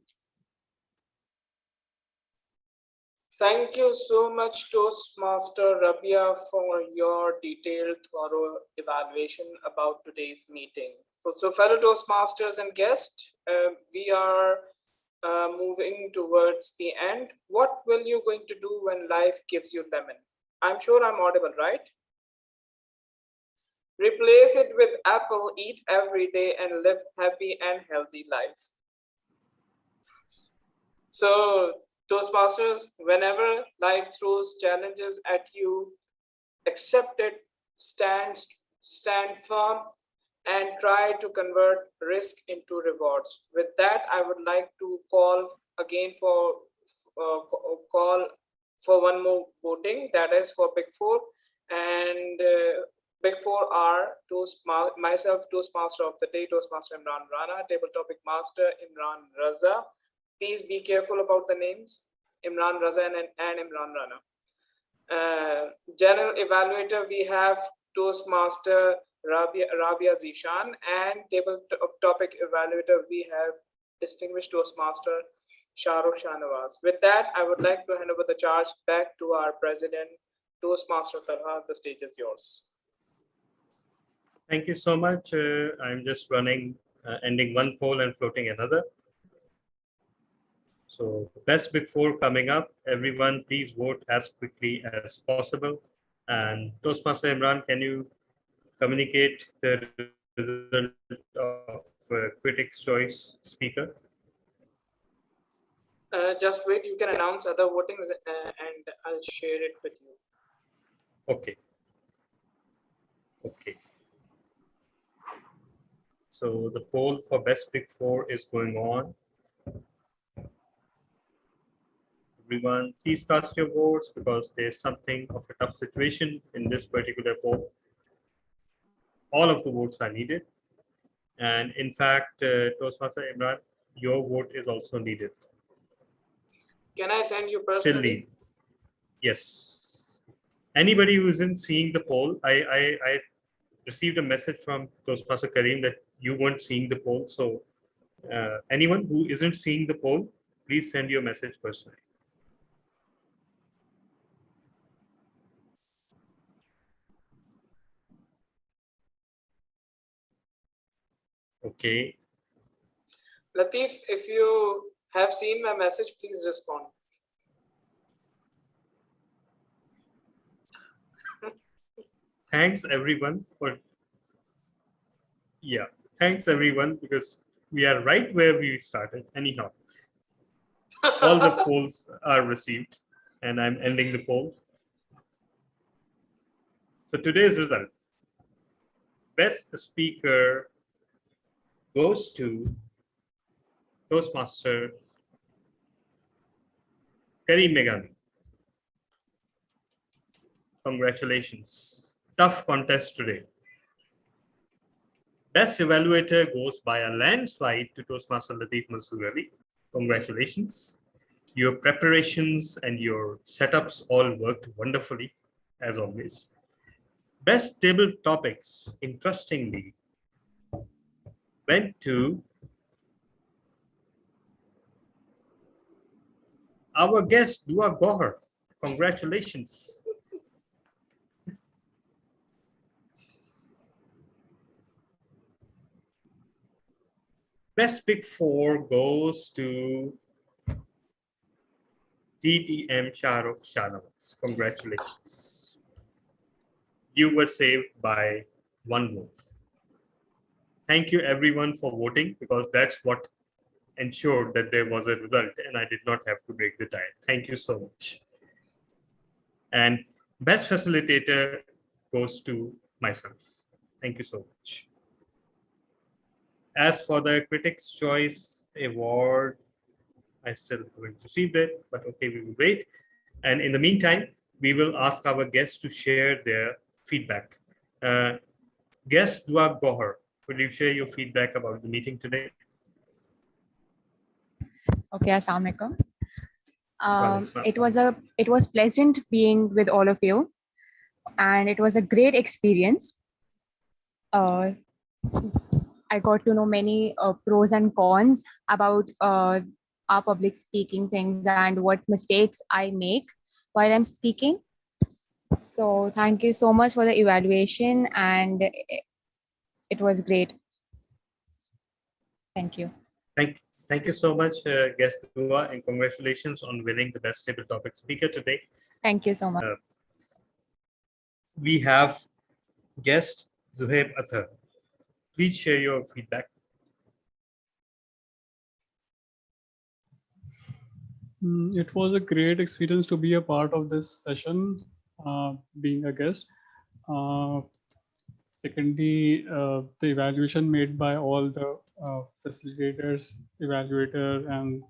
Speaker 9: Thank you so much, Toastmaster Rabia, for your detailed, thorough evaluation about today's meeting. So fellow Toastmasters and guests, we are moving towards the end. What will you going to do when life gives you lemon? I'm sure I'm audible, right? Replace it with apple, eat every day and live happy and healthy life. So Toastmasters, whenever life throws challenges at you, accept it, stand firm, and try to convert risk into rewards. With that, I would like to call again for one more voting, that is for Big Four, and Big Four are myself, Toastmaster of the day, Toastmaster Imran Rana, Table Topic Master Imran Raza. Please be careful about the names, Imran Raza and Imran Rana. General Evaluator, we have Toastmaster Rabia Zishan, and Table Topic Evaluator, we have Distinguished Toastmaster Shahrukh Shahnawaz. With that, I would like to hand over the charge back to our President, Toastmaster Talha, the stage is yours.
Speaker 2: Thank you so much. I'm just ending one poll and floating another. So best big four coming up. Everyone, please vote as quickly as possible. And Toastmaster Imran, can you communicate the result of Critics' Choice speaker?
Speaker 9: Just wait, you can announce other votings and I'll share it with you.
Speaker 2: Okay. Okay. So the poll for best big four is going on. Everyone, please cast your votes because there's something of a tough situation in this particular poll. All of the votes are needed. And in fact, Toastmaster Imran, your vote is also needed.
Speaker 9: Can I send you
Speaker 2: Still
Speaker 9: personally?
Speaker 2: need. Yes. Anybody who isn't seeing the poll, I received a message from Toastmaster Kareem that you weren't seeing the poll. So anyone who isn't seeing the poll, please send your message personally. Okay.
Speaker 9: Latif, if you have seen my message, please respond.
Speaker 2: Thanks everyone for, thanks everyone because we are right where we started. Anyhow, all the polls are received and I'm ending the poll. So today's result, best speaker goes to Toastmaster Kareem Meghani. Congratulations. Tough contest today. Best evaluator goes by a landslide to Toastmaster Latif Mansoor Ali. Congratulations. Your preparations and your setups all worked wonderfully, as always. Best table topics, interestingly, went to our guest, Dua Gohar. Congratulations. Best Big Four goes to TTM Shahrukh Shahnawaz. Congratulations. You were saved by one vote. Thank you everyone for voting because that's what ensured that there was a result and I did not have to break the tie. Thank you so much. And best facilitator goes to myself. Thank you so much. As for the Critics' Choice Award, I still haven't received it, but okay, we will wait. And in the meantime, we will ask our guests to share their feedback. Guest Dua Gohar, will you share your feedback about the meeting today?
Speaker 3: Okay, Assalamu alaikum. It was pleasant being with all of you, and it was a great experience. I got to know many pros and cons about our public speaking things and what mistakes I make while I'm speaking. So thank you so much for the evaluation, and it was great. Thank you.
Speaker 2: Thank you so much, guest Dua, and congratulations on winning the best table topic speaker today.
Speaker 3: Thank you so much.
Speaker 2: We have guest Zuhaib Athar. Please share your feedback.
Speaker 4: It was a great experience to be a part of this session, being a guest. Secondly, the evaluation made by all the facilitators, evaluator, and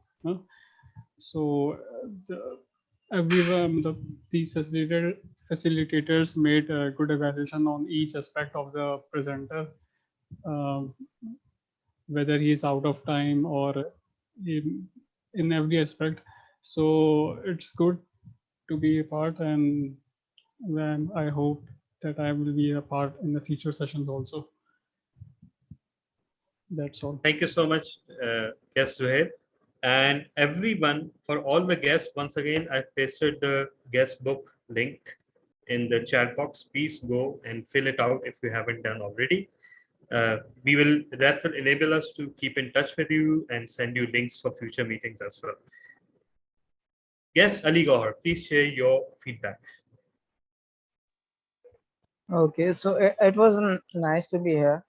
Speaker 4: so everyone, these facilitators made a good evaluation on each aspect of the presenter, whether he is out of time or in every aspect. So it's good to be a part, and then I hope that I will be a part in the future sessions also. That's all.
Speaker 2: Thank you so much, guest Zuhaib. And everyone, for all the guests, once again, I pasted the guest book link in the chat box. Please go and fill it out if you haven't done already. That will enable us to keep in touch with you and send you links for future meetings as well. Yes, Ali Gohar, please share your feedback.
Speaker 6: Okay, so it was nice to be here.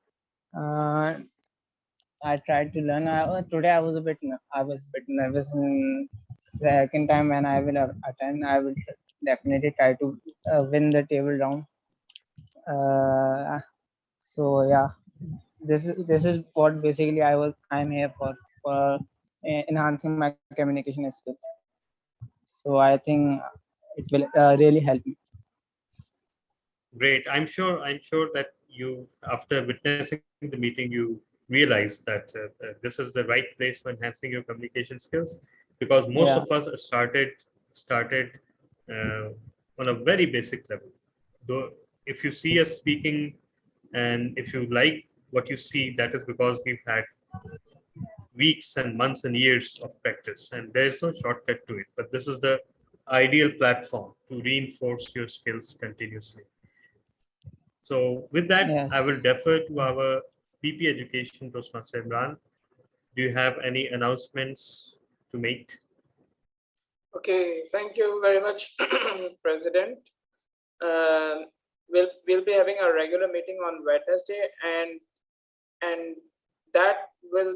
Speaker 6: I tried to learn. Today I was a bit nervous. And second time when I will attend, I will definitely try to win the table round. So yeah, this is what basically I'm here for enhancing my communication skills. So I think it will really help me.
Speaker 2: Great. I'm sure that you, after witnessing the meeting, you realize that this is the right place for enhancing your communication skills, because most of us started on a very basic level. Though if you see us speaking and if you like what you see, that is because we've had weeks and months and years of practice, and there's no shortcut to it. But this is the ideal platform to reinforce your skills continuously. So with that, I will defer to our VP Education, Toastmaster Imran. Do you have any announcements to make?
Speaker 9: Okay, thank you very much, President. We'll be having a regular meeting on Wednesday, and that we'll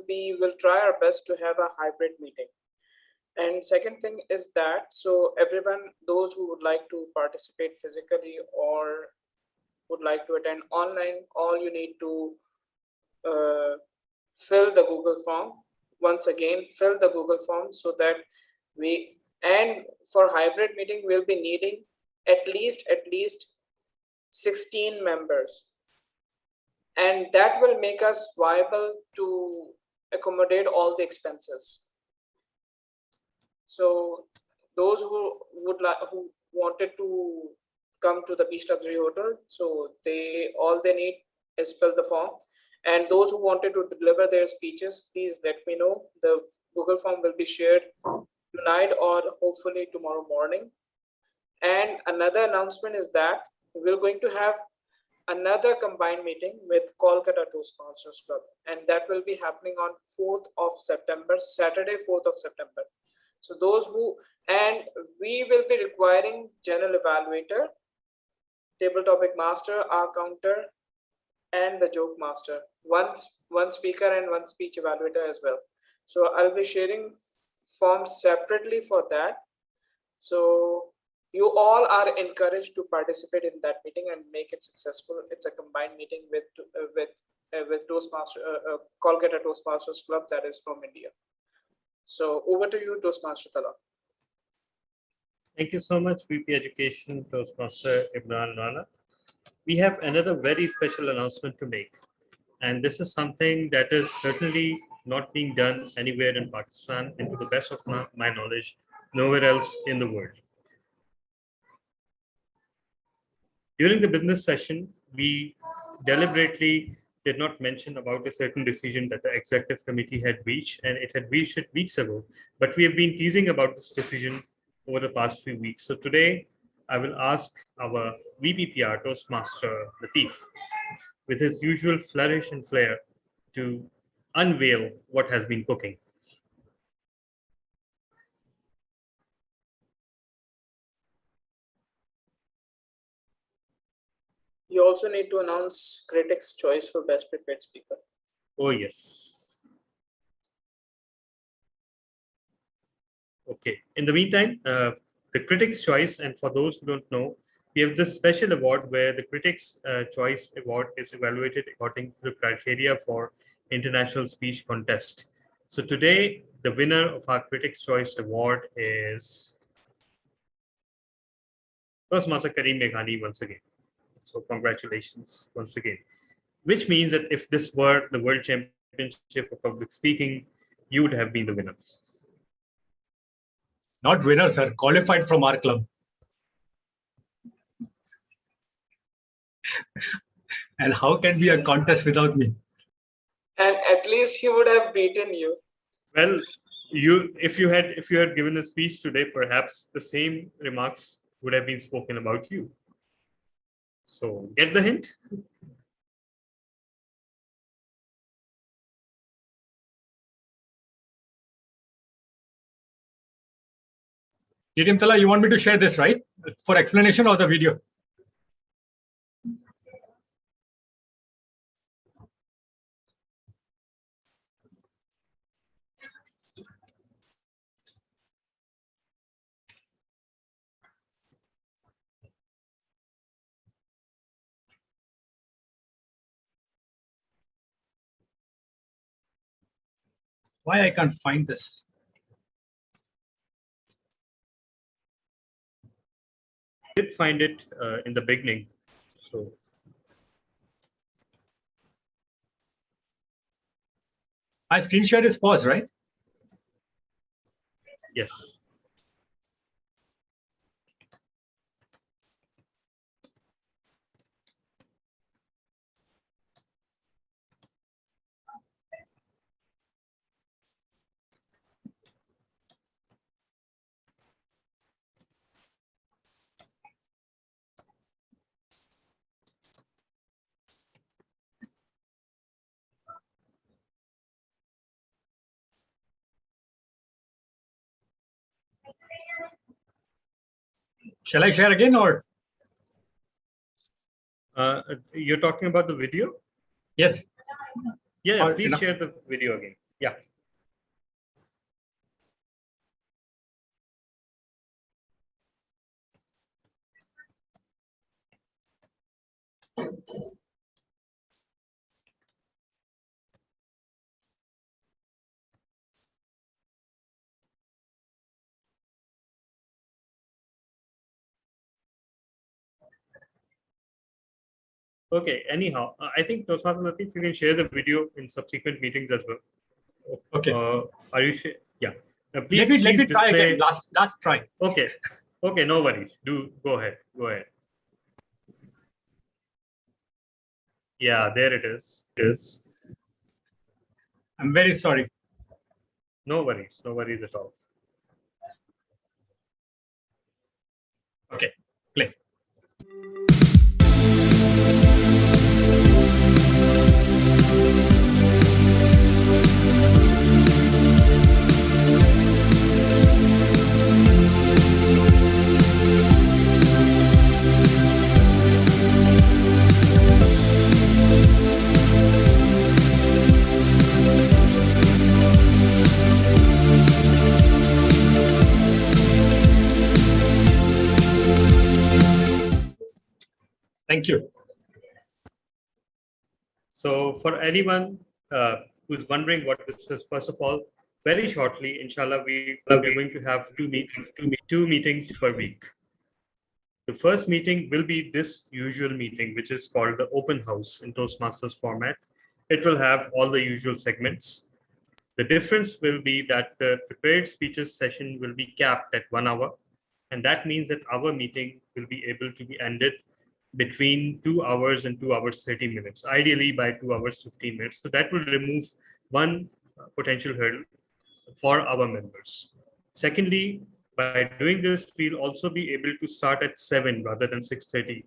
Speaker 9: try our best to have a hybrid meeting. And second thing is that, so everyone, those who would like to participate physically or would like to attend online, all you need to fill the Google form. Once again, fill the Google form so that and for hybrid meeting, we'll be needing at least 16 members. And that will make us viable to accommodate all the expenses. So those who wanted to come to the Beach Luxury Hotel, so all they need is fill the form. And those who wanted to deliver their speeches, please let me know. The Google form will be shared tonight or hopefully tomorrow morning. And another announcement is that we're going to have another combined meeting with Kolkata Toastmasters Club, and that will be happening on 4th of September, Saturday, 4th of September. So and we will be requiring general evaluator, table topic master, our counter, and the joke master, one speaker and one speech evaluator as well. So I'll be sharing forms separately for that. So you all are encouraged to participate in that meeting and make it successful. It's a combined meeting with Kolkata Toastmasters Club, that is from India. So over to you, Toastmaster Tala.
Speaker 2: Thank you so much, VP Education, Toastmaster Imran Rana. We have another very special announcement to make. And this is something that is certainly not being done anywhere in Pakistan, and to the best of my knowledge, nowhere else in the world. During the business session, we deliberately did not mention about a certain decision that the executive committee had reached, and it had reached it weeks ago. But we have been teasing about this decision over the past few weeks. So today, I will ask our VPPR Toastmaster Latif, with his usual flourish and flair, to unveil what has been cooking.
Speaker 9: You also need to announce critics' choice for best prepared speaker.
Speaker 2: Oh, yes. Okay. In the meantime, the critics' choice, and for those who don't know, we have this special award where the critics' choice award is evaluated according to the criteria for international speech contest. So today, the winner of our critics' choice award is Toastmaster Kareem Meghani once again. So congratulations once again. Which means that if this were the World Championship of Public Speaking, you would have been the winner.
Speaker 12: Not winner, sir. Qualified from our club. And how can be a contest without me?
Speaker 9: And at least he would have beaten you.
Speaker 2: Well, if you had given a speech today, perhaps the same remarks would have been spoken about you. So get the hint?
Speaker 12: TM Tala, you want me to share this, right? For explanation or the video? Why I can't find this?
Speaker 2: I did find it in the beginning. So
Speaker 12: My screen share is paused, right?
Speaker 2: yes.
Speaker 12: Shall I share again or?
Speaker 2: You're talking about the video?
Speaker 12: Yes.
Speaker 2: Yeah,
Speaker 12: Or
Speaker 2: please
Speaker 12: enough.
Speaker 2: share the video again. Yeah. Okay, anyhow, I think Toastmaster Latif, you can share the video in subsequent meetings as well.
Speaker 12: Okay.
Speaker 2: Are you sure? Yeah.
Speaker 12: Let me try again. Last try.
Speaker 2: Okay. Okay, no worries. Go ahead. Go ahead. Yeah, there it is.
Speaker 12: I'm very sorry.
Speaker 2: No worries. No worries at all.
Speaker 12: Okay, play. Thank you.
Speaker 2: So for anyone who's wondering what this is, first of all, very shortly, inshallah, we are going to have two meetings per week. The first meeting will be this usual meeting, which is called the open house in Toastmasters format. It will have all the usual segments. The difference will be that the prepared speeches session will be capped at 1 hour. And that means that our meeting will be able to be ended between 2 hours and 2 hours 30 minutes, ideally by 2 hours 15 minutes. So that will remove one potential hurdle for our members. Secondly, by doing this, we'll also be able to start at 7 rather than 6:30,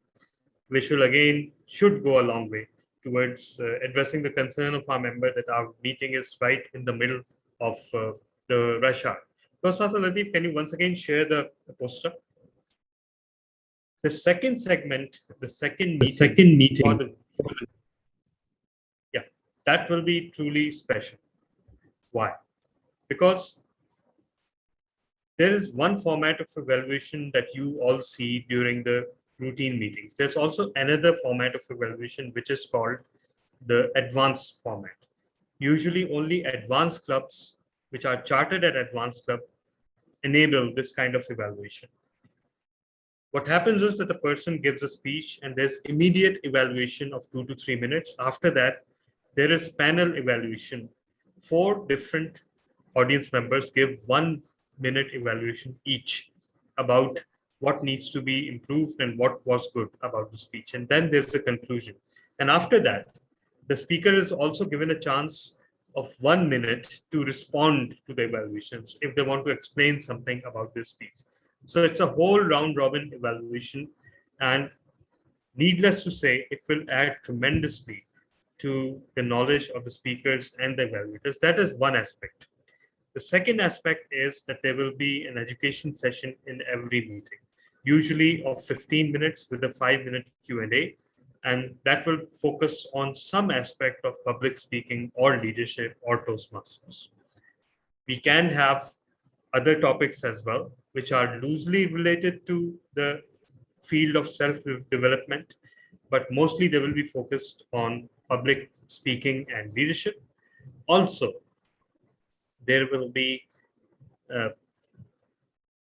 Speaker 2: which will again should go a long way towards addressing the concern of our member that our meeting is right in the middle of the rush hour. Toastmaster Latif, can you once again share the poster? The second segment, the second meeting, yeah, that will be truly special. Why? Because there is one format of evaluation that you all see during the routine meetings. There's also another format of evaluation, which is called the advanced format. Usually only advanced clubs, which are chartered at advanced club, enable this kind of evaluation. What happens is that the person gives a speech and there's immediate evaluation of 2 to 3 minutes. After that, there is panel evaluation. 4 different audience members give 1 minute evaluation each about what needs to be improved and what was good about the speech. And then there's a conclusion. And after that, the speaker is also given a chance of 1 minute to respond to the evaluations if they want to explain something about their speech. So it's a whole round robin evaluation. And Needless to say, it will add tremendously to the knowledge of the speakers and the evaluators. That is one aspect. The second aspect is that there will be an education session in every meeting, usually of 15 minutes with a 5-minute Q&A, and that will focus on some aspect of public speaking or leadership or Toastmasters. We can have other topics as well, which are loosely related to the field of self-development, but mostly they will be focused on public speaking and leadership. Also, there will be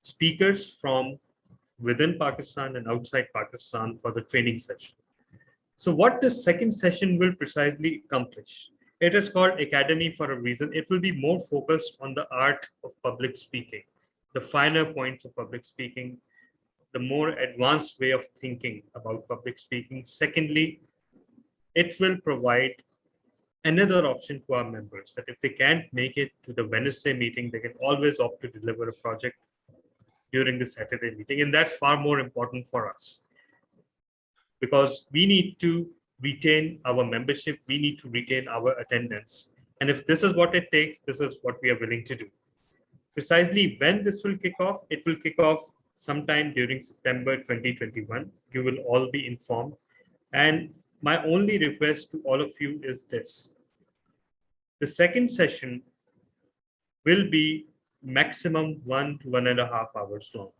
Speaker 2: speakers from within Pakistan and outside Pakistan for the training session. So what this second session will precisely accomplish? It is called Academy for a reason. It will be more focused on the art of public speaking, the finer points of public speaking, the more advanced way of thinking about public speaking. Secondly, it will provide another option to our members that if they can't make it to the Wednesday meeting, they can always opt to deliver a project during the Saturday meeting. And that's far more important for us because we need to retain our membership. We need to retain our attendance. And if this is what it takes, this is what we are willing to do. Precisely when this will kick off, it will kick off sometime during September 2021. You will all be informed. And my only request to all of you is this. The second session will be maximum 1 to 1.5 hours long.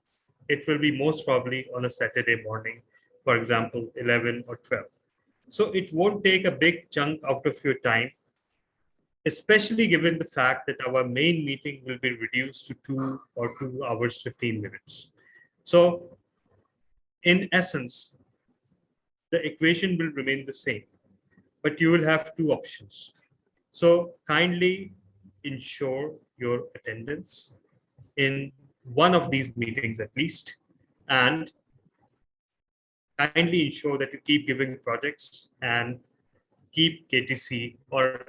Speaker 2: It will be most probably on a Saturday morning, for example, 11 or 12. So it won't take a big chunk out of your time, especially given the fact that our main meeting will be reduced to 2 or 2 hours, 15 minutes. So in essence, the equation will remain the same, but you will have two options. So kindly ensure your attendance in one of these meetings at least, and kindly ensure that you keep giving projects and keep KTC, or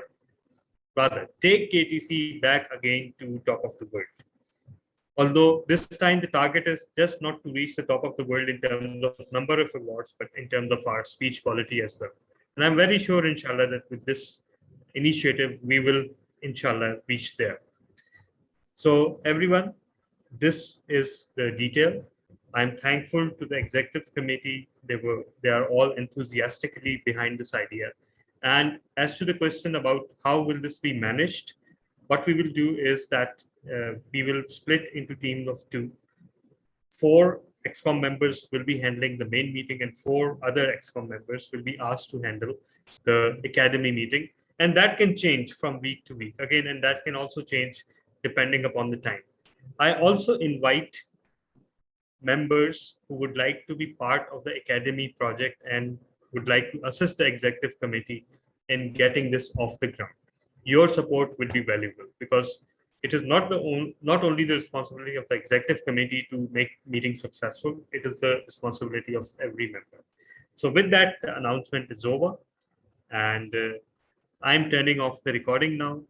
Speaker 2: rather take KTC back again to top of the world. Although this time the target is just not to reach the top of the world in terms of number of awards, but in terms of our speech quality as well. And I'm very sure, inshallah, that with this initiative, we will, inshallah, reach there. So everyone, this is the detail. I'm thankful to the executive committee. They are all enthusiastically behind this idea. And as to the question about how will this be managed, what we will do is that we will split into teams of 2. 4 ExCom members will be handling the main meeting and 4 other ExCom members will be asked to handle the academy meeting. And that can change from week to week again, and that can also change depending upon the time. I also invite members who would like to be part of the academy project and would like to assist the executive committee in getting this off the ground. Your support will be valuable because it is not only the responsibility of the executive committee to make meetings successful, it is the responsibility of every member. So with that, the announcement is over, and I'm turning off the recording now.